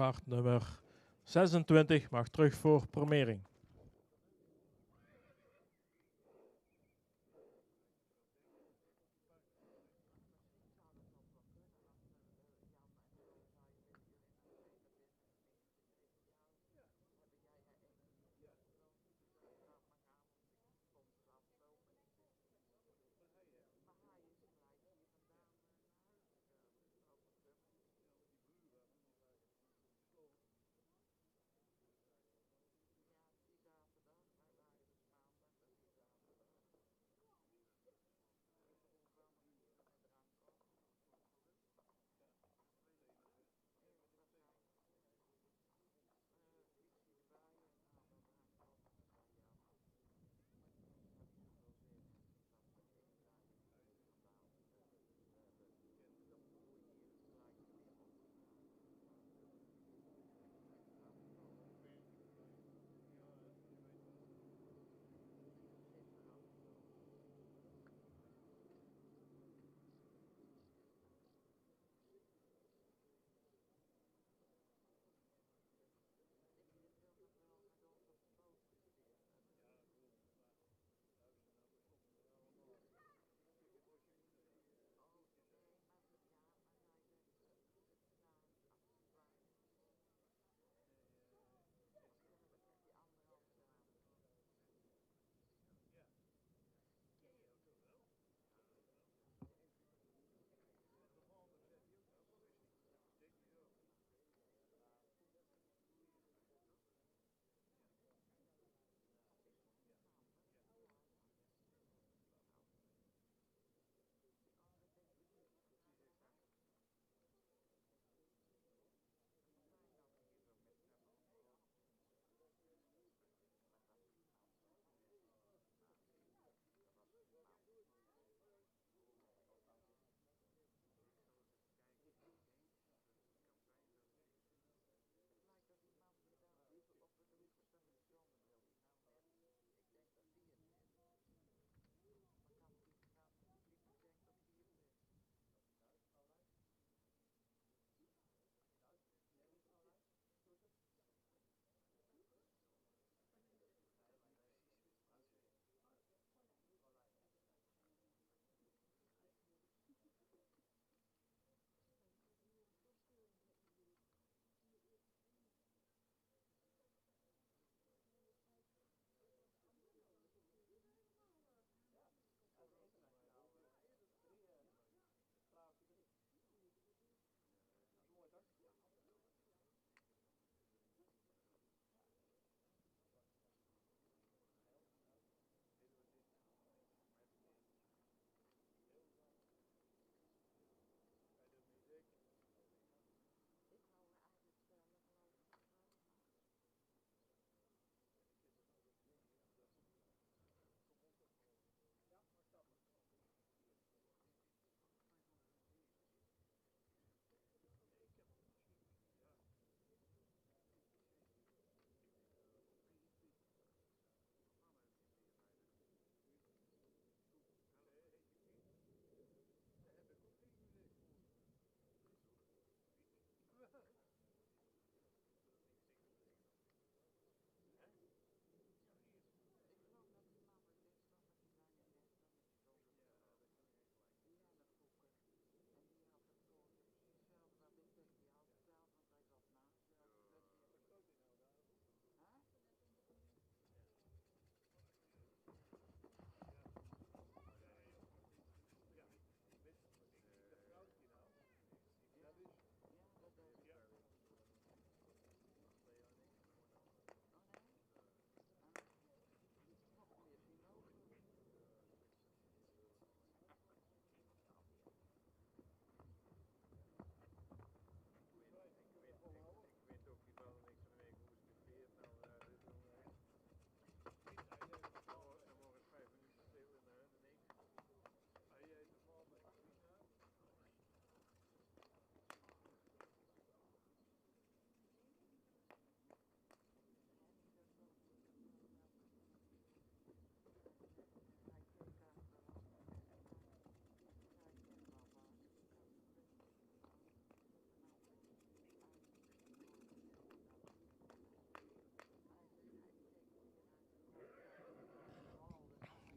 Paard nummer 26 mag terug voor Promering.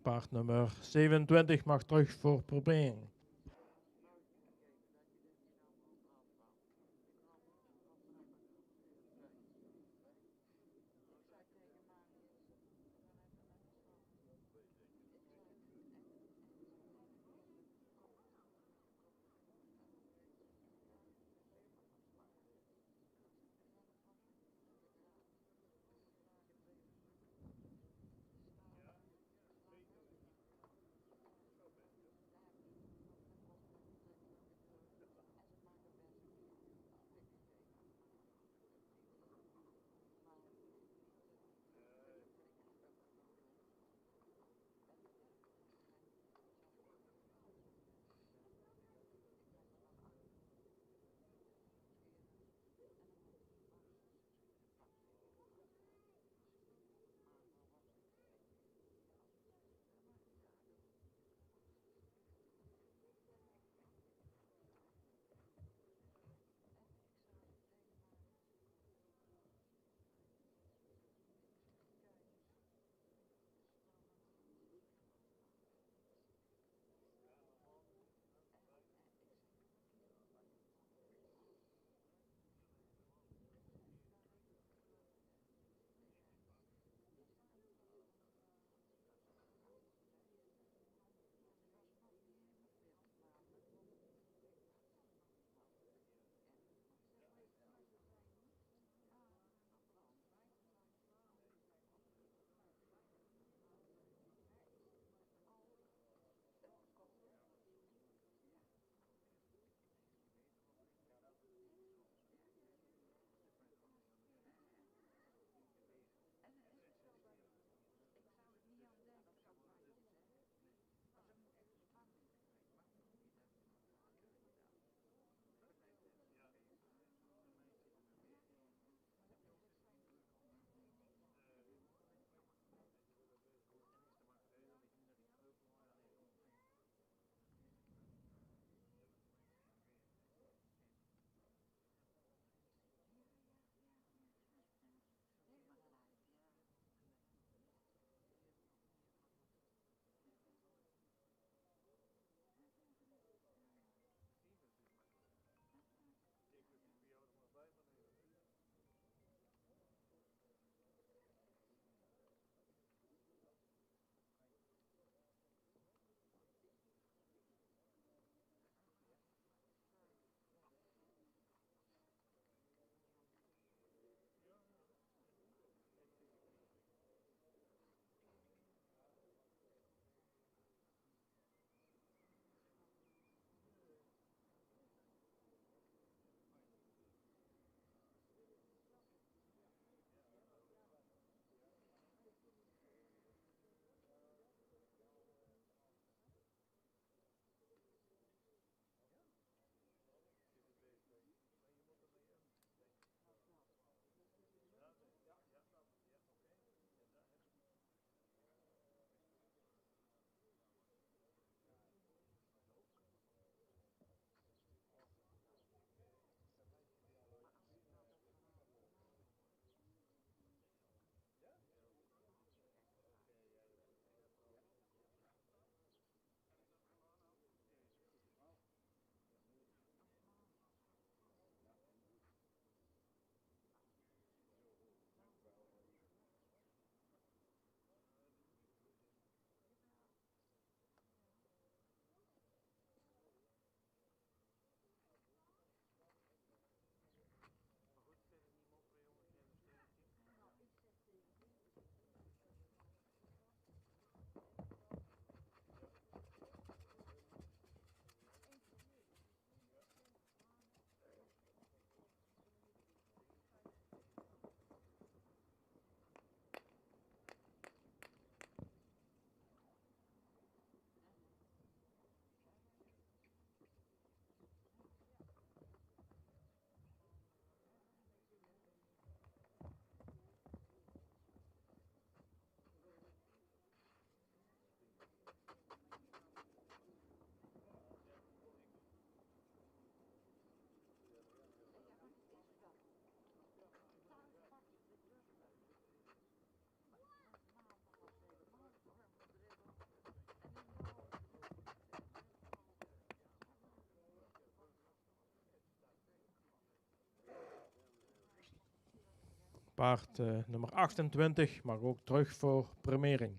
Paard nummer 27 mag terug voor probering. Paard nummer 28 mag ook terug voor premiering.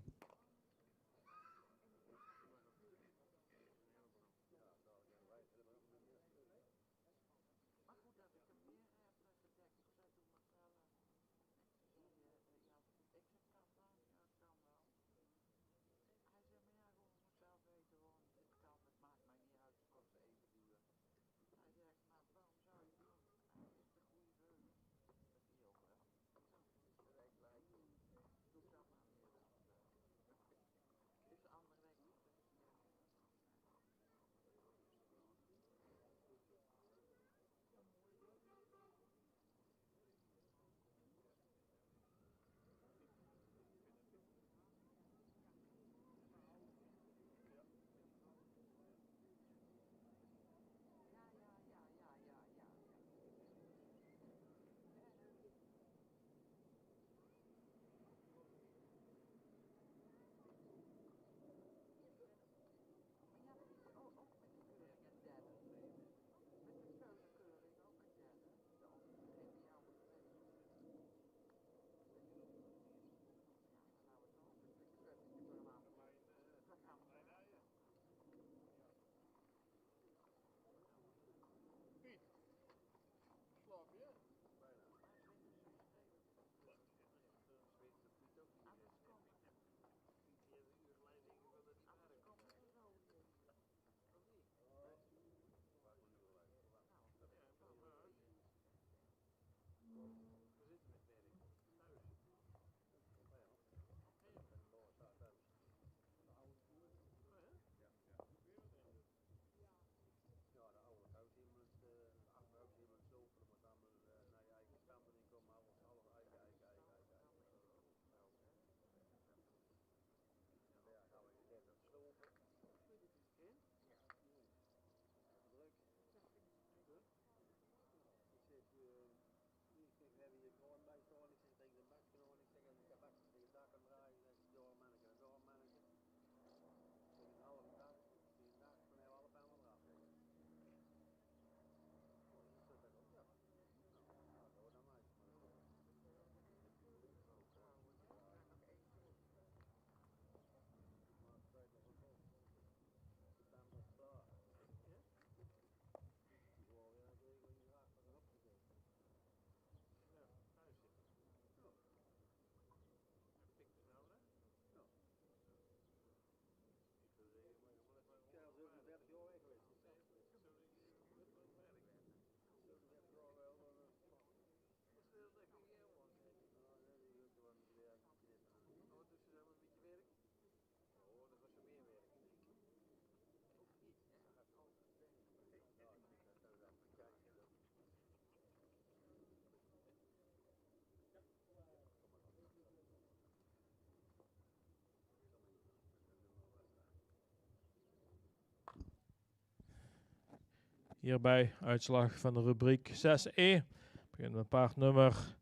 Hierbij uitslag van de rubriek 6E. Beginnen met paard nummer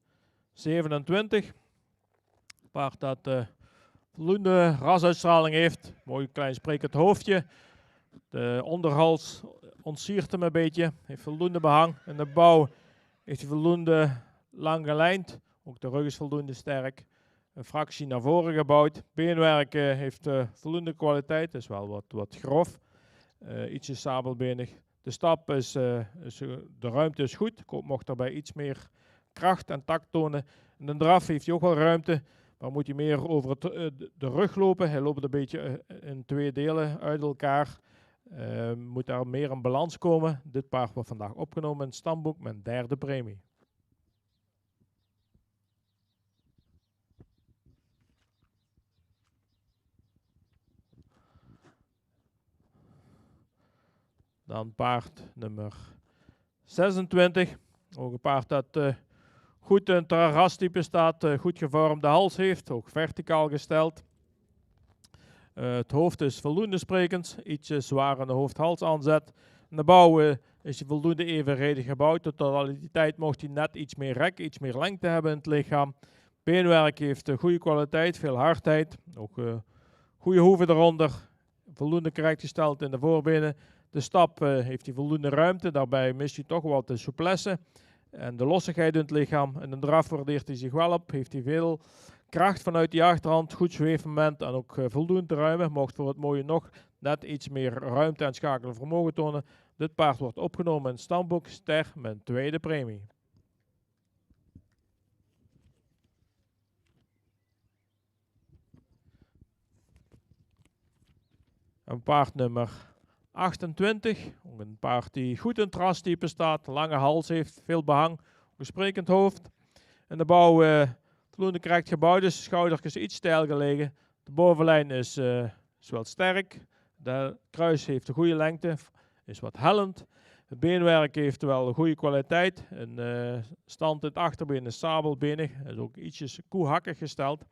27. Paard dat voldoende rasuitstraling heeft. Mooi klein sprekend hoofdje. De onderhals ontsiert hem een beetje. Heeft voldoende behang. In de bouw heeft hij voldoende lang gelijnd. Ook de rug is voldoende sterk. Een fractie naar voren gebouwd. Beenwerk heeft voldoende kwaliteit. Is wel wat grof. Ietsje sabelbenig. De stap is, de ruimte is goed. Ik mocht daarbij iets meer kracht en tact tonen. In de draf heeft hij ook wel ruimte. Maar moet hij meer over de rug lopen. Hij loopt een beetje in twee delen uit elkaar. Moet daar meer een balans komen. Dit paard wordt vandaag opgenomen in het stamboek met derde premie. Dan paard nummer 26. Ook een paard dat goed in het terrastype staat, goed gevormde hals heeft, ook verticaal gesteld. Het hoofd is voldoende sprekend, ietsje zwaar aan de hoofd-hals aanzet. In de bouw is hij voldoende evenredig gebouwd. De totaliteit mocht hij net iets meer rek, iets meer lengte hebben in het lichaam. Beenwerk heeft goede kwaliteit, veel hardheid, ook goede hoeven eronder. Voldoende correct gesteld in de voorbenen. De stap heeft hij voldoende ruimte, daarbij mist hij toch wat de souplesse. en de lossigheid in het lichaam. En de draf waardeert hij zich wel op. Heeft hij veel kracht vanuit die achterhand, goed zweefmoment en ook voldoende ruime. Mocht voor het mooie nog net iets meer ruimte en schakelen vermogen tonen. Dit paard wordt opgenomen in het stamboek Ster met een tweede premie. Een paard nummer 28. Een paard die goed in het rastype staat. Lange hals heeft, veel behang. Gesprekend hoofd. En de bouw voldoende correct gebouwd is. Schoudertjes iets stijl gelegen. De bovenlijn is wel sterk. De kruis heeft een goede lengte. Is wat hellend. Het beenwerk heeft wel een goede kwaliteit. Een stand in het achterbeen is sabelbenig. Is ook ietsjes koehakkig gesteld.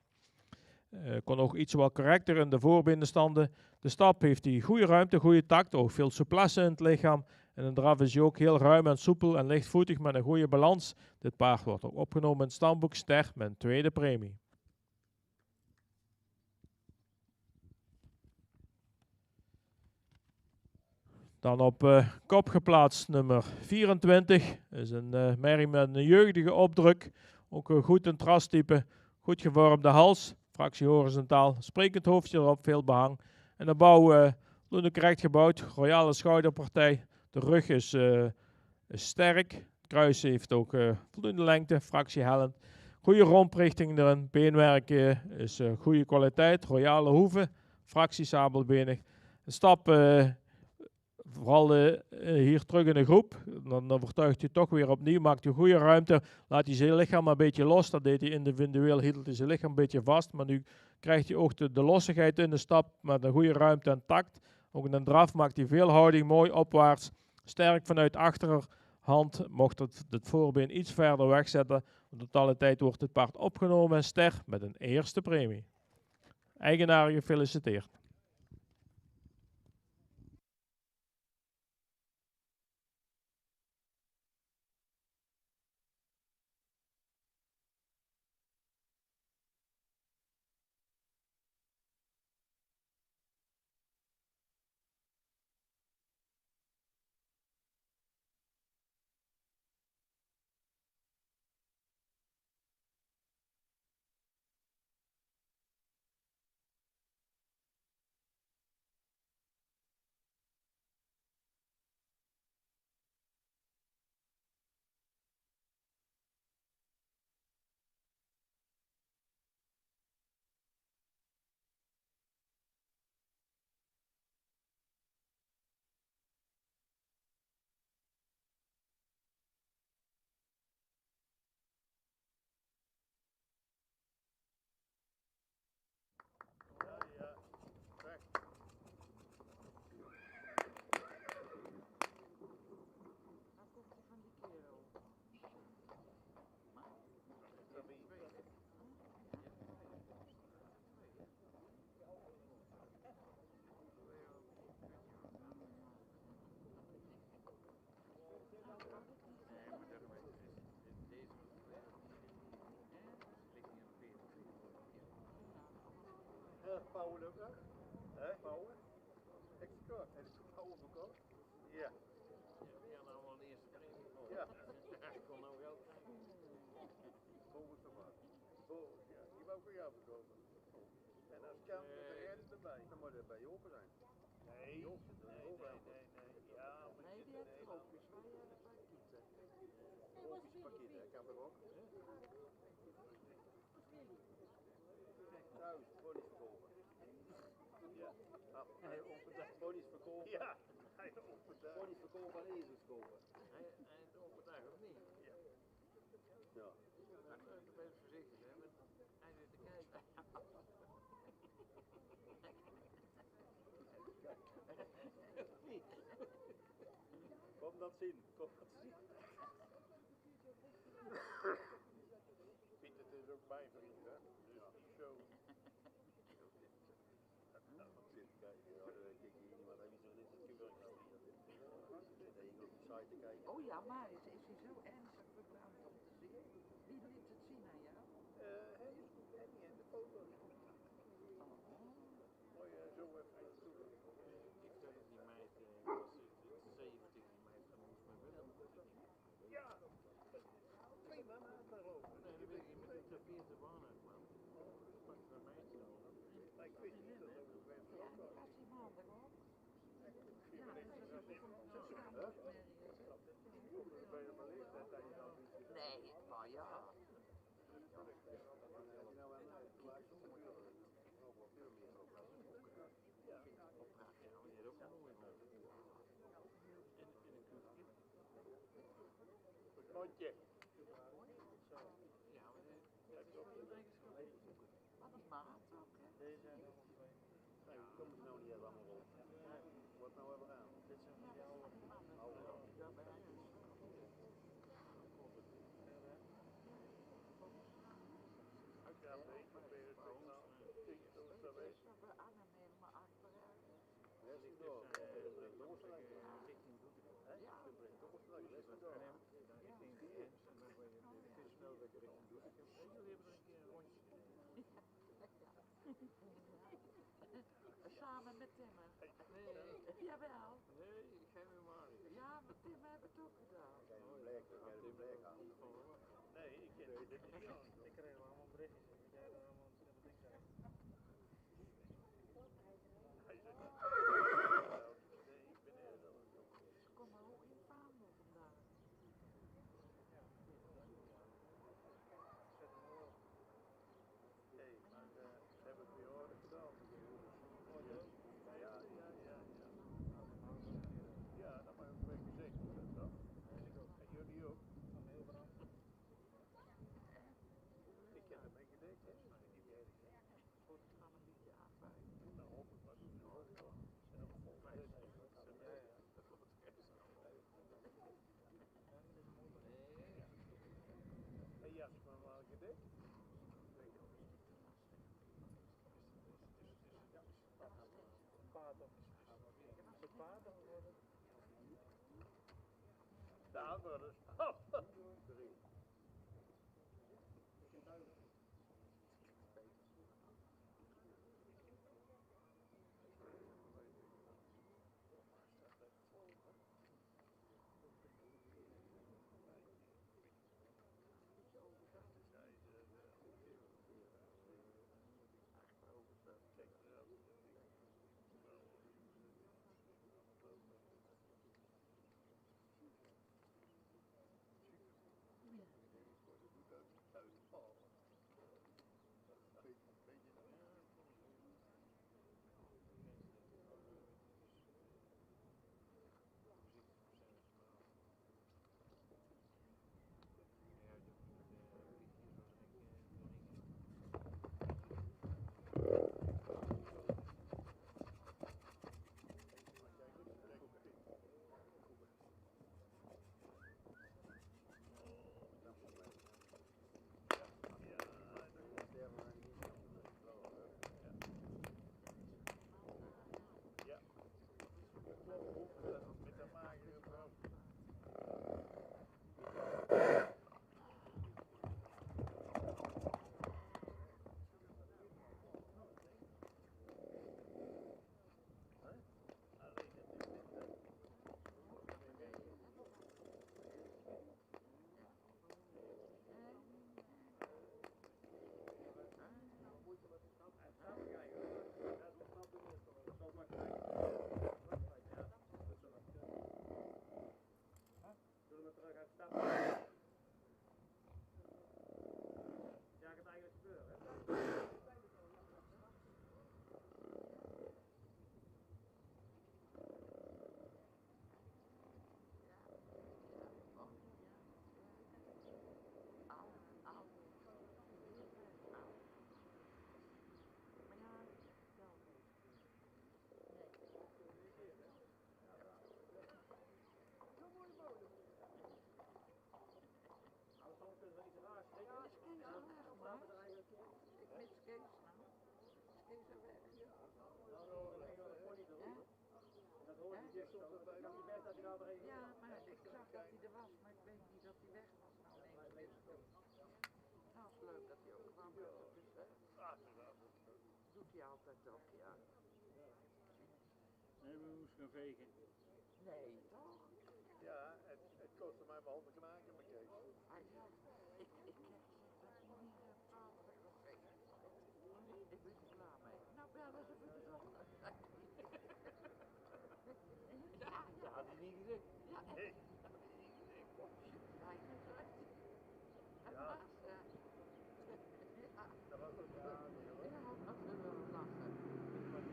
Kon ook iets wat correcter in de voorbenenstanden. De stap heeft hij goede ruimte, goede takt, ook veel souplesse in het lichaam. En in de draf is hij ook heel ruim en soepel en lichtvoetig met een goede balans. Dit paard wordt ook opgenomen in het stamboek Ster met een tweede premie. Dan op kop geplaatst nummer 24. Is een merrie met een jeugdige opdruk. Ook goed in het rastype, goed gevormde hals. Fractie horizontaal, sprekend hoofdje erop, veel behang. En de bouw correct gebouwd, royale schouderpartij. De rug is sterk, het kruis heeft ook voldoende lengte, fractie hellend. Goede romprichting erin, beenwerk is goede kwaliteit, royale hoeven, fractie sabelbenig. Een stap, vooral hier terug in de groep, dan overtuigt hij toch weer opnieuw, maakt hij goede ruimte, laat hij zijn lichaam een beetje los. Dat deed hij individueel, hield hij zijn lichaam een beetje vast, maar nu krijgt hij ook de lossigheid in de stap met een goede ruimte en tact. Ook in een draf maakt hij veel houding, mooi opwaarts, sterk vanuit achterhand, mocht het voorbeen iets verder wegzetten. In totaliteit wordt het paard opgenomen en Ster met een eerste premie. Eigenaar gefeliciteerd. Pauwen ook nog? Hè? Pauwen? Ik verkocht. Heb je Pauwen verkocht? Ja. Ja, nou wel een eerste premie voor. Ja. Ik kon nou geld krijgen. Pauwen is maar. Pauwen, ja. Die wou ik voor jou verkopen. En als kan, dan ben jij er erbij. Dan moet er bij Joop zijn. Nee. Joop zit er ook bij. Nee. Ja, maar nee, die heeft er ook. Dus wij hebben het bij Pieter. Tropisch pakket, hè? Kan er ook. Trouwens, ponies verkopen. Ja. Ponies verkopen. Ja. Ponies verkopen en ezels kopen. Hij is overdag of niet? Ja. Ja. Ik ben voorzichtig, hè. Hij zit te kijken. Kom dat zien. Kom dat zien. Pieter, het is ook mijn vriend, hè. Dus die show. Oh ja, maar is hij zo ernstig verbrand om te zien? Wie liet het zien aan jou? Henny en de foto. Mooi zo even toe. Ik denk dat die meid was 70, die meid van ons maar wel. Ja! via de baan uitkwam. Dan pakte naar mij snel. Maar ik weet niet dat ook nog bij Ja, en die was die maandag ook. Ja, dat is ook bij de leeftijd dat je dan niet. nee, maar ja. Rondje. Wat een maat ook, hè. Nee, we komen er nou niet helemaal rond. Wat nou even aan? Ja, dat zijn die mannen die daar bij ons bij Arnhem helemaal achteruit. Ja, ligt door. Ja. Samen met Timmer. Nee. Jawel. Nee, geen meer maar. Ja, met Timmer hebben we het ook gedaan. Nee, ik ken dit niet. Ik kreeg allemaal berichtjes. Ik jij er allemaal aan het ding zijn. Hij zegt nee, ik ben er dan. Ze komen ook in Vaandel vandaag. Hé, maar ze hebben het weer orde gedaan. Ja, dat mag ik een beetje zeker. Toch? En jullie ook. Ik heb ermee gedekt, hè? Maar niet meer. Goed, het gaan een beetje aanbuigen. Nou, hoop ik maar dat het ook wel. Zelf volgens mij. Dat wordt het echt snel. En jas maar wel gedekt. De aanvallers. Ja, maar ik zag dat hij er was, maar ik weet niet dat hij weg was. Nou, nee, nou, is leuk dat hij ook kwam. Dus, doet hij altijd ook, ja. Nee, we moesten gaan vegen. Nee, toch? Ja, het kostte mij wel 100 knaken, maar Kees. Ik kreeg dat hij meer ben je klaar mee? Nou, bellen ze voor de zondag. Dat had hij niet gezegd. Ja, echt. Nee, dat had hij niet gezegd. Bijna gezegd. En Ja. was, ja. Dat was ook aardig, hoor. Ja, dat ze wel lachen. Hey.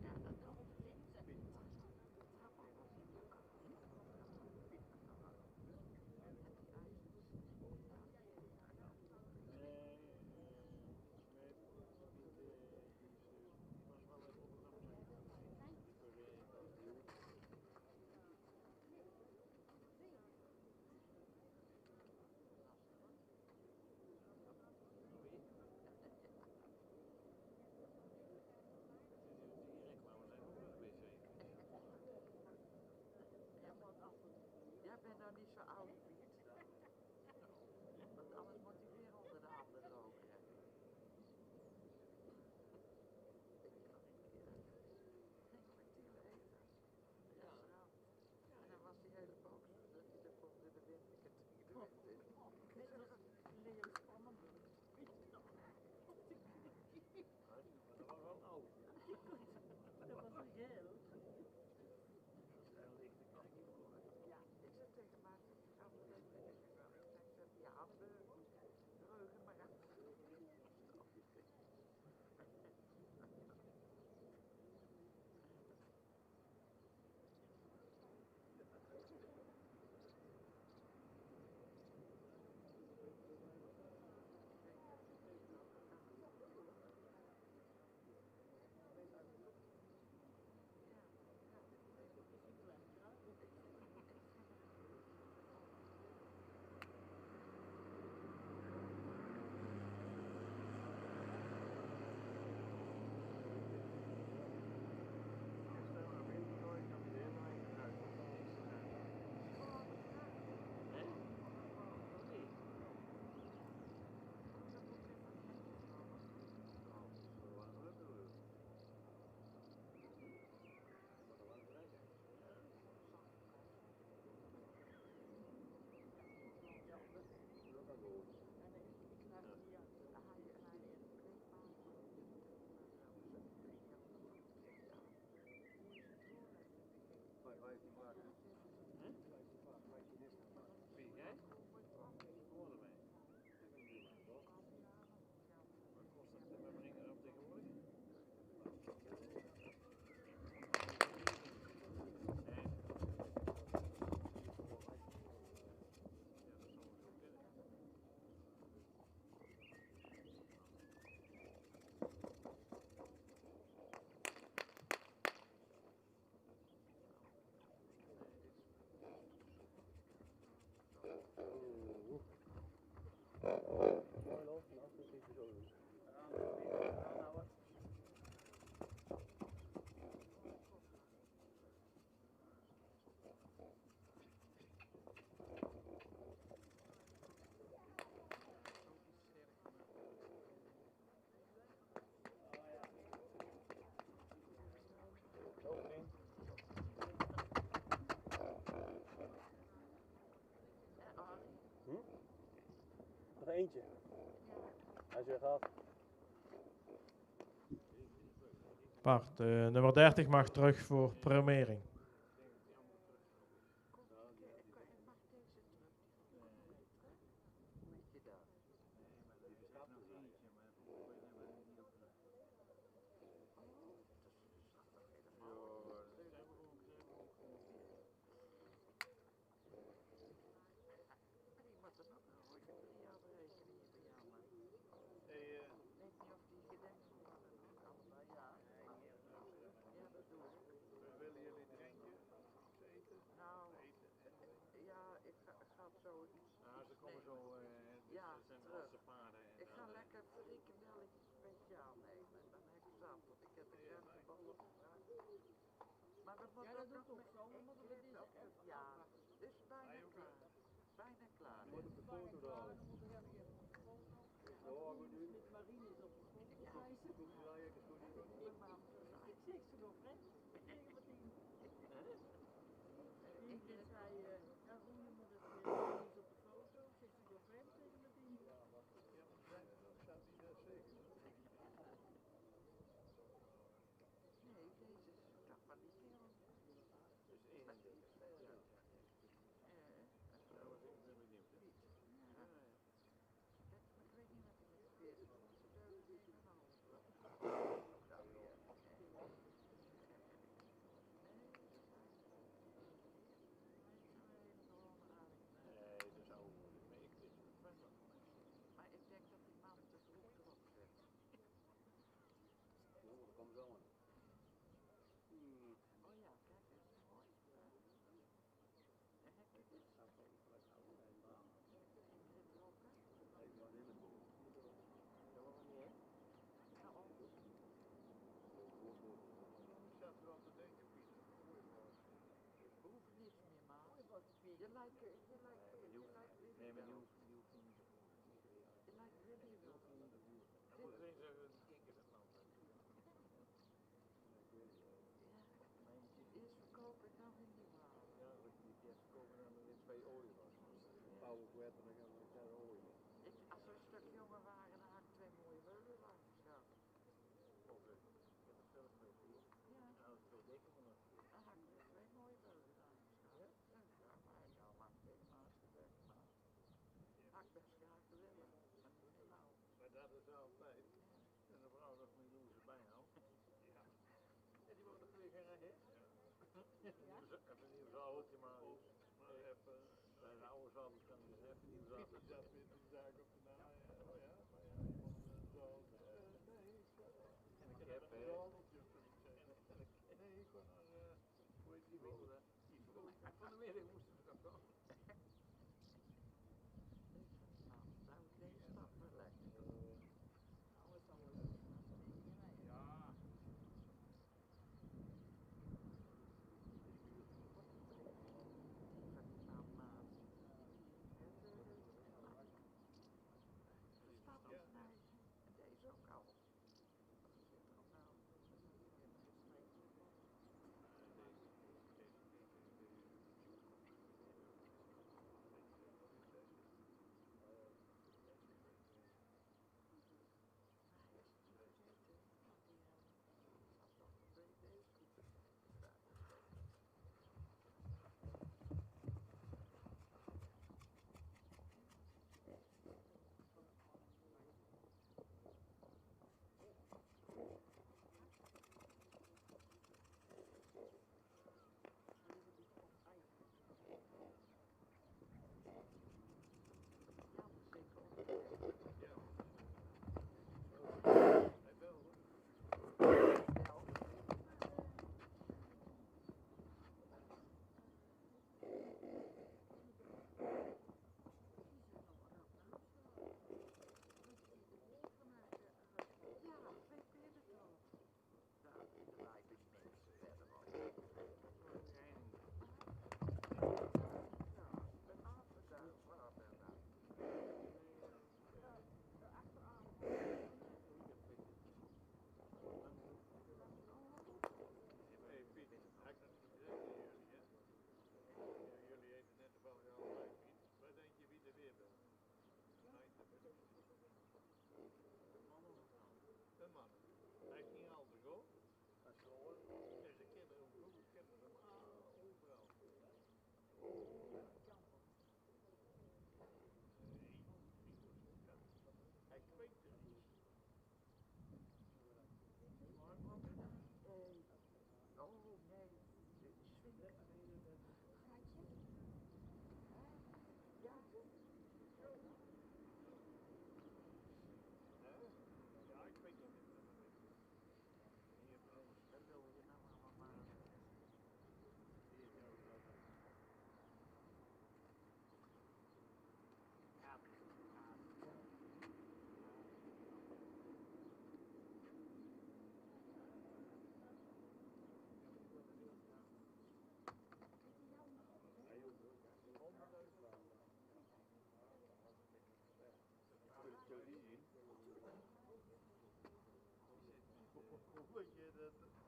Ja, dat kan ook Jij bent nou niet zo oud, Piet. Want anders moet hij weer onder de handen roken. Geen kwartier eten. Restaurant. En dan was hij hele boos dat hij er komt in de wind. Ik heb de wind in. Ik zeg, lelijk spannend. Dat was wel oud. Dat was een geel. Ja, ik zeg tegen Maarten, gaan we dat even wel. Ik zeg, ja, we dreugen maar aan. Wie, jij? Hoor erbij. Wat kost dat met brengen op tegenwoordig? Nog eentje. Hij is weer gehad. Bart, nummer 30 mag terug voor premering. Willen jullie drinken, eten? Nou, ja, ik ga zo iets. Ze komen zo, Ja, dit zijn terug. losse paarden. Ik ga lekker frikandelletje speciaal nemen. Dan heb ik zat, want ik heb de krentenbollen gevraagd. Maar we moeten ook nog met eten op de... Ja, dus bijna klaar. Bijna klaar. Moet op de foto halen. En zei, ja, hoe je moet het niet op de foto, zit hij door vreemd tegen me die. Ja, maar dat staat niet dat zeker. Nee, deze is toch van die kerel. Dus 31. Ja. Dat was ik ben benieuwd. Hè? Ja. Ik weet niet wat hij met 40 onze deuren heeft genomen. Dat weer. Nee, dat zou moeilijk. Maar ik vind het best wel gelijk. Maar ik denk dat die man te vroeg erop zit. Oh, dat komt zo aan. Oh ja, kijk, dat is mooi. Heb je dit? Dat zou ik wel houden. Nee, maar Zit er ook, hè? ik was in het boven. Dat was niet, hè? Nou, Ik zat er al te denken, Pieter. Goeiemorgen. hoeft niets meer, ma. Je lijkt Willy Nee, maar wel. die hoeft niet te voeren. Je lijkt Willy wel. Dan moet iedereen zeggen dat die kikkers het land hebben. Eerst verkopen en dan weer nieuw halen. Ja, dat je die eerst kopen en dan weer 2 oliewas. Bouwen kwijt en dan gaan we naar de olie. Als we een stuk jonger waren, dan had ik 2 mooie weulen aangeschaft. Of ik heb het zelf mee gevoerd. Ja, En als het zo dik is, dan nog goed. dan had ik weer 2 mooie weulen aangeschaft. Ja? Ja, maar nou mag tegen me gezegd, maar had ik best graag willen. Maar niet meer nou. Maar dat is altijd. En de vrouw nog niet hoe ze bijhoudt. Ja. En die woont nog weer geen recht. Even een nieuw zaaltje maar eens. Maar even. Bij de oude zaal kan je dus even nieuw zaal. Pieter zat weer te zaken op de naam. Oh ja, maar ja, je moet een zaal. Nee, ik kan. En ik heb een zaaltje of zoiets zeggen. Nee, ik kon naar. Hoe heet die wonen? Van de middag moesten we toch wel. Nou, deze stap wel lekker. Ja. Van die man maat. Verstandsmeisje. En deze ook al. Ze zit er ook al.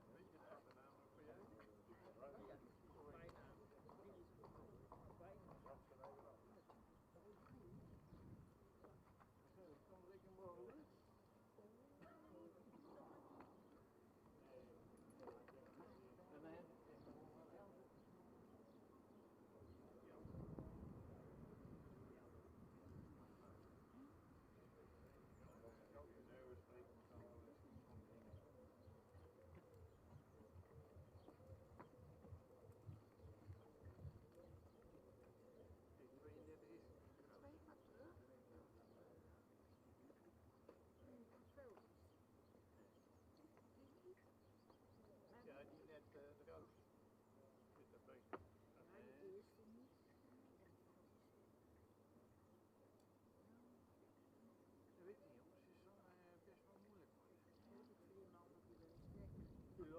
Weet je de achternaam nog van jij?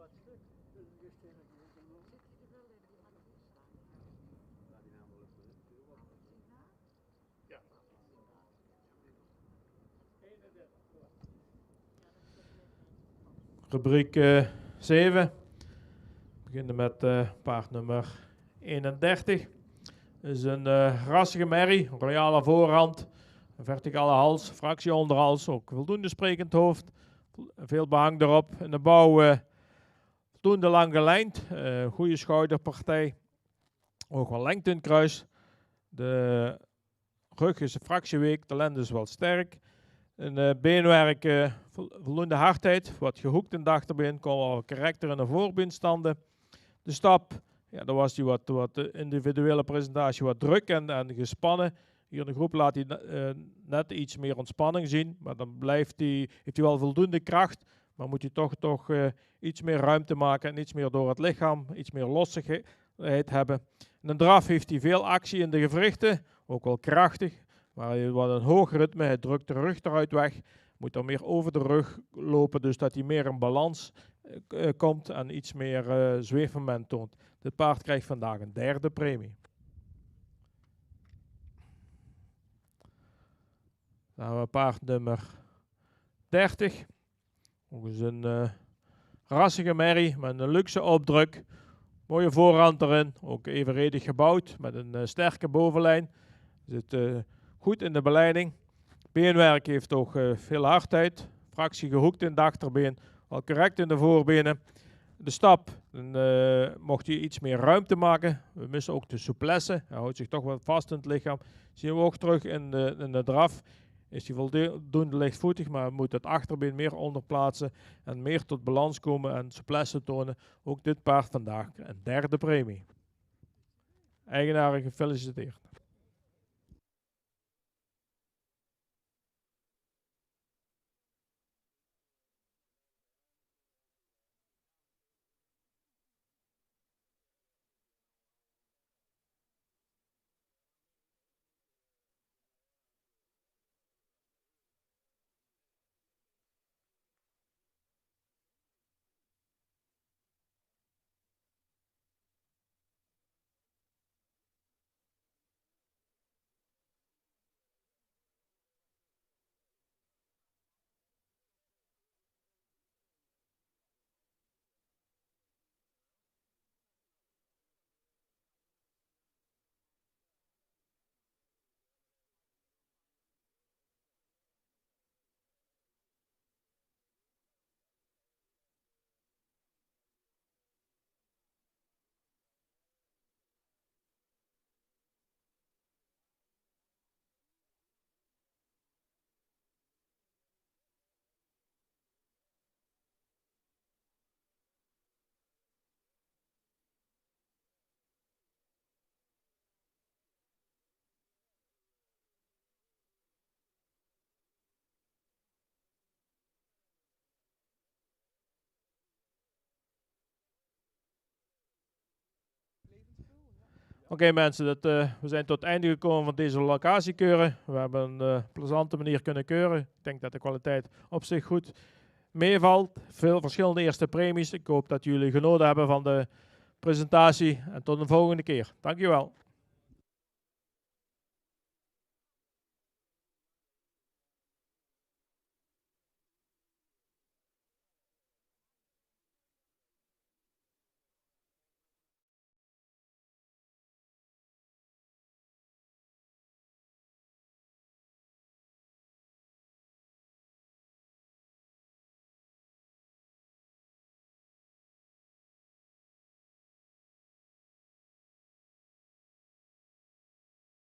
wat stuk. Dus je stenen die ook een loop. Ja. 31. Rubriek 7. We beginnen met paard nummer 31. Dat is een rassige merrie, royale voorhand, een verticale hals, fractie onderhals, ook voldoende sprekend hoofd, veel behang erop. In de bouw voldoende lang gelijnd, goede schouderpartij, ook wel lengte in het kruis. De rug is een fractieweek, de lende is wel sterk. Een beenwerk, voldoende hardheid, wat gehoekt in de achterbeen, komen wel karakter in de voorbeenstanden. De stap, ja, daar was hij wat individuele presentatie wat druk en gespannen. Hier in de groep laat hij net iets meer ontspanning zien, maar dan heeft hij wel voldoende kracht, maar moet hij toch iets meer ruimte maken en iets meer door het lichaam, iets meer lossigheid hebben. In een draf heeft hij veel actie in de gewrichten, ook wel krachtig. Maar wat een hoog ritme, hij drukt de rug eruit weg, moet dan meer over de rug lopen, dus dat hij meer in balans komt en iets meer zweefmoment toont. Dit paard krijgt vandaag een derde premie. Dan hebben we paard nummer 30. Ook eens een rassige merrie met een luxe opdruk. Mooie voorhand erin, ook evenredig gebouwd met een sterke bovenlijn. Zit goed in de beleiding. Beenwerk heeft ook veel hardheid. Fractie gehoekt in de achterbeen, al correct in de voorbenen. De stap, dan mocht hij iets meer ruimte maken. We missen ook de souplesse. Hij houdt zich toch wat vast in het lichaam. Zien we ook terug in de draf. Is hij voldoende lichtvoetig, maar moet het achterbeen meer onderplaatsen en meer tot balans komen en souplesse tonen. Ook dit paard vandaag een derde premie. Eigenaar gefeliciteerd. Oké mensen, we zijn tot het einde gekomen van deze locatiekeuren. We hebben een plezante manier kunnen keuren. Ik denk dat de kwaliteit op zich goed meevalt. Veel verschillende eerste premies. Ik hoop dat jullie genoten hebben van de presentatie. En tot een volgende keer. Dankjewel.